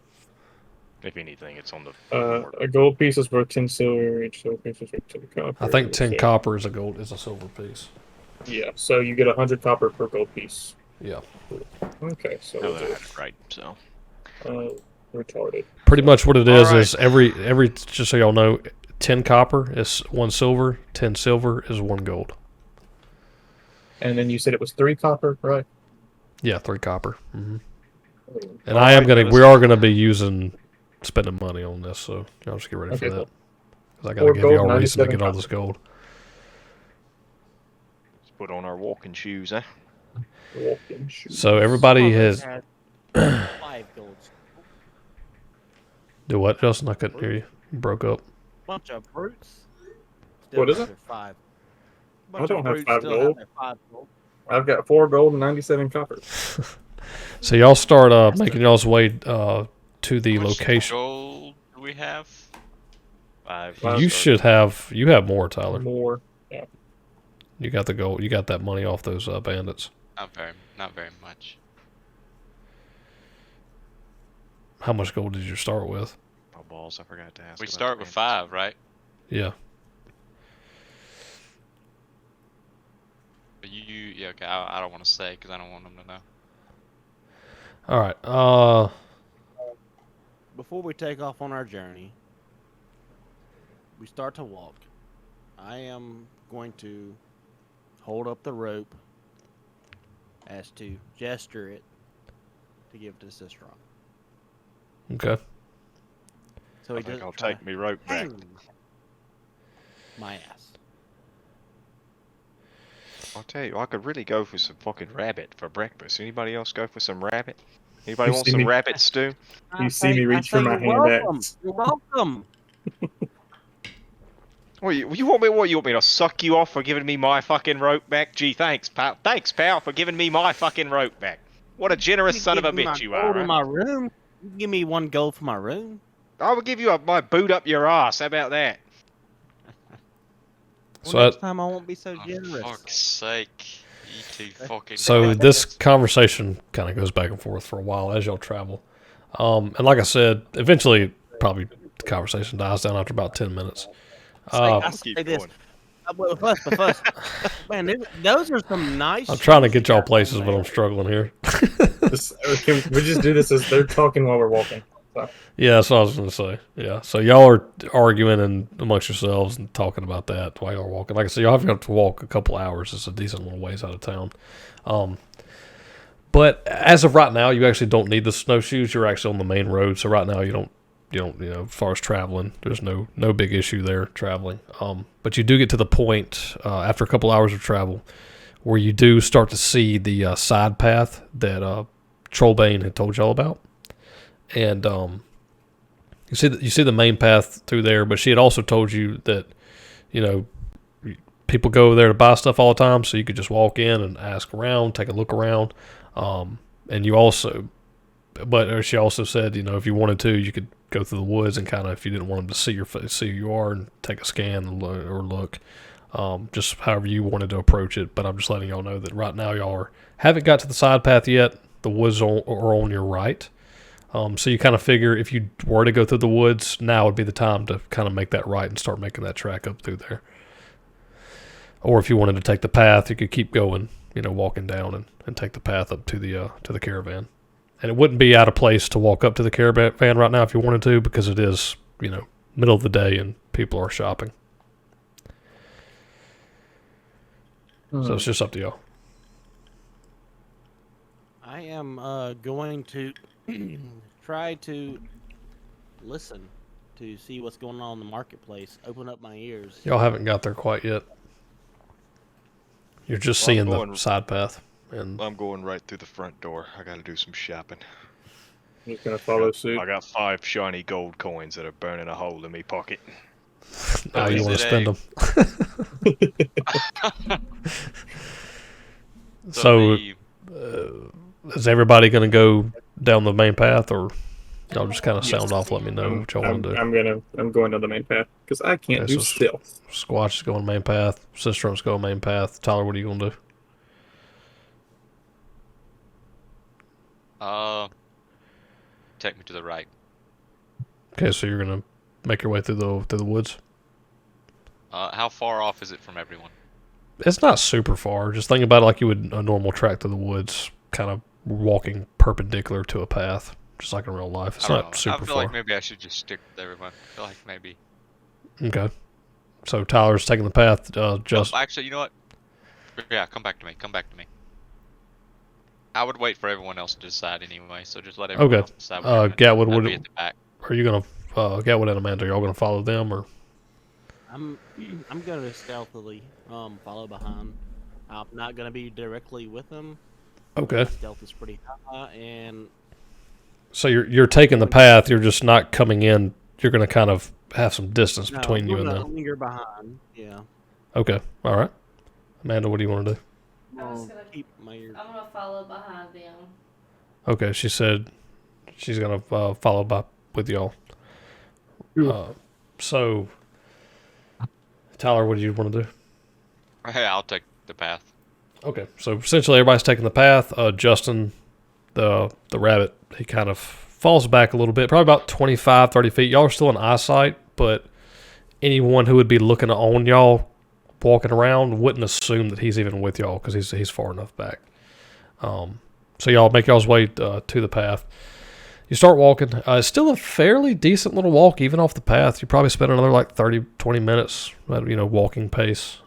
If anything, it's on the board. A gold piece is worth 10 silver. Each silver piece is worth 10 copper. I think 10 so, copper is a silver piece. Yeah, so you get 100 copper per gold piece. Yeah. Okay, so No, that's right. So. retarded. Pretty much what it is All right. is every just so y'all know, 10 copper is 1 silver, 10 silver is 1 gold. And then you said it was 3 copper, right? Yeah, 3 copper. And Alright, we are gonna be spending money on this, so y'all just get ready for Okay, that. cool. Because I gotta 4 give gold, y'all a reason to 97 get all this gold. Let's put on our walking shoes, eh? Walking shoes. So everybody Some of us has had 5 golds. do what, Justin? I couldn't hear you. You broke up. Bunch of brutes. What is got it? their 5. I don't have 5 still gold. their 5 gold. I've got 4 gold and 97 copper. So y'all start making y'all's way to the How much location. gold do we have? 5. You have more, Tyler. More. You got the gold. You got that money off those bandits. Not very much. How much gold did you start with? Oh, balls, I forgot to ask. We about start the with bandits. 5, right? Yeah. But yeah, okay. I don't want to say because I don't want them to know. All right. Before we take off on our journey, we start to walk. I am going to hold up the rope as to gesture it to give to Sistron. Okay. So I he think doesn't I'll try take me rope back. hang my ass. I'll tell you, I could really go for some fucking rabbit for breakfast. Anybody else go for some rabbit? Anybody You want see some me- rabbit stew? You see me reach for my you're hand welcome. axe. You're welcome. What you want me? What you want me to suck you off for giving me my fucking rope back? Gee, thanks, pal. Thanks, pal, for giving me my fucking rope back. What a generous You son of a give me my bitch you gold are. in Huh? my room. You give me 1 gold for my room. I will give you my boot up your ass. How about that? So Next time I won't be so For generous. fuck's sake. You two fucking So cunts. this conversation kind of goes back and forth for a while as y'all travel. And like I said, eventually probably the conversation dies down after about 10 minutes. I keep say this. going. But first, man, those are some nice. I'm trying to shoes get you y'all got on places, but there. I'm struggling here. Can we just do this as they're talking while we're walking? So, Yeah, that's what I was going to say. Yeah, so y'all are arguing amongst yourselves and talking about that while y'all are walking. Like I said, y'all have to walk a couple hours. It's a decent little ways out of town. But as of right now, you actually don't need the snowshoes. You're actually on the main road, so right now you don't as far as traveling, there's no big issue there traveling. But you do get to the point after a couple hours of travel where you do start to see the side path that Trollbane had told y'all about, and you see the main path through there. But she had also told you that people go there to buy stuff all the time, so you could just walk in and ask around, take a look around, and you also. But she also said, if you wanted to, you could go through the woods and kind of, if you didn't want them to see who you are and take a scan or look, just however you wanted to approach it. But I'm just letting y'all know that right now y'all haven't got to the side path yet. The woods are on your right. So you kind of figure if you were to go through the woods, now would be the time to kind of make that right and start making that track up through there. Or if you wanted to take the path, you could keep going, walking down and take the path up to the caravan. And it wouldn't be out of place to walk up to the caravan right now if you wanted to, because it is, middle of the day and people are shopping. So it's just up to y'all. I am going to try to listen to see what's going on in the marketplace. Open up my ears. Y'all haven't got there quite yet. You're just Well, I'm seeing the going- side path. And I'm going right through the front door. I got to do some shopping. I'm just gonna follow suit. I got 5 shiny gold coins that are burning a hole in me pocket. now you is want to it spend them. So, the- is everybody going to go down the main path, or y'all just kind of sound off? Let me know what y'all want to do. I'm going to the main path because I can't Okay, do so stealth. Squatch is going main path. Sistrum's going main path. Tyler, what are you going to do? Take me to the right. Okay, so you're going to make your way through the woods. How far off is it from everyone? It's not super far. Just think about it like you would a normal track through the woods, kind of walking perpendicular to a path, just like in real life. It's I don't not know. super I feel far. like maybe I should just stick with everyone. I feel like maybe. Okay. So Tyler's taking the path. Just Actually, you know what? Yeah, come back to me. Come back to me. I would wait for everyone else to decide anyway, so just let everyone Okay. else decide. What Gatwood, I'll be at the back. are you gonna Gatwood and Amanda? Are y'all gonna follow them or? I'm gonna stealthily follow behind. I'm not gonna be directly with them. Okay. Stealth is pretty high, and So you're taking the path. You're just not coming in. You're gonna kind of have some distance no, between I'm you and gonna them. linger behind. Yeah. Okay. All right. Amanda, what do you want to do? I was gonna Keep my ear. I'm gonna follow behind them. Okay. She said she's gonna follow by with y'all. So Tyler, what do you want to do? Hey, I'll take the path. Okay, so essentially everybody's taking the path. Justin, the rabbit, he kind of falls back a little bit, probably about 25, 30 feet. Y'all are still in eyesight, but anyone who would be looking to own y'all walking around wouldn't assume that he's even with y'all because he's far enough back. So y'all make y'all's way to the path. You start walking. It's still a fairly decent little walk, even off the path. You probably spend another like 30, 20 minutes, walking pace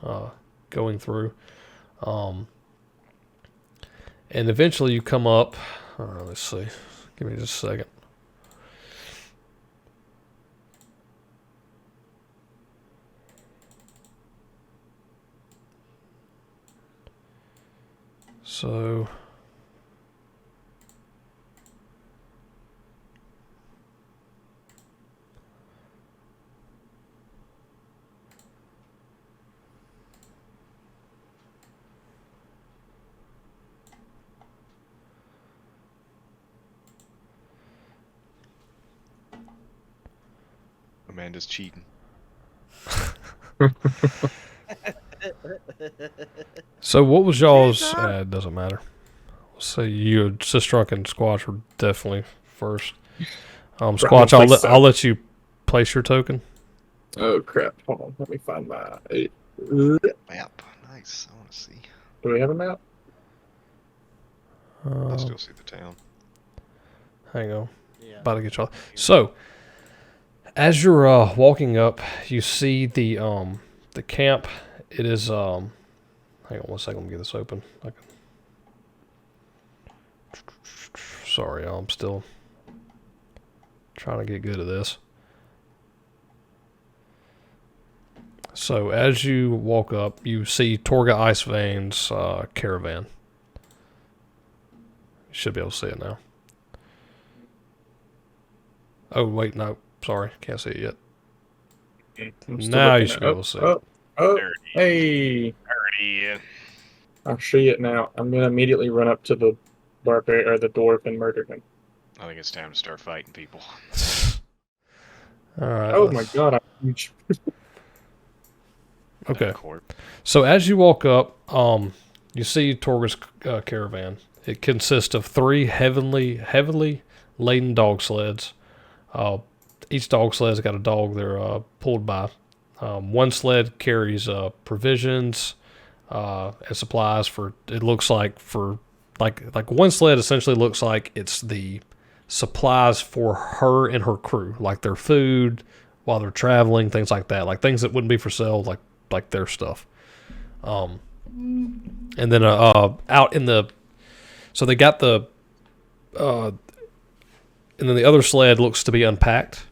going through. And eventually you come up. Let's see. Give me just a second. So Amanda's cheating. So what was y'all's? It doesn't matter. So you, Sistrunk and Squatch were definitely first. Squatch, I'll let you place your token. Oh crap! Hold on, let me find my. Map. Nice. I want to see. Do we have a map? I still see the town. Hang on, Yeah. about to get y'all. So as you're walking up, you see the camp. It is hang on one second. Let me get this open. Sorry, y'all. I'm still trying to get good at this. So as you walk up, you see Torga Icevane's caravan. You should be able to see it now. Oh wait, no, sorry, can't see it yet. I'm still Now you looking should at- be able to see it. There it Hey! is. I see it now. I'm gonna immediately run up to the barbarian or the dwarf and murder him. I think it's time to start fighting people. All right. Oh my god! I'm huge. Okay. Court. So as you walk up, you see Torga's caravan. It consists of 3 heavily laden dog sleds. Each dog sled's got a dog they're pulled by. One sled carries provisions and supplies for. It looks like one sled essentially looks like it's the supplies for her and her crew, like their food while they're traveling, things like that, like things that wouldn't be for sale, like their stuff. And then out in the, so they got the, and then the other sled looks to be unpacked,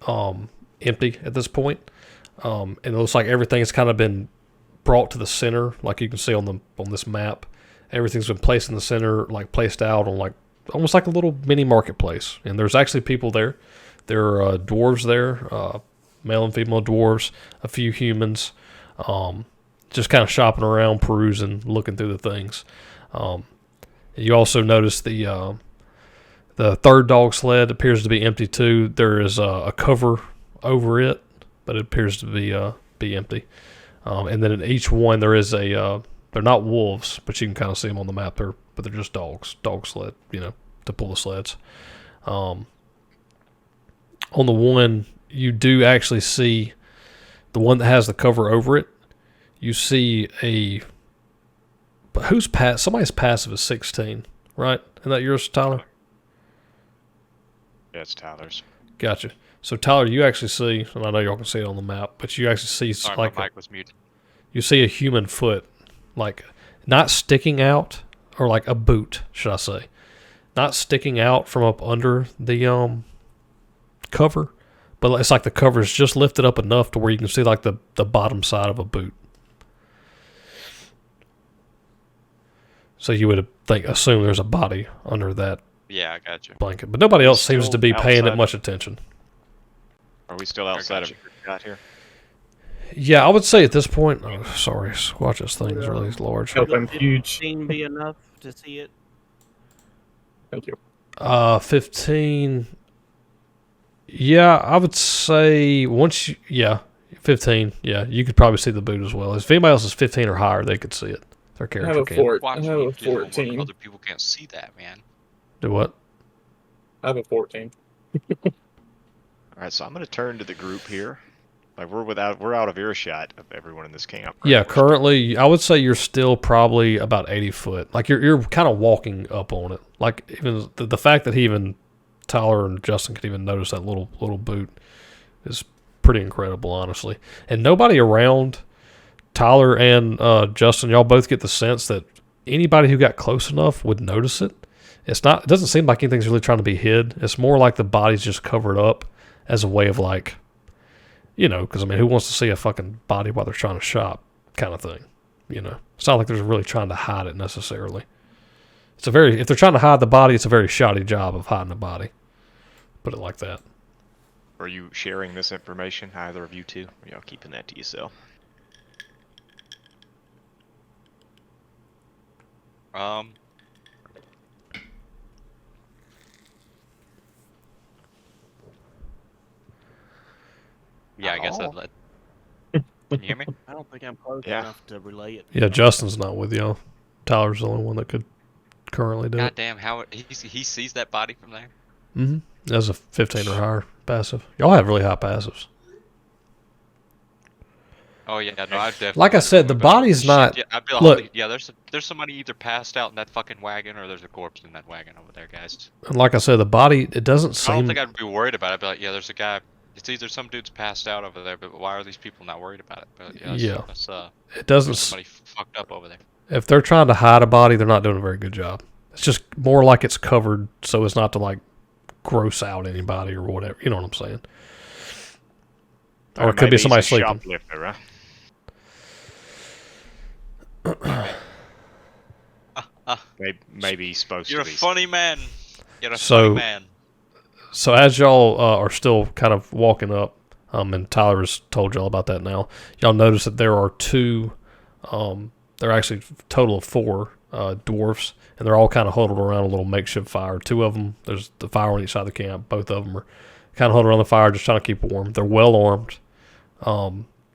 empty at this point. And it looks like everything's kind of been brought to the center, like you can see on this map. Everything's been placed in the center, like placed out on like almost like a little mini marketplace. And there's actually people there. There are dwarves there, male and female dwarves, a few humans. just kind of shopping around, perusing, looking through the things. You also notice the third dog sled appears to be empty too. There is a cover over it, but it appears to be empty. And then in each one there is a they're not wolves, but you can kind of see them on the map. But they're just dog sled, to pull the sleds. On the one, you do actually see the one that has the cover over it. You see but somebody's passive is 16, right? Isn't that yours, Tyler? Yeah, it's Tyler's. Gotcha. So Tyler, you actually see, and I know y'all can see it on the map, but you actually see Sorry, like my mic was muted. you see a human foot, like not sticking out, or like a boot, should I say, not sticking out from up under the cover, but it's like the cover is just lifted up enough to where you can see like the bottom side of a boot. So you would assume there's a body under that Yeah, I got you. blanket, but nobody else seems Still to be paying it outside much attention. Are we still outside of you. got here? Yeah, I would say at this point. Oh, sorry, Squatch's thing is really large. Help, I'm Would huge. 15 be enough to see it? Thank you. 15. Yeah, I would say 15. Yeah, you could probably see the boot as well. If anybody else is 15 or higher, they could see it. Their I have character a can. fort. I Watch have me a do the work. 14. Other people can't see that, man. Do what? I have a 14. All right, so I'm going to turn to the group here. Like we're out of earshot of everyone in this camp. Right? Yeah, currently, I would say you're still probably about 80 foot. Like you're kind of walking up on it. Like even the fact that Tyler and Justin could even notice that little boot is pretty incredible, honestly. And nobody around Tyler and Justin, y'all both get the sense that anybody who got close enough would notice it. It doesn't seem like anything's really trying to be hid. It's more like the body's just covered up as a way of like, because who wants to see a fucking body while they're trying to shop, kind of thing. It's not like they're really trying to hide it necessarily. If they're trying to hide the body, it's a very shoddy job of hiding the body. Put it like that. Are you sharing this information, either of you two? Or y'all keeping that to yourself? Yeah, I guess Oh. I'd let. Can you hear me? I don't think I'm close Yeah. enough to relay it. Yeah, Justin's not with y'all. Tyler's the only one that could currently do it. Goddamn, how he sees that body from there. Mm-hmm. That's a 15 or higher passive. Y'all have really high passives. Oh yeah, no, I definitely. Like I said, the body's not. Yeah, I'd be like, Look. yeah, there's somebody either passed out in that fucking wagon or there's a corpse in that wagon over there, guys. And like I said, the body, it doesn't I don't seem. think I'd be worried about it. I'd be like, yeah, there's a guy. It's either some dude's passed out over there, but why are these people not worried about it? But Yeah. that's, It doesn't. there's somebody fucked up over there. If they're trying to hide a body, they're not doing a very good job. It's just more like it's covered so as not to like gross out anybody or whatever. You know what I'm saying? Or it could maybe be he's somebody a sleeping. shoplifter, right? Maybe he's supposed You're a to be. funny man. You're a So- funny man. So as y'all are still kind of walking up, and Tyler has told y'all about that now, y'all notice that there are two, there are actually a total of 4 dwarfs, and they're all kind of huddled around a little makeshift fire. 2 of them, there's the fire on each side of the camp. Both of them are kind of huddled around the fire, just trying to keep warm. They're well armed.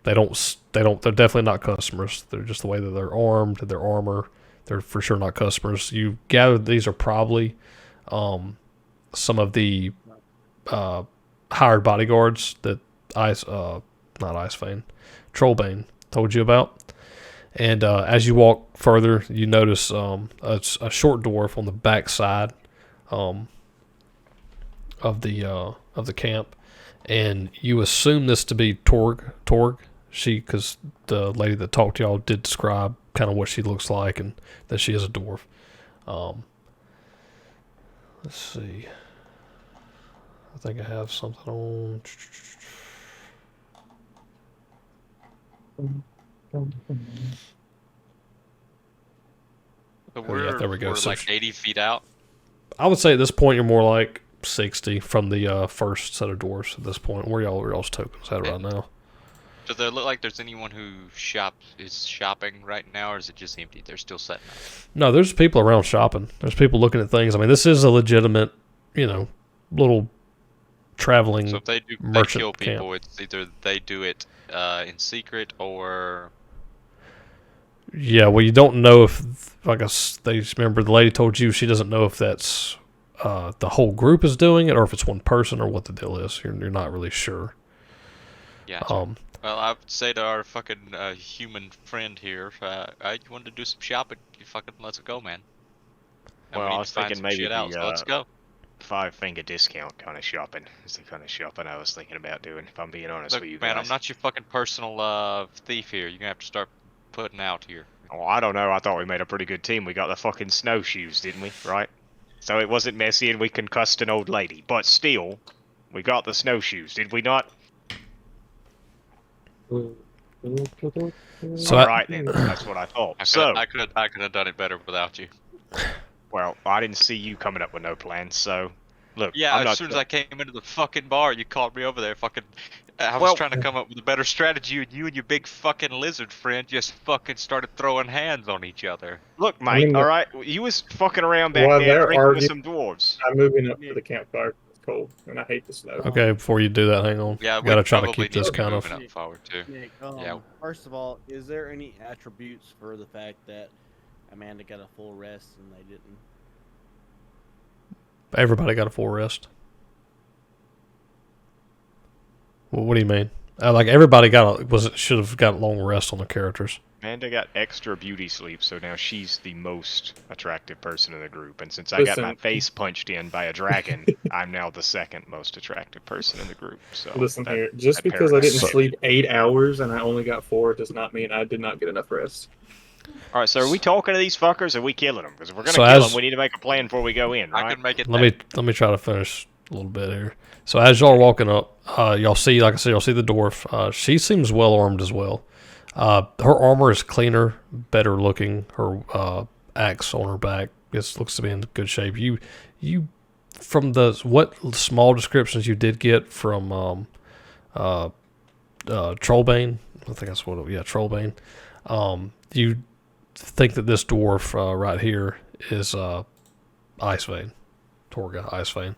They're definitely not customers. They're just the way that they're armed, their armor. They're for sure not customers. You gather these are probably some of the hired bodyguards that Trollbane told you about. And as you walk further, you notice a short dwarf on the back side of the camp, and you assume this to be Torg. Because the lady that talked to y'all did describe kind of what she looks like and that she is a dwarf. Let's see. I think I have something on. So yeah, there we go. We're So like 80 feet out. I would say at this point you're more like 60 from the first set of dwarfs at this point. Where y'all's tokens at right now? Does there look like there's anyone who is shopping right now, or is it just empty? They're still setting up. No, there's people around shopping. There's people looking at things. I mean, this is a legitimate, little traveling So if they merchant kill camp. people, it's either they do it in secret or. Yeah, well, you don't know if, like they remember the lady told you she doesn't know if that's the whole group is doing it or if it's one person or what the deal is. You're not really sure. Yeah. Um, Well, I would say to our fucking human friend here, I wanted to do some shopping. You fucking let's go, man. And Well, we I need was to find thinking some maybe shit out, so let's go. 5-finger discount kind of shopping is the kind of shopping I was thinking about doing, if I'm being honest Look, with you man, guys. I'm not your fucking personal thief here. You're gonna have to start putting out here. Oh, I don't know. I thought we made a pretty good team. We got the fucking snowshoes, didn't we? Right? So it wasn't messy and we concussed an old lady. But still, we got the snowshoes, did we not? So Alright then, that's what I thought. I could have done it better without you. Well, I didn't see you coming up with no plans, so... Look, Yeah, I'm as not... soon as I came into the fucking bar, you called me over there. Fucking, I was Well- trying to come up with a better strategy, and you and your big fucking lizard friend just fucking started throwing hands on each other. Look, I mate, mean, alright? You was fucking around back while there they're drinking with arguing- some dwarves. I'm moving up to the campfire. It's cold, and I hate the snow. okay, before you do that, hang on. Yeah, Got to we try to probably keep this need to kind move of... it up forward too. Nick, Yeah. first of all, is there any attributes for the fact that Amanda got a full rest and they didn't? Everybody got a full rest. Well, what do you mean? Like everybody should have got long rest on the characters. Amanda got extra beauty sleep, so now she's the most attractive person in the group. And since I got my Listen. face punched in by a dragon, I'm now the second most attractive person in the group. So Listen that- here, just that because I didn't paradox. sleep 8 hours and I only got 4 does not mean I did not get enough rest. All right, so are we talking to these fuckers or are we killing them? Because if we're gonna So kill as- them, we need to make a plan before we go in, I right? can make it. Let me try to finish a little bit here. So as y'all are walking up, y'all see, like I said, y'all see the dwarf. She seems well armed as well. Her armor is cleaner, better looking. Her axe on her back looks to be in good shape. You from what small descriptions you did get from Trollbane, I think that's what Trollbane. You think that this dwarf right here is Icewind, Torga Icewind.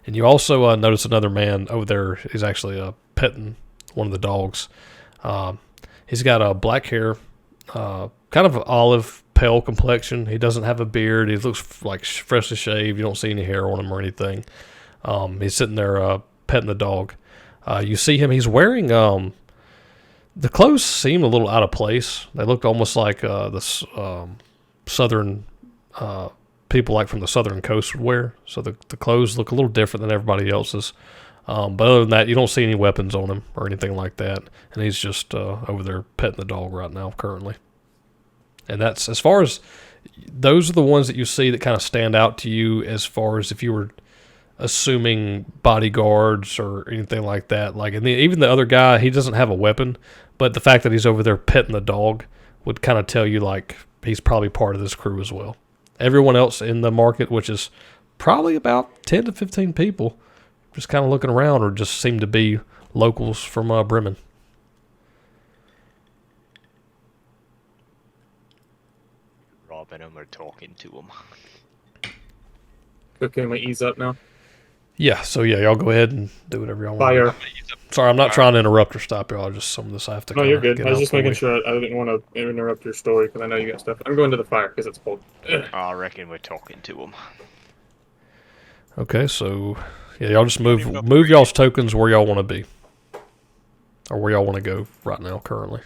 And you also notice another man over there. He's actually petting one of the dogs. He's got black hair, kind of olive pale complexion. He doesn't have a beard. He looks like freshly shaved. You don't see any hair on him or anything. He's sitting there petting the dog. You see him. He's wearing the clothes seem a little out of place. They look almost like the southern people like from the southern coast would wear. So the clothes look a little different than everybody else's. But other than that, you don't see any weapons on him or anything like that. And he's just over there petting the dog right now currently. And that's, as far as, those are the ones that you see that kind of stand out to you as far as if you were assuming bodyguards or anything like that. Like, and even the other guy, he doesn't have a weapon, but the fact that he's over there petting the dog would kind of tell you like he's probably part of this crew as well. Everyone else in the market, which is probably about 10 to 15 people, just kind of looking around or just seem to be locals from Bremen. Robbing them or talking to them. So can we ease up now? Yeah, so yeah, y'all go ahead and do whatever y'all want. Fire. Sorry, I'm not trying to interrupt or stop y'all. Just some of this I have to. No, you're good. Get I was out just the making way. sure I didn't want to interrupt your story because I know you got stuff. I'm going to the fire because it's cold. I reckon we're talking to them. Okay, so yeah, y'all just move y'all's tokens where y'all want to be, or where y'all want to go right now currently.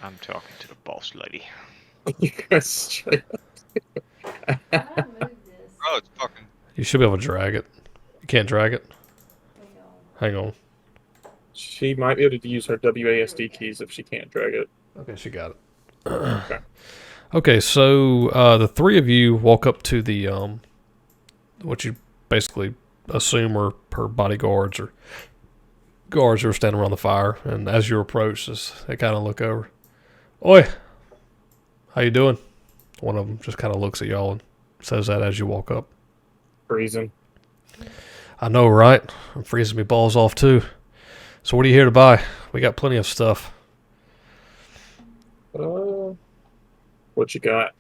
I'm talking to the boss lady. You guys straight up. How do I move this? Bro, it's fucking. You should be able to drag it. You can't drag it. Hang on. Hang on. She might be able to use her WASD keys if she can't drag it. Okay, she got it. Okay. Okay, so the three of you walk up to the what you basically assume are her bodyguards or guards who are standing around the fire, and as you approach, they kind of look over. Oi, how you doing? One of them just kind of looks at y'all and says that as you walk up. Freezing. I know, right? I'm freezing my balls off too. So what are you here to buy? We got plenty of stuff. What you got?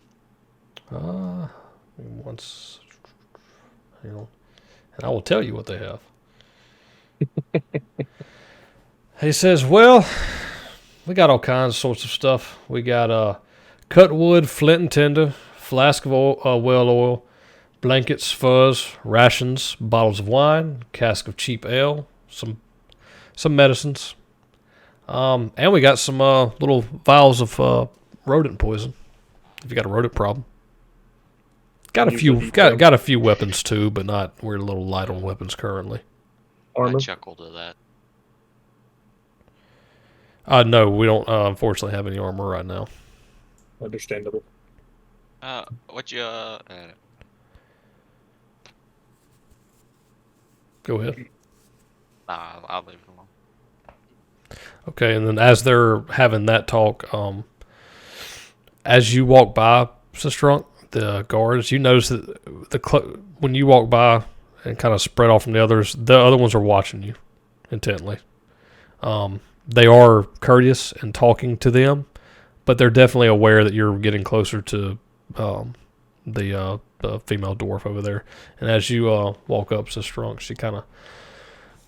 Once, you know, and I will tell you what they have. He says, well, we got all kinds of sorts of stuff. We got cut wood, flint and tinder, flask of oil, well oil, blankets, furs, rations, bottles of wine, cask of cheap ale, some medicines, and we got some little vials of rodent poison. If you got a rodent problem, got a few weapons too, but we're a little light on weapons currently. Armor? I chuckled at that. No, we don't unfortunately have any armor right now. Understandable. What you Go ahead. I'll leave it alone. Okay, and then as they're having that talk, as you walk by, Sister, the guards, you notice that when you walk by and kind of spread off from the other ones are watching you intently. They are courteous and talking to them, but they're definitely aware that you're getting closer to the female dwarf over there. And as you walk up, Sister, she kind of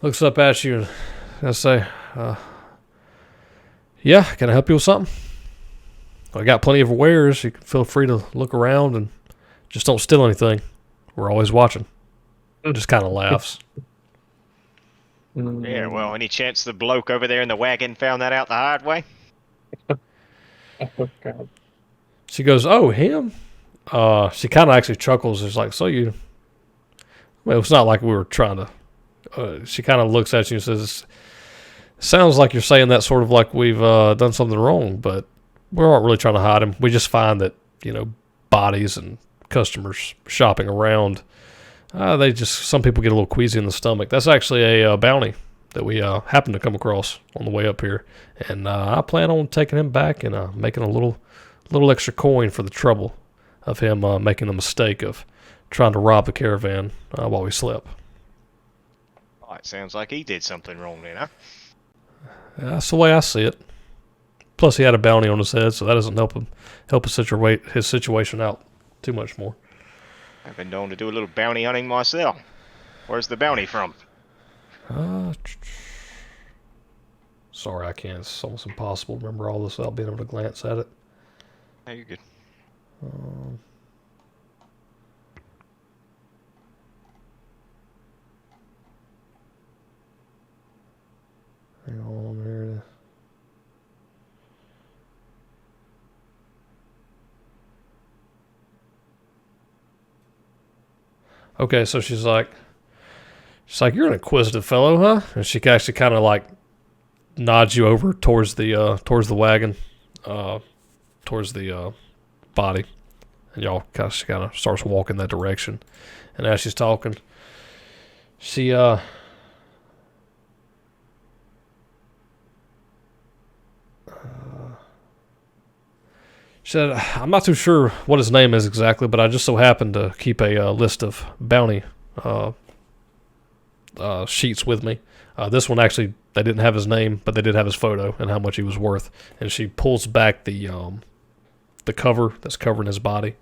looks up at you and say, yeah, can I help you with something? I got plenty of wares. You can feel free to look around and just don't steal anything. We're always watching. Just kind of laughs. Yeah, well, any chance the bloke over there in the wagon found that out the hard way? Oh, God. She goes, oh, him? She kind of actually chuckles. It's like, so you... Well, it's not like we were trying to... she kind of looks at you and says, sounds like you're saying that sort of like we've done something wrong, but we aren't really trying to hide him. We just find that, bodies and customers shopping around, some people get a little queasy in the stomach. That's actually a bounty that we happened to come across on the way up here. And I plan on taking him back and making a little extra coin for the trouble of him making the mistake of trying to rob the caravan while we slept. Oh, it sounds like he did something wrong then, huh? That's the way I see it. Plus, he had a bounty on his head, so that doesn't help his situation out too much more. I've been known to do a little bounty hunting myself. Where's the bounty from? Sorry, I can't. It's almost impossible to remember all this without being able to glance at it. Hey, you're good. Hang on here. Okay, so she's like, you're an inquisitive fellow, huh? And she actually kind of like nods you over towards the wagon, towards the body, and y'all kind of starts walking that direction. And as she's talking, she said, I'm not too sure what his name is exactly, but I just so happen to keep a list of bounty sheets with me. This one actually, they didn't have his name, but they did have his photo and how much he was worth. And she pulls back the cover that's covering his body,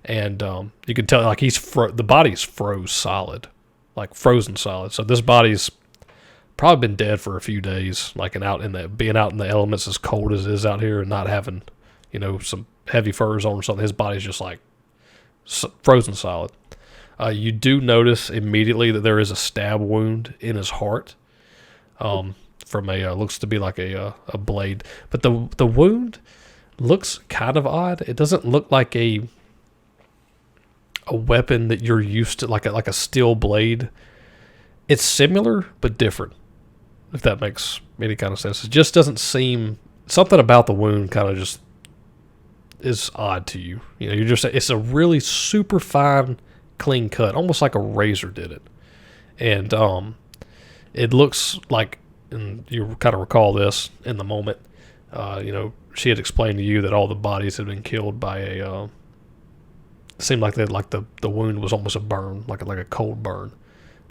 and you can tell like the body's frozen solid. So this body's probably been dead for a few days, like being out in the elements as cold as it is out here, and not having some heavy furs on or something. His body's just like frozen solid. You do notice immediately that there is a stab wound in his heart, from looks to be like a blade. But the wound looks kind of odd. It doesn't look like a weapon that you're used to, like a steel blade. It's similar but different, if that makes any kind of sense. It just doesn't seem, something about the wound kind of just is odd to you. It's a really super fine, clean cut, almost like a razor did it. And it looks like, and you kind of recall this in the moment, she had explained to you that all the bodies had been killed by it seemed like the wound was almost a burn, like a cold burn.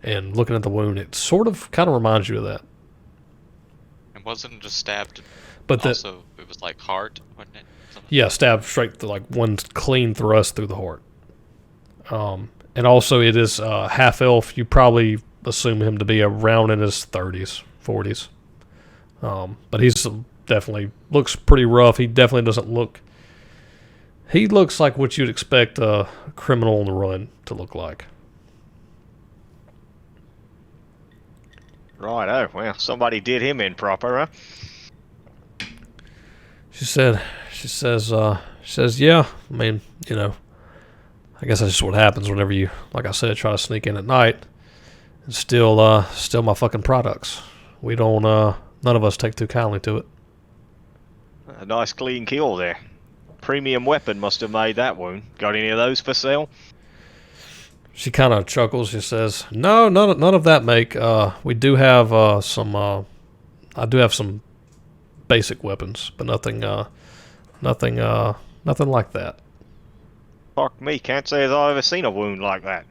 And looking at the wound, it sort of kind of reminds you of that. And wasn't it just stabbed? But Also, it was like heart, wasn't it? Something. yeah, stabbed straight to like one clean thrust through the heart. And also it is half elf. You probably assume him to be around in his 30s, 40s. But he's definitely looks pretty rough. He definitely doesn't look. He looks like what you'd expect a criminal on the run to look like. Righto. Well, somebody did him in proper, huh? She says, yeah. I mean, you know, I guess that's just what happens whenever you, like I said, try to sneak in at night and steal my fucking products. We don't, none of us take too kindly to it. A nice clean kill there. Premium weapon must have made that wound. Got any of those for sale? She kind of chuckles. She says, no, none of that, make. We do have some, I do have some basic weapons, but nothing like that. Fuck me, can't say as I've ever seen a wound like that.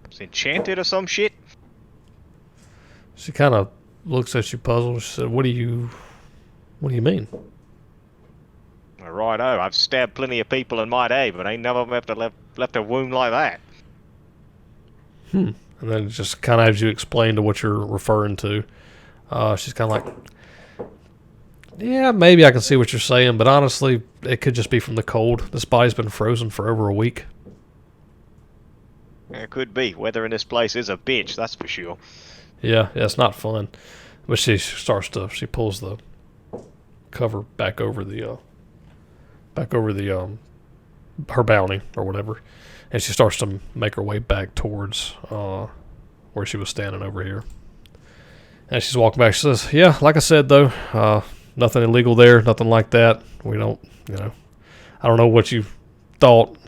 It's enchanted or some shit? She kind of looks at you puzzled. She said, what do you mean? Righto, I've stabbed plenty of people in my day, but ain't none of them ever left a wound like that. And then just kind of as you explain to what you're referring to, she's kind of like, yeah, maybe I can see what you're saying, but honestly, it could just be from the cold. This body's been frozen for over a week. It could be. Weather in this place is a bitch, that's for sure. Yeah, it's not fun. But she pulls the cover back over her bounty or whatever, and she starts to make her way back towards where she was standing over here. And she's walking back. She says, yeah, like I said, though, nothing illegal there, nothing like that. We don't, I don't know what you thought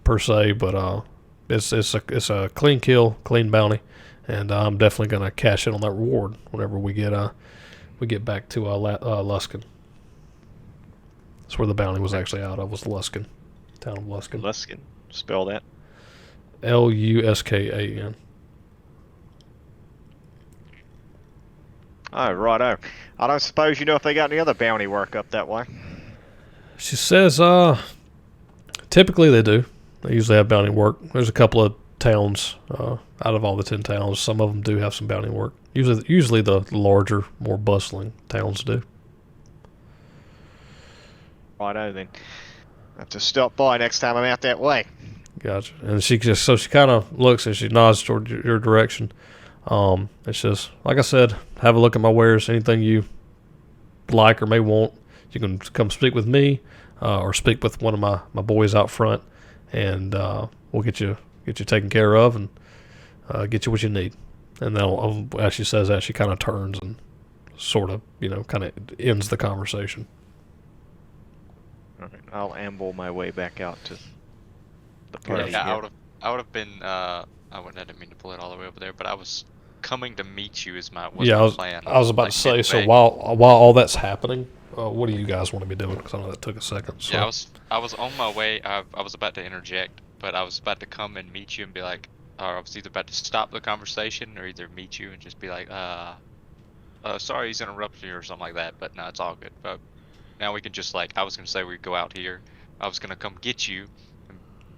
per se, but it's a clean kill, clean bounty, and I'm definitely gonna cash in on that reward whenever we get back to Luskin. That's where the bounty was actually out of, was Luskin, town of Luskin. Luskin, spell that. Luskan. Oh, righto. I don't suppose you know if they got any other bounty work up that way. She says, typically they do. They usually have bounty work. There's a couple of towns, out of all the 10 towns, some of them do have some bounty work. Usually the larger, more bustling towns do. Righto then. I have to stop by next time I'm out that way. Gotcha. And she kind of looks and she nods toward your direction. It's just, like I said, have a look at my wares. Anything you like or may want, you can come speak with me, or speak with one of my boys out front, and we'll get you taken care of and get you what you need. And then as she says that, she kind of turns and sort of, kind of ends the conversation. All right, I'll amble my way back out to the party. Yeah, I would have been. I didn't mean to pull it all the way over there, but I was coming to meet you. My plan. I was about to say. So while all that's happening, what do you guys want to be doing? Because I know that took a second. So. Yeah, I was on my way. I was about to interject, but I was about to come and meet you and be like, or I was either about to stop the conversation or either meet you and just be like, sorry he's interrupted you or something like that. But no, it's all good. But now we can just I was gonna say we'd go out here. I was gonna come get you,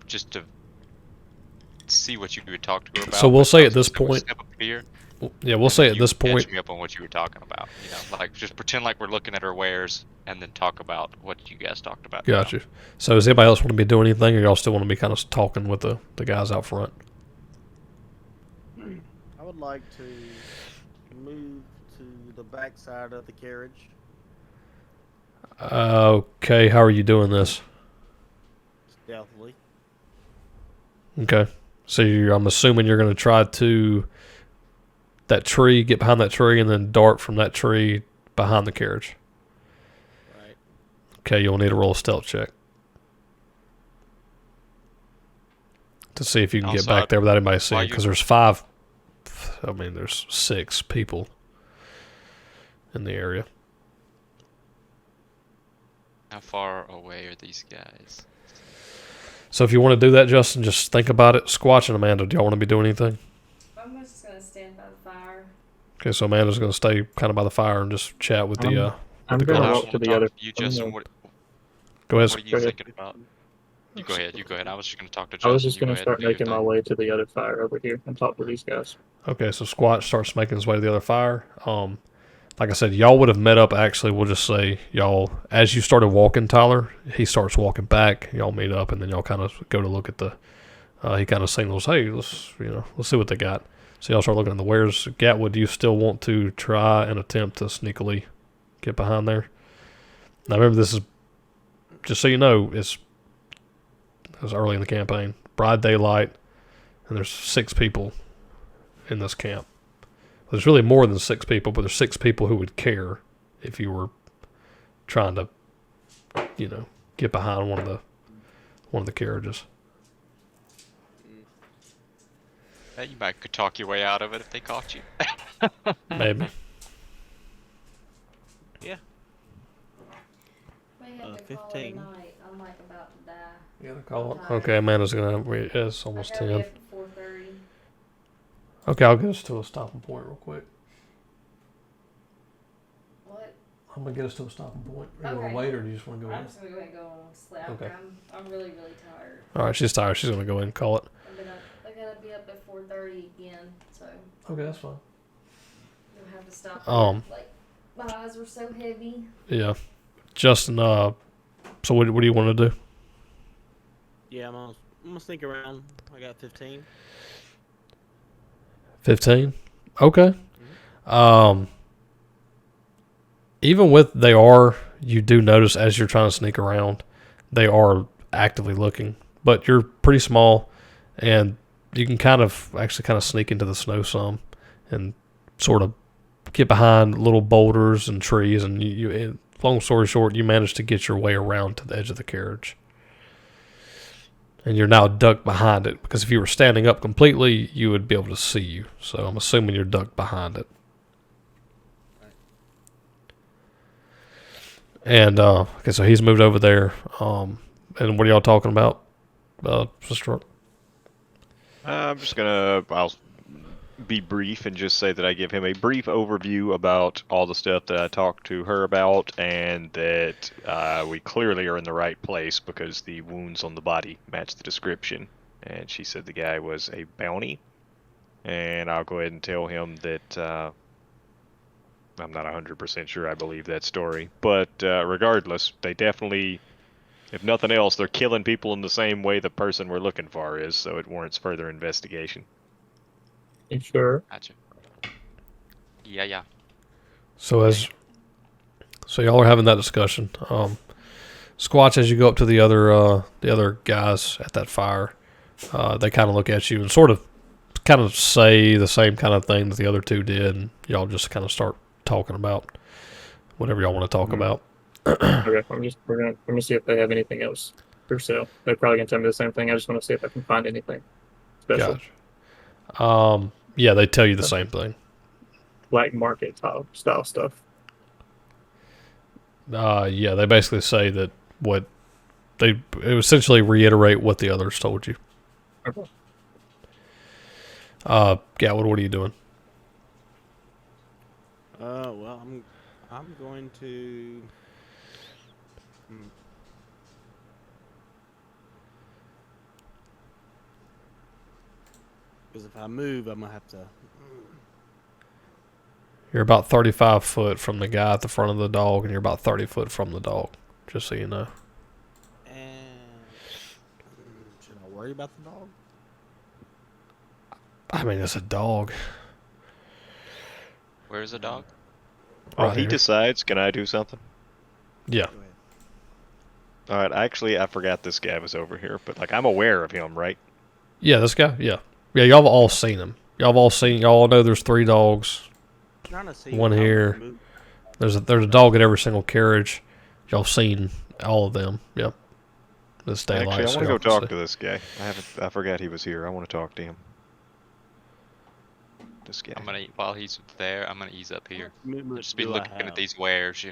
just to see what you would talk to her about. So we'll say at this point. Step up here, yeah, we'll say at this point. Catch me up on what you were talking about. Just pretend like we're looking at her wares and then talk about what you guys talked about. Gotcha. So does anybody else want to be doing anything, or y'all still want to be kind of talking with the guys out front? I would like to move to the back side of the carriage. Okay, how are you doing this? Stealthily. Okay. So I'm assuming you're going to try to that tree, get behind that tree, and then dart from that tree behind the carriage. Right. Okay, you'll need to roll a stealth check to see if you can get back there without anybody seeing, because there's there's 6 people in the area. How far away are these guys? So if you want to do that, Justin, just think about it. Squatch and Amanda, do y'all want to be doing anything? I'm just gonna stand by the fire. Okay, so Amanda's going to stay kind of by the fire and just chat with the I'm the gonna girls. walk to the other. You, I'm Justin. gonna- Go ahead. What are you Go ahead. thinking about? You go ahead. You go ahead. I was just gonna talk to I Justin. was just You go gonna ahead and start do your making my thing. way to the other fire over here and talk to these guys. Okay, so Squatch starts making his way to the other fire. Like I said, y'all would have met up. Actually, we'll just say y'all, as you started walking, Tyler, he starts walking back. Y'all meet up, and then y'all kind of go to look at the. He kind of signals, "Hey, let's see what they got." So y'all start looking at the wares. Gatwood, do you still want to try and attempt to sneakily get behind there? Now remember, this is just so you know, it's early in the campaign, broad daylight, and there's 6 people in this camp. There's really more than 6 people, but there's 6 people who would care if you were trying to, get behind one of the carriages. You might could talk your way out of it if they caught you. Maybe. May have to call it a 15. night. I'm like about to die. You gotta call it. Okay, Amanda's gonna. It's almost I gotta be 10. up at 4:30. Okay, I'll get us to a stopping point real quick. What? I'm gonna get us to a stopping point. Are you Okay. gonna wait, or do you just want to go I'm in? just gonna go ahead and go on sleep. Okay. I'm really really tired. All right, she's tired. She's gonna go in and call it. I gotta be up at 4:30 again, so Okay, that's fine. you'll have to stop. Like my eyes were so heavy. Yeah, Justin. So what do you want to do? Yeah, I'm gonna sneak around. I got 15. 15. Okay. Even with you do notice as you're trying to sneak around, they are actively looking. But you're pretty small, and you can kind of sneak into the snow some, and sort of get behind little boulders and trees. And long story short, you manage to get your way around to the edge of the carriage. And you're now ducked behind it, because if you were standing up completely, you would be able to see you. So I'm assuming you're ducked behind it. And okay, so he's moved over there. And what are y'all talking about, Sister? I'll be brief and just say that I give him a brief overview about all the stuff that I talked to her about, and that we clearly are in the right place because the wounds on the body match the description. And she said the guy was a bounty, and I'll go ahead and tell him that I'm not 100% sure I believe that story, but regardless, they definitely, if nothing else, they're killing people in the same way the person we're looking for is, so it warrants further investigation. You sure? Gotcha. Yeah. So y'all are having that discussion. Squatch, as you go up to the other guys at that fire, they kind of look at you and sort of say the same kind of thing that the other 2 did, and y'all just kind of start talking about whatever y'all want to talk about. Okay, I'm gonna see if they have anything else for sale. They're probably gonna tell me the same thing. I just want to see if I can find anything special. Gotcha. Yeah, they tell you the same thing. Black market style stuff. Yeah, they basically say that what they essentially reiterate what the others told you. Okay. Gatwood, what are you doing? Well, I'm going to. Because if I move, I'm gonna have to. You're about 35 foot from the guy at the front of the dog, and you're about 30 foot from the dog, just so you know. And should I worry about the dog? I mean, it's a dog. Where's the dog? While Right he here. decides, can I do something? Yeah. Go ahead. Alright, actually, I forgot this guy was over here, but, I'm aware of him, right? Yeah, this guy? Yeah. Yeah, y'all have all seen him. Y'all all know there's 3 dogs. Trying to see One how I here. can move. There's a dog at every single carriage. Y'all seen all of them. Yep. This daylight. Actually, I so want to y'all go can talk see. to this guy. I forgot he was here. I want to talk to him. This guy. While he's there, I'm gonna ease up here. Movement Just be do I looking at have? these wares,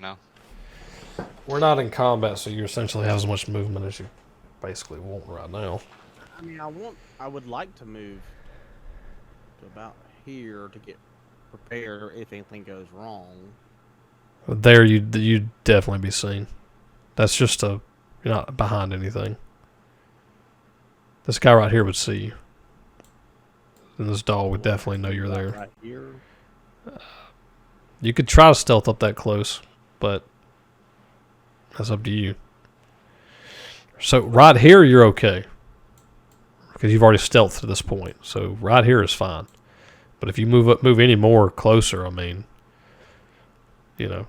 We're not in combat, so you essentially have as much movement as you basically want right now. I mean, I would like to move to about here to get prepared if anything goes wrong. There, you'd definitely be seen. That's just you're not behind anything. This guy right here would see you. And this dog would definitely know you're there. Right here. You could try to stealth up that close, but that's up to you. So right here, you're okay. Because you've already stealthed to this point. So right here is fine. But if you move any more closer, I mean, you know,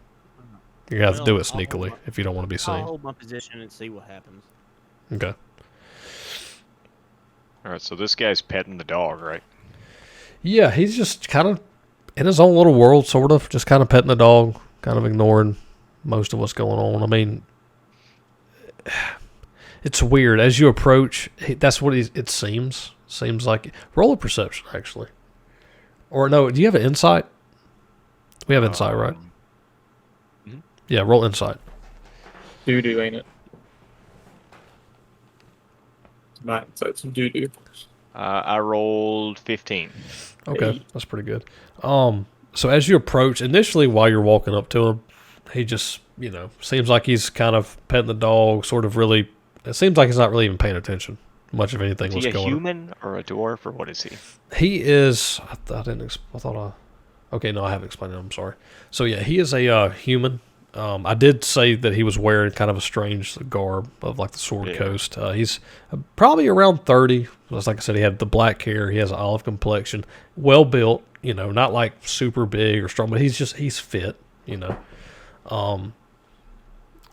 you're going to have to do it sneakily if you don't want to be I'll seen. hold my position and see what happens. Okay. All right, so this guy's petting the dog, right? Yeah, he's just kind of in his own little world, sort of. Just kind of petting the dog, kind of ignoring most of what's going on. I mean, it's weird. As you approach, that's what it seems. Seems like. Roll a perception, actually. Or no, do you have an insight? We have insight, right? Mhm. Yeah, roll insight. Doo-doo, ain't it? Not inside some doo-doo. I rolled 15. Okay, Hey. that's pretty good. So as you approach, initially while you're walking up to him, he just, seems like he's kind of petting the dog, sort of really. It seems like he's not really even paying attention much of anything Is was he a going on. human or a dwarf or what is he? He is. Okay, no, I haven't explained it. I'm sorry. So yeah, he is a human. I did say that he was wearing kind of a strange garb of like the Sword Coast. He's probably around 30. Just like I said, he had the black hair. He has an olive complexion, well built. Not like super big or strong, but he's fit. And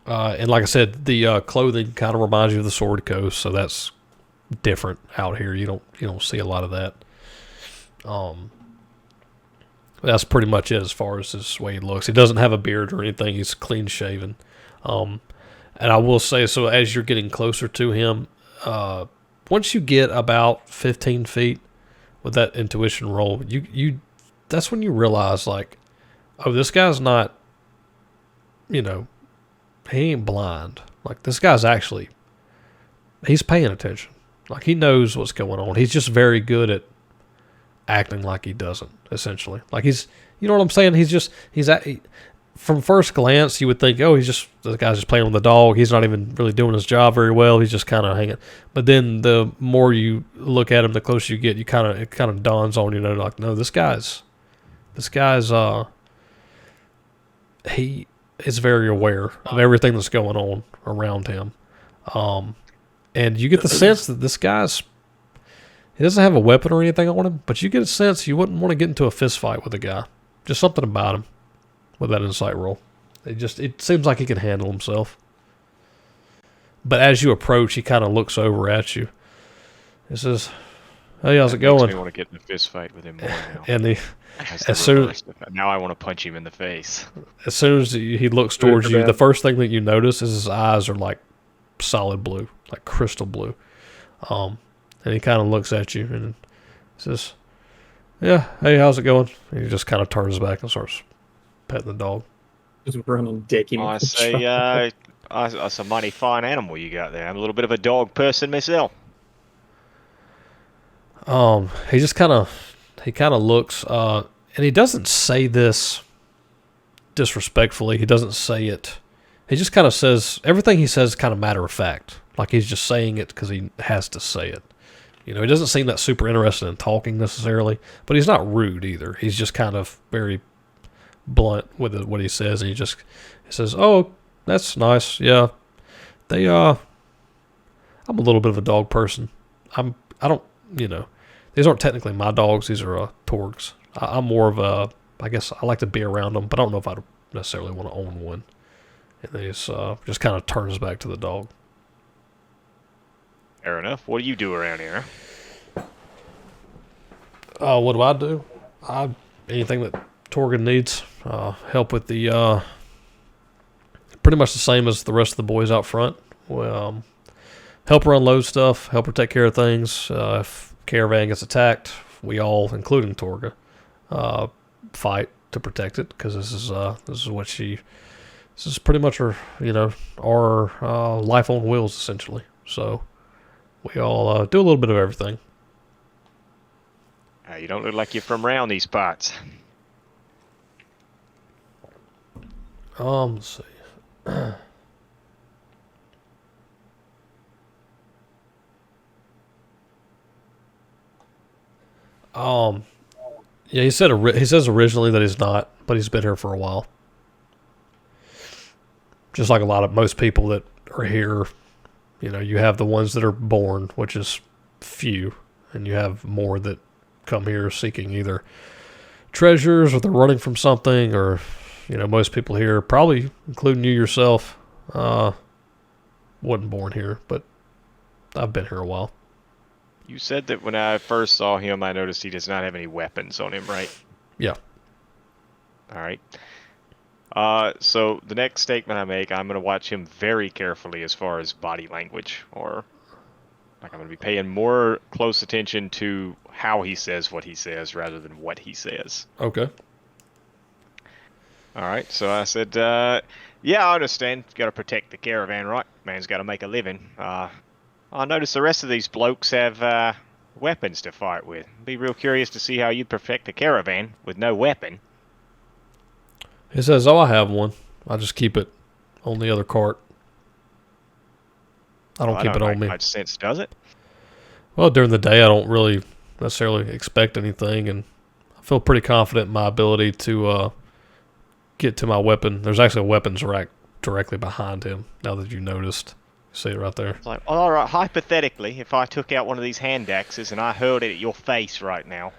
like I said, the clothing kind of reminds you of the Sword Coast, so that's different out here. You don't see a lot of that. That's pretty much it as far as his way he looks. He doesn't have a beard or anything. He's clean shaven. And I will say, so as you're getting closer to him, once you get about 15 feet with that intuition roll, you that's when you realize, like, oh, this guy's not, he ain't blind. Like, this guy's he's paying attention. Like, he knows what's going on. He's just very good at acting like he doesn't, essentially. Like, he's, you know what I'm saying? From first glance, you would think, oh, this guy's just playing with the dog. He's not even really doing his job very well. He's just kind of hanging. But then the more you look at him, the closer you get, it kind of dawns on you, like, no, this guy's, he is very aware of everything that's going on around him. And you get the sense that this guy's, he doesn't have a weapon or anything on him, but you get a sense you wouldn't want to get into a fist fight with a guy. Just something about him with that insight roll. It seems like he can handle himself. But as you approach, he kind of looks over at you. He says, "Hey, how's it going?" Makes me want to get in a fist fight with him more now. And Now I want to punch him in the face. as soon as he looks towards you, the first thing that you notice is his eyes are like solid blue, like crystal blue. And he kind of looks at you and says, "Yeah, hey, how's it going?" And he just kind of turns back and starts petting the dog. Just running decking. I say, that's a mighty fine animal you got there. I'm a little bit of a dog person myself. He just kind of looks, and he doesn't say this disrespectfully. He doesn't say it. He just kind of says, everything he says is kind of matter of fact. Like he's just saying it because he has to say it. He doesn't seem that super interested in talking necessarily, but he's not rude either. He's just kind of very blunt with what he says, and he says, "Oh, that's nice. Yeah, I'm a little bit of a dog person. I don't, these aren't technically my dogs. These are Torg's. I'm more of I guess I like to be around them, but I don't know if I'd necessarily want to own one." And then he just kind of turns back to the dog. Fair enough. What do you do around here? What do I do? Anything that Torgan needs. Help with the pretty much the same as the rest of the boys out front. Well, help her unload stuff, help her take care of things. If caravan gets attacked, we all, including Torga, fight to protect it, because this is pretty much her, our life on wheels, essentially. So we all do a little bit of everything. You don't look like you're from around these parts. Let's see. Yeah, he says originally that he's not, but he's been here for a while. Just like most people that are here, you have the ones that are born, which is few, and you have more that come here seeking either treasures or they're running from something, or most people here, probably including you yourself, wasn't born here, but I've been here a while. You said that when I first saw him, I noticed he does not have any weapons on him, right? Yeah. All right. So the next statement I make, I'm going to watch him very carefully as far as body language, or like I'm going to be paying more close attention to how he says what he says rather than what he says. Okay. All right. So I said, yeah, I understand. Got to protect the caravan, right? Man's got to make a living. I notice the rest of these blokes have weapons to fight with. Be real curious to see how you protect a caravan with no weapon. He says, "Oh, I have one. I just keep it on the other cart. I don't keep it on make me." Much sense, does it? Well, during the day, I don't really necessarily expect anything, and I feel pretty confident in my ability to get to my weapon. There's actually a weapons rack directly behind him. Now that you noticed. See it right there. It's like, all right, hypothetically, if I took out one of these hand axes and I hurled it at your face right now,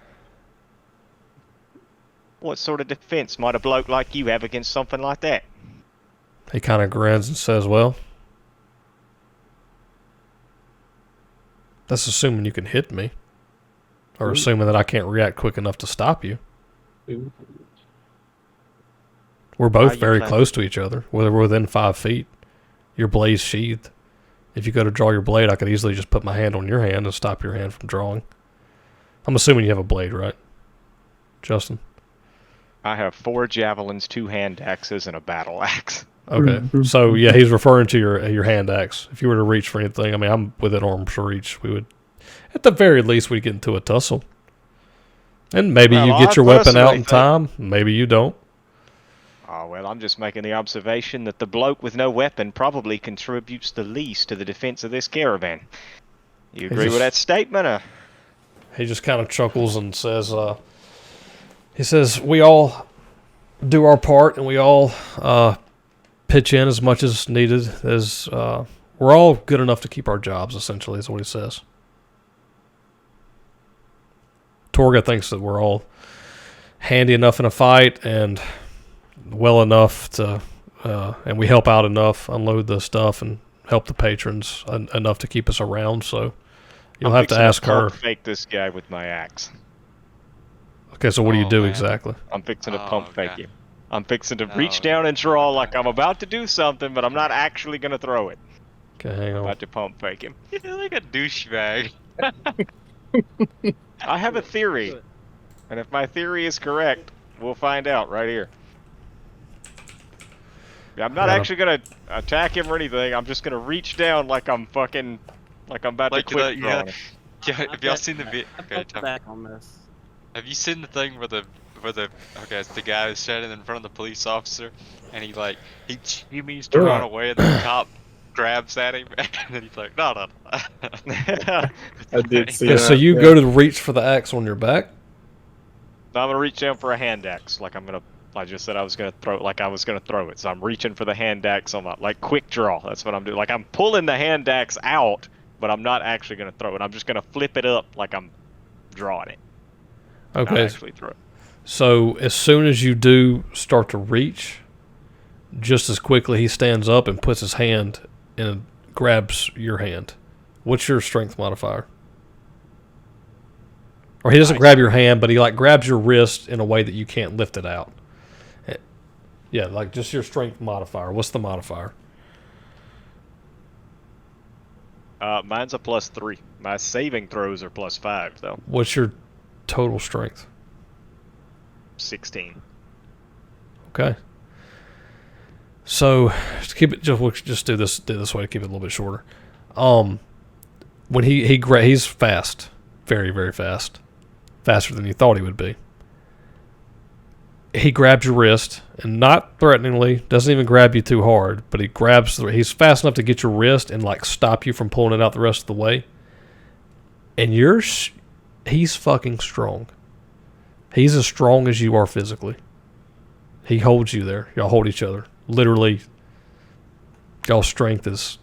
what sort of defense might a bloke like you have against something like that? He kind of grins and says, "Well, that's assuming you can hit me, or assuming that I can't react quick enough to stop you. Ooh. We're both you very plan- close to each other. We're within 5 feet. Your blade's sheathed. If you go to draw your blade, I could easily just put my hand on your hand and stop your hand from drawing. I'm assuming you have a blade, right, Justin?" I have 4 javelins, 2 hand axes, and a battle axe. Okay. So, yeah, he's referring to your hand axe. If you were to reach for anything, I mean, I'm within arm's reach. We would, at the very least, we'd get into a tussle. And maybe Well, you get I your weapon out personally in think- time. Maybe you don't. Oh, well, I'm just making the observation that the bloke with no weapon probably contributes the least to the defense of this caravan. You agree with that statement? He just kind of chuckles and says, he says, "We all do our part, and we all pitch in as much as needed. As we're all good enough to keep our jobs, essentially," is what he says. Torga thinks that we're all handy enough in a fight and well enough to, and we help out enough, unload the stuff, and help the patrons enough to keep us around. So you'll have to ask her. Fake this guy with my axe. Okay, so what do you Oh, do man. exactly? I'm fixing to Oh, pump fake okay. him. I'm fixing to reach Oh, down and draw oh, like no. I'm about to do something, but I'm not actually gonna throw it. Okay, hang I'm on. about to pump fake him. You're like a douchebag. I have a theory, and if my theory is correct, we'll find out right here. Yeah, I'm not Yeah. actually gonna attack him or anything. I'm just gonna reach down like I'm about Like to quit the- drawing. Yeah, I've have y'all got- seen the video? I've Okay, got tell me. back on this. Have you seen the thing where the it's the guy who's standing in front of the police officer and he shimmies to run away and the cop grabs at him and then he's like, no. I did see Yeah, that. so you yeah. go to reach for the axe on your back? Now I'm gonna reach down for a hand axe, I just said I was gonna throw it. So I'm reaching for the hand axe on like quick draw. That's what I'm doing. Like I'm pulling the hand axe out, but I'm not actually gonna throw it. I'm just gonna flip it up like I'm drawing it. Not Okay, actually throw it. so as soon as you do start to reach, just as quickly he stands up and puts his hand and grabs your hand. What's your strength modifier? Or he doesn't Nice. grab your hand, but he like grabs your wrist in a way that you can't lift it out. Yeah, like just your strength modifier. What's the modifier? Mine's a +3. My saving throws are +5 though. What's your total strength? 16. Okay. So to keep it, we'll just do this way to keep it a little bit shorter. When he's fast, very very fast, faster than you thought he would be. he grabs your wrist, and not threateningly, doesn't even grab you too hard, but he's fast enough to get your wrist and like stop you from pulling it out the rest of the way. And he's fucking strong. He's as strong as you are physically. He holds you there. Y'all hold each other. Literally, y'all's strength is...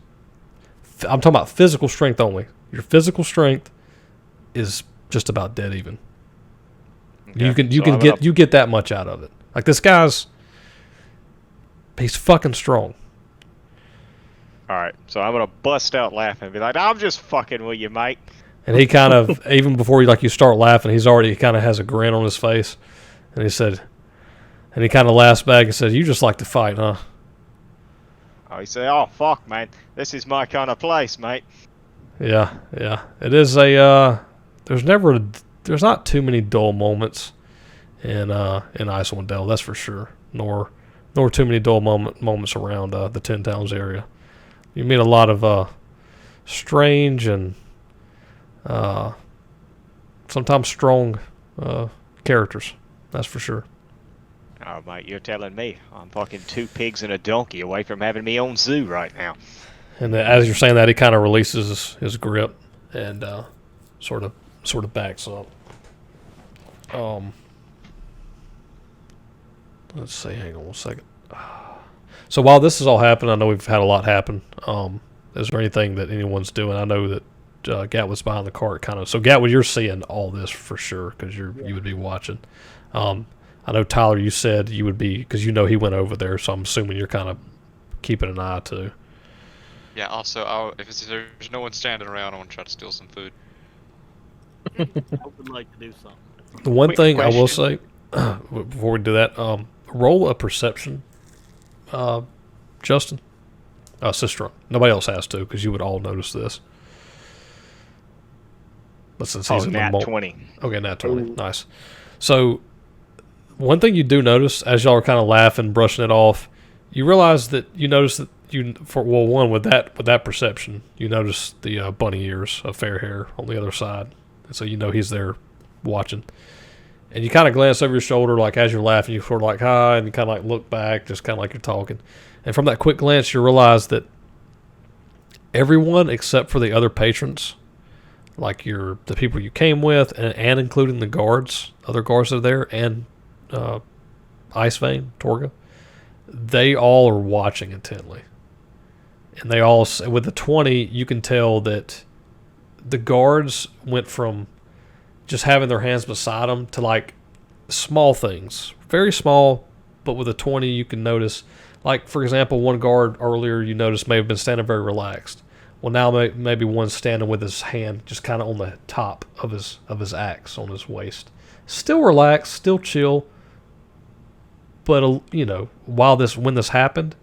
I'm talking about physical strength only. Your physical strength is just about dead even. Okay. You get that much out of it. Like this guy's... He's fucking strong. Alright, so I'm going to bust out laughing and be like, I'm just fucking with you, mate. And he kind of, even before you start laughing, he kind of has a grin on his face. And he kind of laughs back and says, you just like to fight, huh? Oh, he said, oh, fuck, man. This is my kind of place, mate. Yeah. It is there's not too many dull moments in Icewind Dale, that's for sure. Nor too many dull moments around the Ten Towns area. You meet a lot of strange and sometimes strong characters, that's for sure. Oh, mate, you're telling me. I'm fucking 2 pigs and a donkey away from having me own zoo right now. And as you're saying that, he kind of releases his grip and sort of backs up. Let's see. Hang on one second. So while this is all happening, I know we've had a lot happen. Is there anything that anyone's doing? I know that Gat was behind the cart, kind of. So Gat, you're seeing all this for sure because you would be watching. I know Tyler, you said you would be because he went over there. So I'm assuming you're kind of keeping an eye too. Yeah. Also, if there's no one standing around, I want to try to steal some food. I would like to do something. The one Quick thing question. I will say before we do that, roll a perception, Justin, Sistra. Nobody else has to because you would all notice this. But since he's in the nat 20. Okay, nat 20. Nice. So one thing you do notice as y'all are kind of laughing, brushing it off, you realize that you notice that with that perception, you notice the bunny ears of fair hair on the other side, and so he's there watching. And you kind of glance over your shoulder, like as you're laughing, you sort of like hi, and you kind of like look back, just kind of like you're talking. And from that quick glance, you realize that everyone except for the other patrons, like the people you came with, and including the other guards that are there, and Icewind, Torga, they all are watching intently. And they all, with the 20, you can tell that the guards went from just having their hands beside them to like small things, very small, but with a 20 you can notice, like for example, one guard earlier you noticed may have been standing very relaxed. Well, now maybe one's standing with his hand just kind of on the top of his axe on his waist, still relaxed, still chill. But when this happened,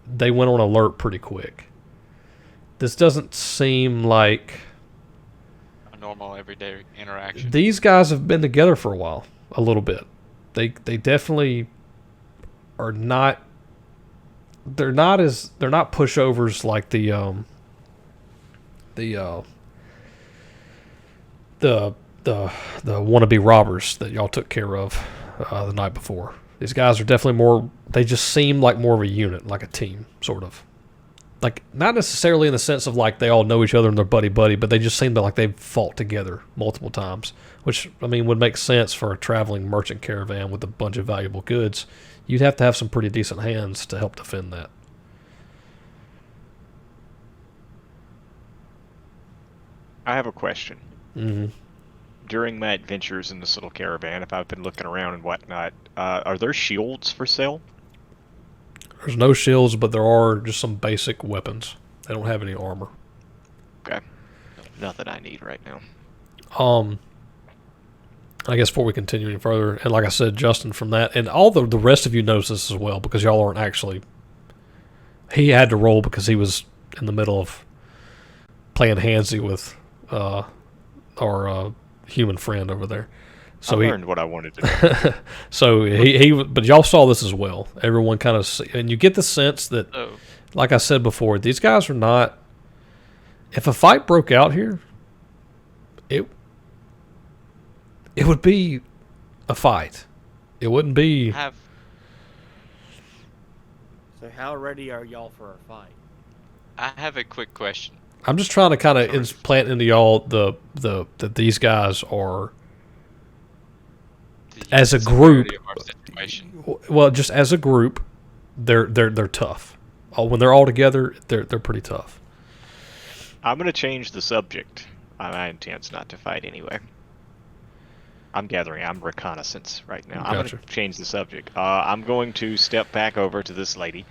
they went on alert pretty quick. This doesn't seem like A normal everyday interaction. these guys have been together for a while, a little bit. They definitely are not. They're not pushovers like the wannabe robbers that y'all took care of the night before. These guys are definitely more. They just seem like more of a unit, like a team, sort of. Like not necessarily in the sense of like they all know each other and they're buddy, but they just seem like they've fought together multiple times. Which would make sense for a traveling merchant caravan with a bunch of valuable goods. You'd have to have some pretty decent hands to help defend that. I have a question. Mm-hmm. During my adventures in this little caravan, if I've been looking around and whatnot, are there shields for sale? There's no shields, but there are just some basic weapons. They don't have any armor. Okay. Nothing I need right now. I guess before we continue any further, and like I said, Justin, from that, and all the rest of you notice this as well, because y'all aren't actually... He had to roll because he was in the middle of playing handsy with our human friend over there. So I learned what I wanted to do. So but y'all saw this as well. Everyone kind of, and you get the sense that, like I said before, these guys are not. If a fight broke out here, it would be a fight. It wouldn't be. Have So how ready are y'all for a fight? I have a quick question. I'm just trying to kind of Sorry. implant into y'all that these guys are, The as a severity group. of our situation. Well, just as a group, they're tough. When they're all together, they're pretty tough. I'm gonna change the subject. My intent's not to fight anyway. I'm reconnaissance right now. I'm Gotcha. gonna change the subject. I'm going to step back over to this lady.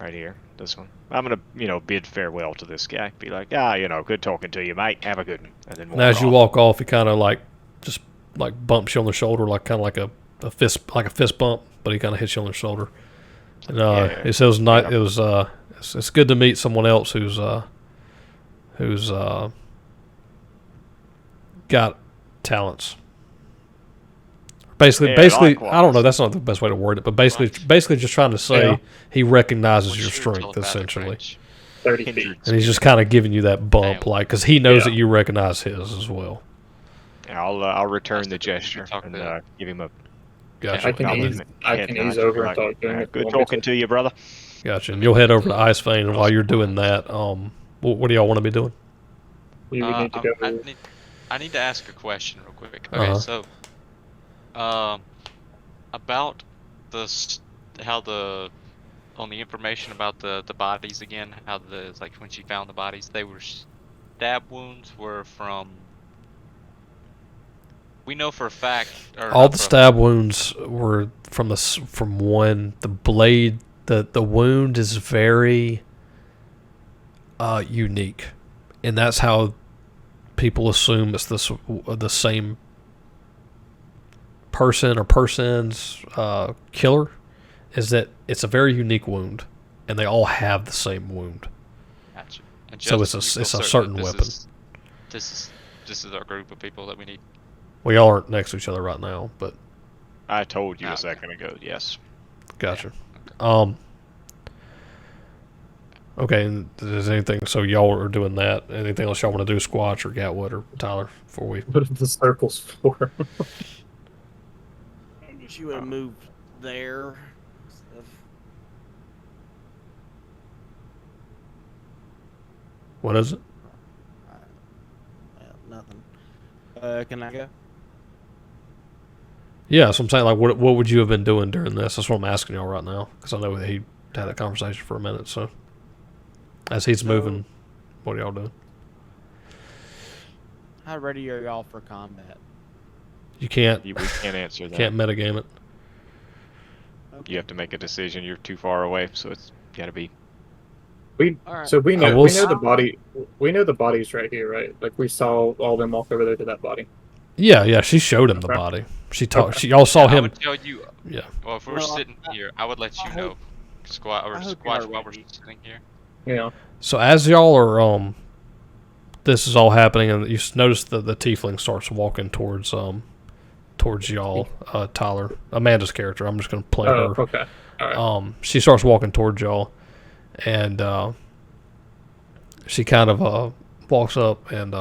Right here, this one. I'm gonna, bid farewell to this guy. Be like, good talking to you, mate. Have a good one. And then And as you off. walk off, he kind of just bumps you on the shoulder, like kind of like a fist bump, but he kind of hits you on the shoulder. And Yeah. he says, "It was it's good to meet someone else who's got talents." Basically, Yeah, I don't know. likewise. That's not the best way to word it, but basically, just trying to say Yeah. he recognizes What's your strength telepathic essentially, range? 30 feet. Kindred. and he's just kind of giving you that bump, Damn. like because he knows Yeah. that you recognize his as well. Yeah, I'll return Nice the to meet you. gesture Talk and to- give him a Gotcha. I can nod ease. and I head can nod. ease over and Like, talk to him. if you Good want me talking to you, brother. Gotcha. And you'll head over to Icewind, and while you're doing that, what do y'all want to be doing? You would need to go. I need to ask a question real quick. Okay, Uh-huh. so about how on the information about the bodies again, how like when she found the bodies, they were stab wounds were from. We know for a fact. Or All not the for a stab wounds were from one. The blade, the wound is very unique, and that's how people assume it's the same person or persons killer. Is that it's a very unique wound, and they all have the same wound. Gotcha. And So Justin, it's you a feel certain that weapon. This is our group of people that we need. We all aren't next to each other right now, but I told you Okay. a second ago. Yes. gotcha. Okay, and is anything? So y'all are doing that. Anything else y'all want to do, Squatch or Gatwood or Tyler? Before we What are the circles for? I guess you would have moved there. Stuff. what is it? Nothing. Can I go? Yeah, so I'm saying like, what would you have been doing during this? That's what I'm asking y'all right now because I know that he had that conversation for a minute. So as he's moving, what are y'all doing? How ready are y'all for combat? You can't We can't answer that. can't metagame it. You have to make a decision. You're too far away, so it's got to be. All right. So we know will we know s- the body. We know the body's right here, right? Like we saw all them walk over there to that body. Yeah, she showed him the Okay. body. She talked. She y'all saw I him. would tell you. Yeah. Well, if we're Well, sitting here, I would let you I know. hope- Squat or I hope squash you're while we're ready. sitting here. Yeah. So as y'all are this is all happening, and you notice that the tiefling starts walking towards y'all. Tyler, Amanda's character. I'm just gonna play Oh, her. okay. All right. She starts walking towards y'all, and she kind of walks up and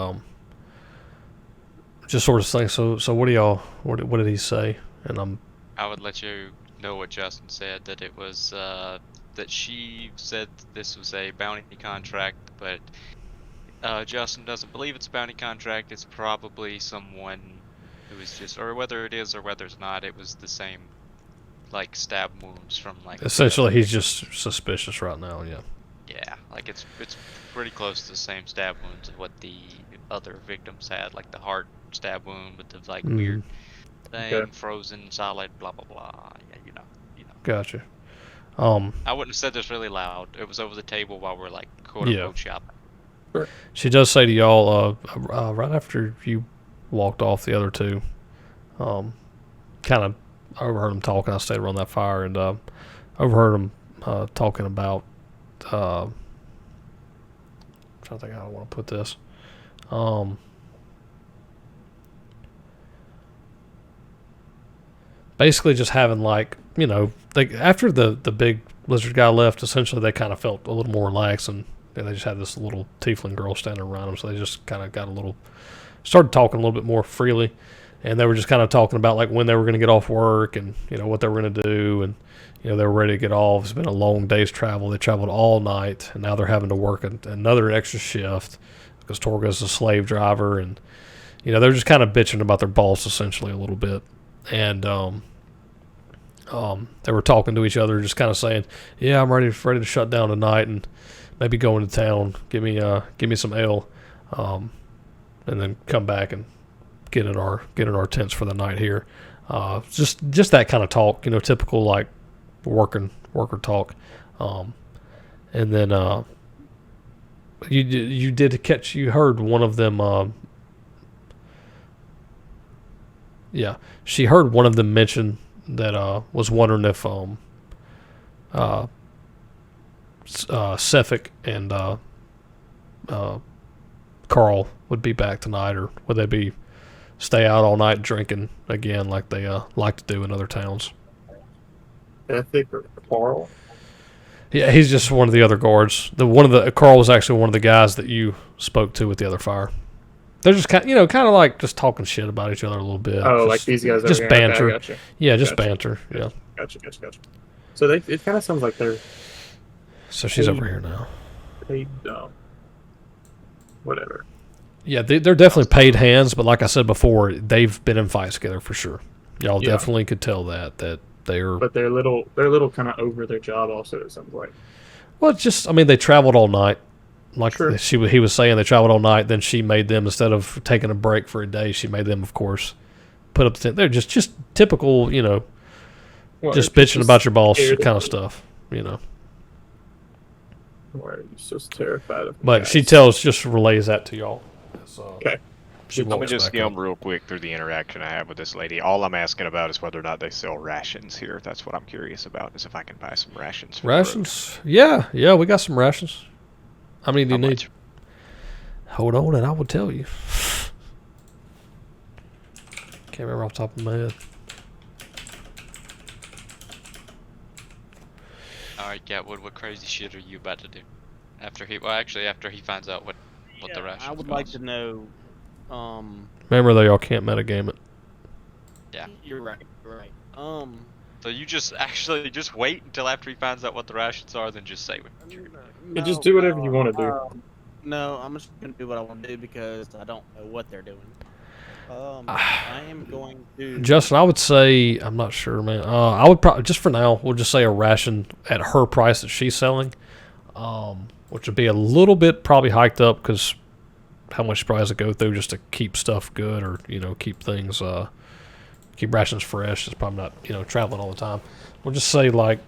just sort of saying, "So what do y'all? What did he say?" And I would let you know what Justin said, that it was that she said this was a bounty contract, but Justin doesn't believe it's a bounty contract. It's probably someone who is just, or whether it is or whether it's not, it was the same like stab wounds from like essentially, he's just suspicious right now. Yeah. yeah, like it's pretty close to the same stab wounds of what the other victims had, like the heart stab wound with the like weird thing, Okay. frozen, solid, blah blah blah. Yeah, you know. Gotcha. I wouldn't have said this really loud. It was over the table while we're like quote Yeah. unquote shopping. She does say to y'all right after you walked off, the other two, kind of overheard them talking. I stayed around that fire and overheard them talking about. I'm trying to think how I want to put this. Basically, just having like after the big lizard guy left, essentially they kind of felt a little more relaxed and they just had this little tiefling girl standing around them, so they just kind of got started talking a little bit more freely. and they were just kind of talking about like when they were going to get off work and what they were going to do, and they were ready to get off. It's been a long day's travel. They traveled all night, and now they're having to work another extra shift because Torga's a slave driver, and they're just kind of bitching about their boss essentially a little bit, and they were talking to each other, just kind of saying, "Yeah, I'm ready to shut down tonight and maybe go into town, give me some ale, and then come back and get in our tents for the night here." Just that kind of talk, typical like worker talk. And then you heard one of them. She heard one of them mention that was wondering if Sefik and Carl would be back tonight, or would they stay out all night drinking again like they like to do in other towns. Ethic or Carl? Yeah, he's just one of the other guards. Carl was actually one of the guys that you spoke to with the other fire. They're just kind of like just talking shit about each other a little bit. Oh, just, like these guys. Just over banter. Here. Gotcha. Yeah, just Gotcha. banter. Yeah. Gotcha. So it kind of sounds like they're. So she's over here now. Paid, whatever. Yeah, they're definitely paid hands, but like I said before, they've been in fights together for sure. Y'all definitely could tell that they're. But they're little kind of over their job. Also, it sounds like. Well, they traveled all night. Like sure. he was saying, they traveled all night. Then she made them, instead of taking a break for a day, she made them, of course, put up the tent. They're just typical, just bitching about your boss kind of stuff, Why are you so terrified of? But she just relays that to y'all. Okay. Let me just skim real quick through the interaction I have with this lady. All I'm asking about is whether or not they sell rations here. That's what I'm curious about, is if I can buy some rations. Rations? Yeah, we got some rations. How many do you need? Much? Hold on, and I will tell you. Can't remember off the top of my head. Alright, Gatwood, what crazy shit are you about to do? After he finds out what the rations I would cost. like to know. Remember, though, y'all can't metagame it. Yeah. You're right. So you just wait until after he finds out what the rations are, then just say what you're You just do whatever you want to do. No, I'm just gonna do what I want to do because I don't know what they're doing. I am going to. Justin, I would say, I'm not sure, man. I would probably, just for now, we'll just say a ration at her price that she's selling, which would be a little bit probably hiked up because how much she probably has to go through just to keep stuff good, or keep things, keep rations fresh. It's probably not traveling all the time. We'll just say like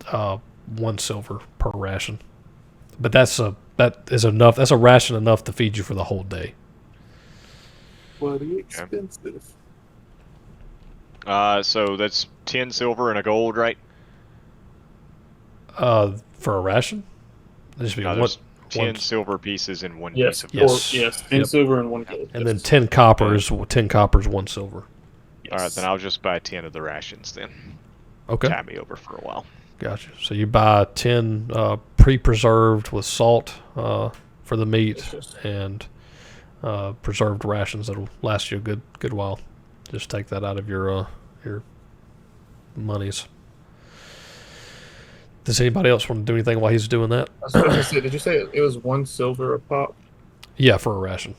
1 silver per ration, but that is enough. That's a ration enough to feed you for the whole day. Bloody expensive. So that's 10 silver and a gold, right? For a ration, there should be there's 10 silver pieces and 1 Yes, piece of yes, gold. yes. 10 silver and 1 gold. and then 10 coppers, 1 silver. Yes. All right, then I'll just buy 10 of the rations then. Okay, Tie me over for a while. gotcha. So you buy 10 pre-preserved with salt for the meat, and preserved rations that'll last you a good while. Just take that out of your monies. Does anybody else want to do anything while he's doing that? I was going to say, did you say it was 1 silver a pop? Yeah, for a ration.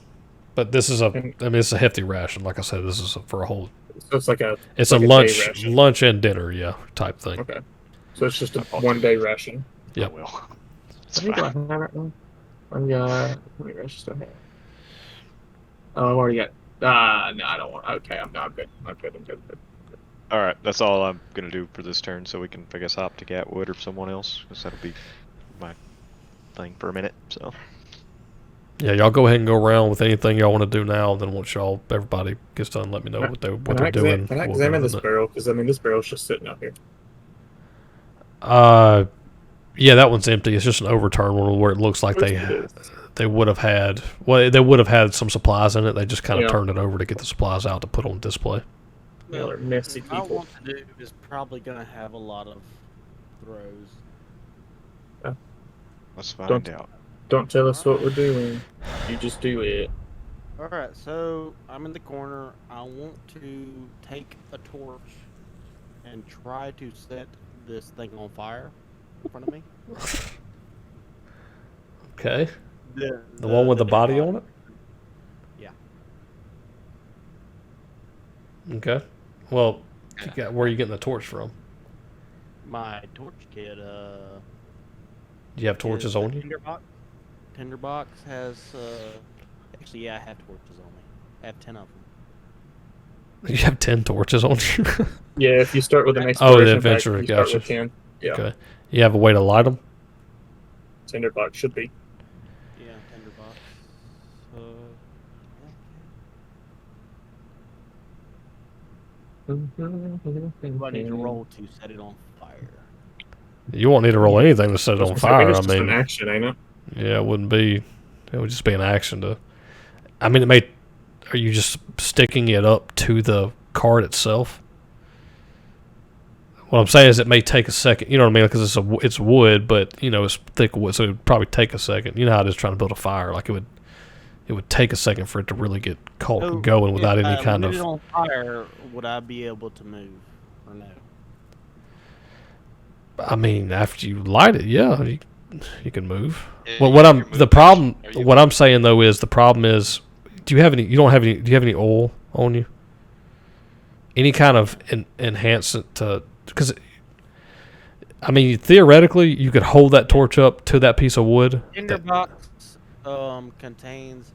But this is it's a hefty ration. Like I said, this is for a whole. So it's like a. It's like a day ration. lunch and dinner, type thing. Okay. So it's just a 1 day ration. Yep. Well, it's I think I fine. have it now. I've got. How many rations do I have? Oh, I've already got. No, I don't want. Okay, I'm good. I'm good. All right, that's all I'm gonna do for this turn. So we can, I guess, hop to Gatwood or someone else, because that'll be my thing for a minute. So. Yeah, y'all go ahead and go around with anything y'all want to do now. Then once everybody gets done, let me know what they're doing. Can I We'll examine go this with it. barrel? Because this barrel's just sitting out here. Yeah, that one's empty. It's just an overturned one where it looks like they would have had some supplies in it. They just kind of turned it over to get the supplies out to put on display. Y'all are messy What I people. want to do is probably gonna have a lot of throws. Let's find out. Don't tell us what we're doing. You just do it. All right, so I'm in the corner. I want to take a torch and try to set this thing on fire in front of me. Okay. The The one with the dead body on it? Yeah. Okay. Well, where are you getting the torch from? My torch kit. Do you have torches is the on you? Tinderbox. Tinderbox has. Actually, yeah, I have torches on me. I have 10 of them. You have 10 torches on you? Yeah, if you start with an Oh, exploration the pack, adventure, you start gotcha. with 10. Yeah, Okay. You have a way to light them? Tinderbox should be. Yeah, Tinderbox. Do I need to roll to set it on fire? You won't need to roll anything to set it on I mean, fire. it's I just an mean, action, ain't it? yeah, it wouldn't be. It would just be an action to. I mean, it may. Are you just sticking it up to the card itself? What I'm saying is, it may take a second. You know what I mean? Because it's wood, but it's thick wood, so it would probably take a second. You know how it is trying to build a fire. Like it would take a second for it to really get So going without if any I kind lit of. it on fire, would I be able to move or no? I mean, after you light it, yeah, you can move. Yeah, Well, you what can I'm move the problem, Are you- what I'm saying though is the problem is, do you have any? You don't have any? Do you have any oil on you? Any kind of enhancement to? Because I mean, theoretically, you could hold that torch up to that piece of wood. that- Tinderbox contains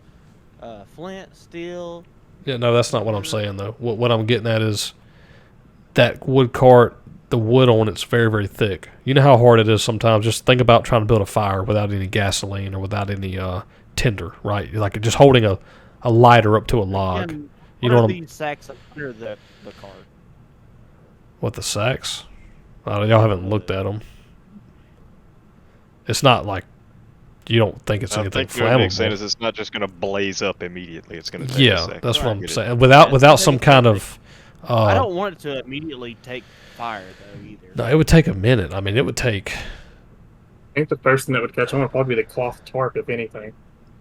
flint, steel. yeah, no, that's not what I'm saying though. What I'm getting at is that wood cart. The wood on it's very, very thick. You know how hard it is sometimes. Just think about trying to build a fire without any gasoline or without any tinder, right? Like just holding a lighter up to a log. And You what know are what I'm? these sacks under the cart? What, the sacks? Y'all haven't looked at them. It's not like you don't think it's I anything think what Nick's saying flammable. is it's not just going to blaze up immediately. It's going to take a Yeah, second. that's what Right. I'm Get it. saying. Without some kind of. I don't want it to immediately take fire though either. No, it would take a minute. I mean, it would take. I think the first thing that would catch on would probably be the cloth tarp, if anything.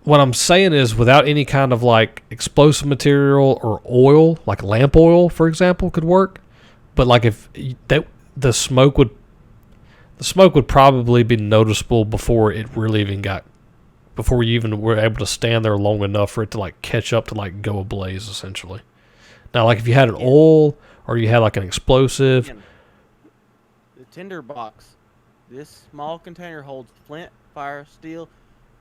What I'm saying is, without any kind of like explosive material or oil, like lamp oil, for example, could work. But like if the smoke would probably be noticeable before it really even before you even were able to stand there long enough for it to like catch up to like go ablaze, essentially. Now, like if you had an oil or you had like an explosive, Again, the tinder box, this small container holds flint, fire, steel,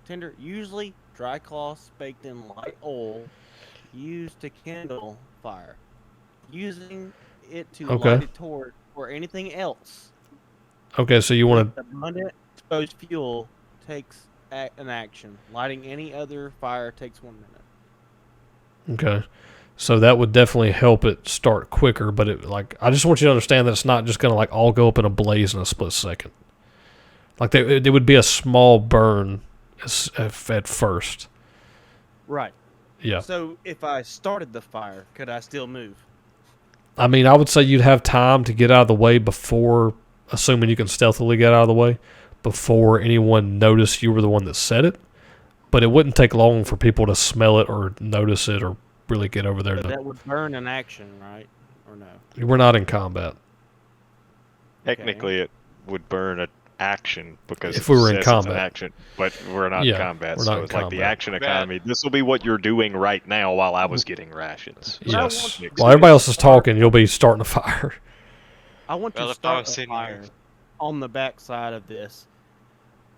tinder, usually dry cloths baked in light oil, used to kindle fire. Using it to Okay. light a torch or anything else. okay, so you want to. Abundant exposed fuel takes an action. Lighting any other fire takes 1 minute. Okay. So that would definitely help it start quicker, but I just want you to understand that it's not just going to like all go up in a blaze in a split second. Like there would be a small burn at first. Right. Yeah. So if I started the fire, could I still move? I mean, I would say you'd have time to get out of the way before, assuming you can stealthily get out of the way, before anyone noticed you were the one that set it. But it wouldn't take long for people to smell it or notice it or really get over there. But that would burn an action, right? Or no? We're not in combat. Technically, it would burn an action because If it we were in says it's an combat. action, but we're not Yeah, in combat. we're So not in it's like the combat. action economy. This will be what you're doing right now while I was getting rations. But I Yes. want- While everybody else is talking, you'll be starting a fire. I want Well, to if I start was the sitting fire here- on the back side of this.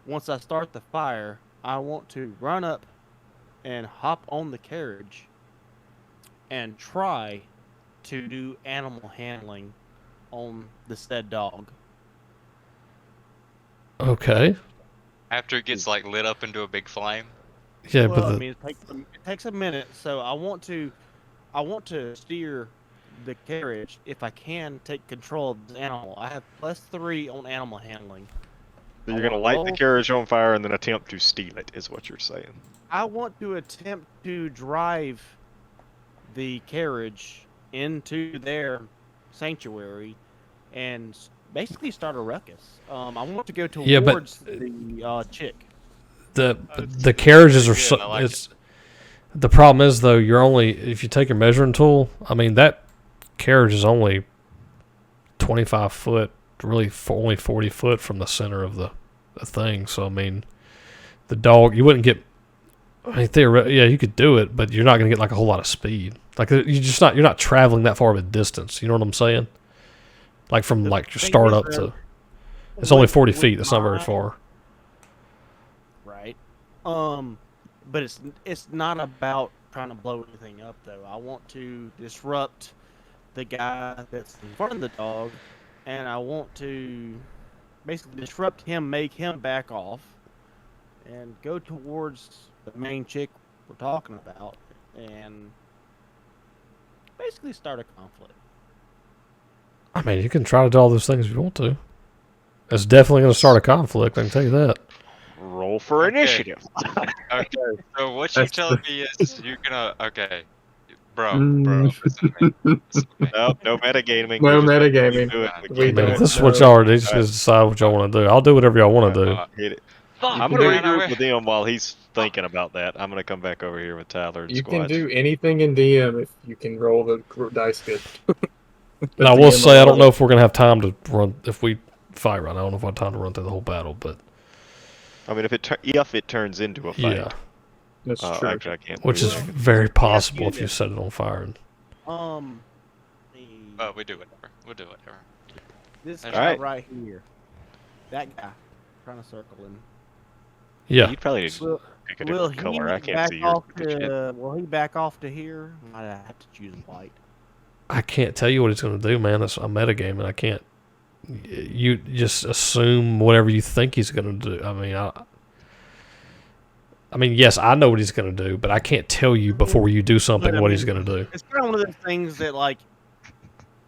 Once I start the fire, I want to run up and hop on the carriage and try to do animal handling on the said dog. Okay. After it gets like lit up into a big flame. Yeah, Well, but I mean, it takes a minute, so I want to steer the carriage if I can take control of the animal. I have +3 on animal handling. So you're I going to wanna light the roll- carriage on fire and then attempt to steal it, is what you're saying. I want to attempt to drive the carriage into their sanctuary and basically start a ruckus. I want to go Yeah, but- towards the chick. the carriages are good, so I like it's The problem is though, if you take your measuring tool, I mean that carriage is only 25 foot, really only 40 foot from the center of the thing. So I mean, the dog, you wouldn't get. I mean, yeah, you could do it, but you're not going to get like a whole lot of speed. Like you're not traveling that far of a distance. You know what I'm saying? Like from like your thing start is, up to, it's only 40 feet. That's not very my- far. Right. But it's not about trying to blow anything up though. I want to disrupt the guy that's in front of the dog, and I want to basically disrupt him, make him back off, and go towards the main chick we're talking about, and basically start a conflict. I mean, you can try to do all those things if you want to. It's definitely going to start a conflict. I can tell you that. Roll for Okay. initiative. Okay, so what you That's telling me is you're gonna bro, Mm. listen to me. Listen to me. No metagaming. No We just let you metagaming. do it. We I mean, don't if this is know. what y'all are, they just gonna decide what y'all want to do. I'll do whatever y'all want to do. Hit it. Fuck, I'm gonna man, regroup with him while he's thinking about that. I'm gonna come back over here with Tyler and You can Squatch. do anything in DM if you can roll the dice good. Now, I will say, I don't know if we're going to have time to run, if we fight right now. I don't know if I have time to run through the whole battle, but I mean, if it turns into a fight, yeah. That's true. actually, I can't. Which do is that. very possible you if you do. set it on fire. And, We do whatever. We'll do whatever. This All guy right. right here, that guy, trying to circle him. yeah. You'd probably need to Will, pick a will different color. he I can't back see your off to? Will he back off to here? Might have to choose white. I can't tell you what he's going to do, man. That's a metagame, and I can't. You just assume whatever you think he's going to do. I mean, yes, I know what he's going to do, but I can't tell you before you do something But, I what he's mean, going to do. It's kind of one of those things that like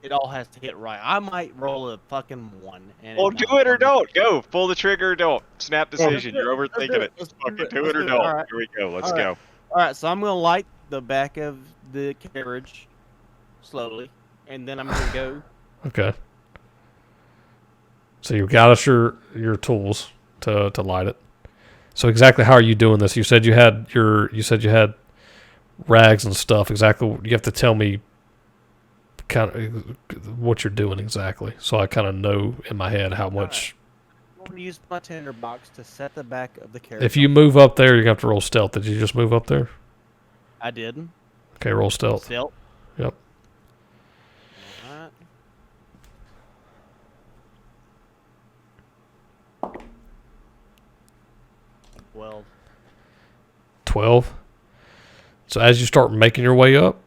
it all has to hit right. I might roll a fucking one. And Well, not do it or one. don't. Go. Pull the trigger or don't. Snap Let's decision. do it. You're Let's overthinking do it. Let's Fucking it. do Let's it or it. don't. All right. Here we go. Let's All right. go. All right. So I'm gonna light the back of the carriage slowly, and then I'm gonna go. Okay. So you've got us your tools to light it. So exactly how are you doing this? You said you had rags and stuff. Exactly, you have to tell me kind of what you're doing exactly, so I kind of know in my head how much. I'm gonna use my tinderbox to set the back of the carriage. If you move up there, you're gonna have to roll stealth. Did you just move up there? I did. Okay, roll stealth. Stealth. Yep. Alright. Well, 12. So as you start making your way up,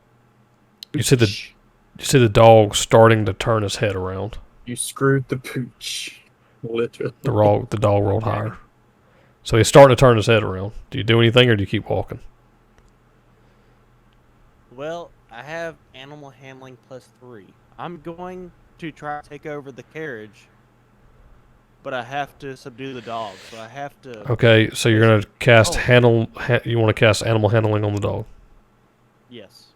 you see the dog starting to turn his head around. You screwed the pooch. Literally. The dog rolled higher. So he's starting to turn his head around. Do you do anything or do you keep walking? well, I have animal handling +3. I'm going to try to take over the carriage, but I have to subdue the dog. So I have to. Okay, so you're gonna cast Oh. you want to cast animal handling on the dog. Yes.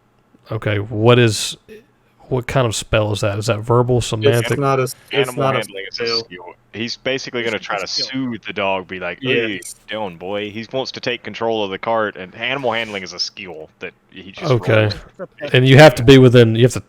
Okay, what kind of spell is that? Is that verbal, semantic? It's not a. It's Animal not handling a is a skill. skill. He's basically going to It's try a to skill. soothe the dog, be like, "Hey, Yes. down, boy." He wants to take control of the cart, and animal handling is a skill that he just Okay. rolled. And you have to be within. You have to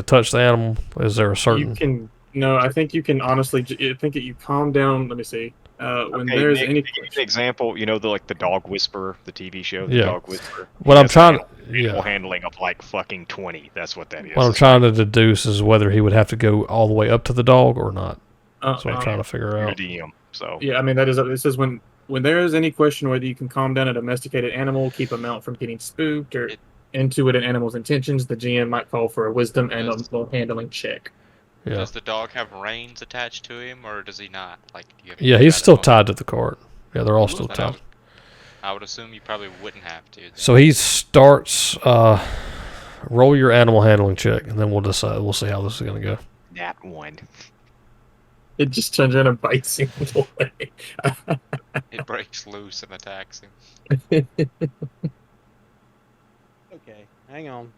touch the animal. Is there a certain? You can. No, I think you can honestly. I think that you calm down. Let me see. When Okay, there's Nick, any. to give you an example, you know the Dog Whisperer, the TV show, the Yeah. Dog Whisperer. What I'm That's trying to. animal Yeah. handling of like fucking 20. That's what that is. What I'm trying to deduce is whether he would have to go all the way up to the dog or not. That's what I'm uh, trying to figure You're a out. DM, so Yeah, I mean that is. This is when there is any question whether you can calm down a domesticated animal, keep a mount from getting spooked, or intuit an animal's intentions. The GM might call for a wisdom and a little handling check. Yeah. Does the dog have reins attached to him, or does he not? Like, do you have to Yeah, do he's that still at all? tied to the cart. Yeah, they're all still Then tied. I would assume you probably wouldn't have to. then. So he starts. Roll your animal handling check, and then we'll decide. We'll see how this is gonna go. that one. It just turns around and bites him away. It breaks loose and attacks him. Okay, hang on.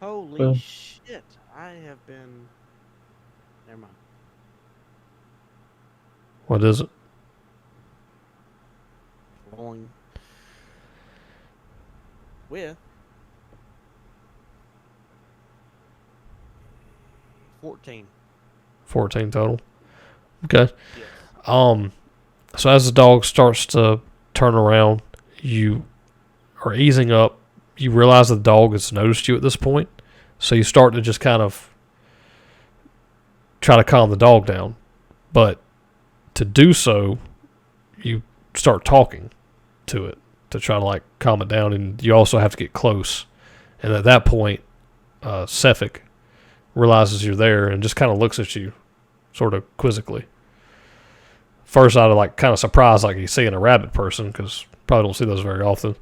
Holy Well- shit! I have been. Never mind. What is it? Rolling. with 14. 14 total. Okay. Yes. So as the dog starts to turn around, you are easing up. You realize the dog has noticed you at this point, so you start to just kind of try to calm the dog down. But to do so, you start talking to it to try to like calm it down, and you also have to get close. And at that point, Cephik realizes you're there and just kind of looks at you, sort of quizzically. First, out of like kind of surprised, like he's seeing a rabbit person, because probably don't see those very often.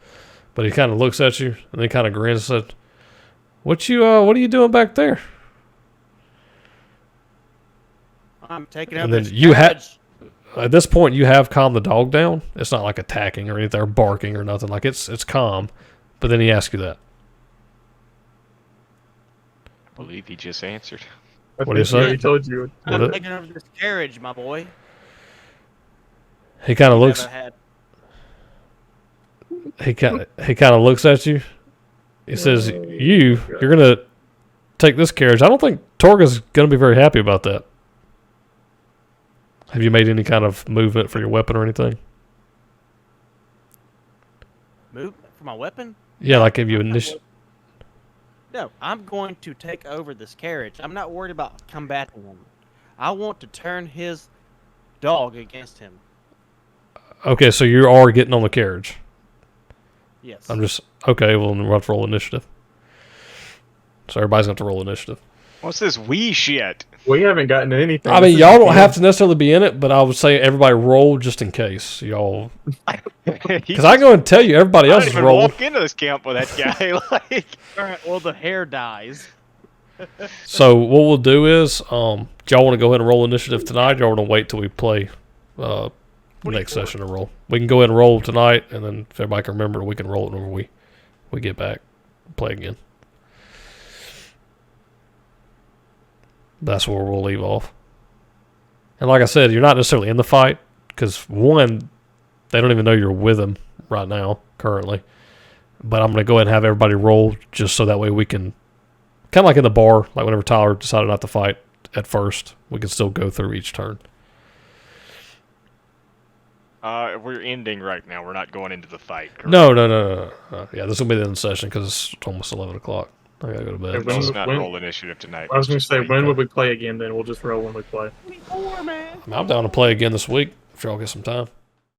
But he kind of looks at you and then kind of grins and said, what are you doing back there?" I'm taking And out then this you carriage. At this point, you have calmed the dog down. It's not like attacking or anything or barking or nothing. Like it's calm. But then he asks you that. I believe he just answered. I What do you think he say? already told you. I'm What? taking over this carriage, my boy. He kind of looks. Never had- He kind of looks at you. He says, you're gonna take this carriage." I don't think Torga's gonna be very happy about that. Have you made any kind of movement for your weapon or anything? Move for my weapon? Yeah, like have you initiated? No, I'm going to take over this carriage. I'm not worried about combating him. I want to turn his dog against him. Okay, so you are getting on the carriage. Yes. I'm just okay. Well, then we'll have to roll initiative. So everybody's got to roll initiative. What's this wee shit? We haven't gotten anything. I mean, y'all don't have to necessarily be in it, but I would say everybody roll just in case y'all. Because I can go and tell you, everybody I else didn't is even rolling. walk into this camp with that guy. Like, All right. Well, the hair dies. So what we'll do is, y'all want to go ahead and roll initiative tonight, or y'all want to wait till we play next session to roll? We can go ahead and roll tonight, and then if everybody can remember, we can roll it whenever we get back and play again. That's where we'll leave off. And like I said, you're not necessarily in the fight, because one, they don't even know you're with them right now, currently. But I'm going to go ahead and have everybody roll, just so that way we can, kind of like in the bar, like whenever Tyler decided not to fight at first, we can still go through each turn. we're ending right now. We're not going into the fight. Correct? No. Yeah, this will be the end session, because it's almost 11 o'clock. I got to go to bed. When- Let's not when- roll initiative tonight. I was going to Let's say, just when wait. would we play again? Then we'll just roll when we play. 24, man. I'm down to play again this week, if y'all get some time.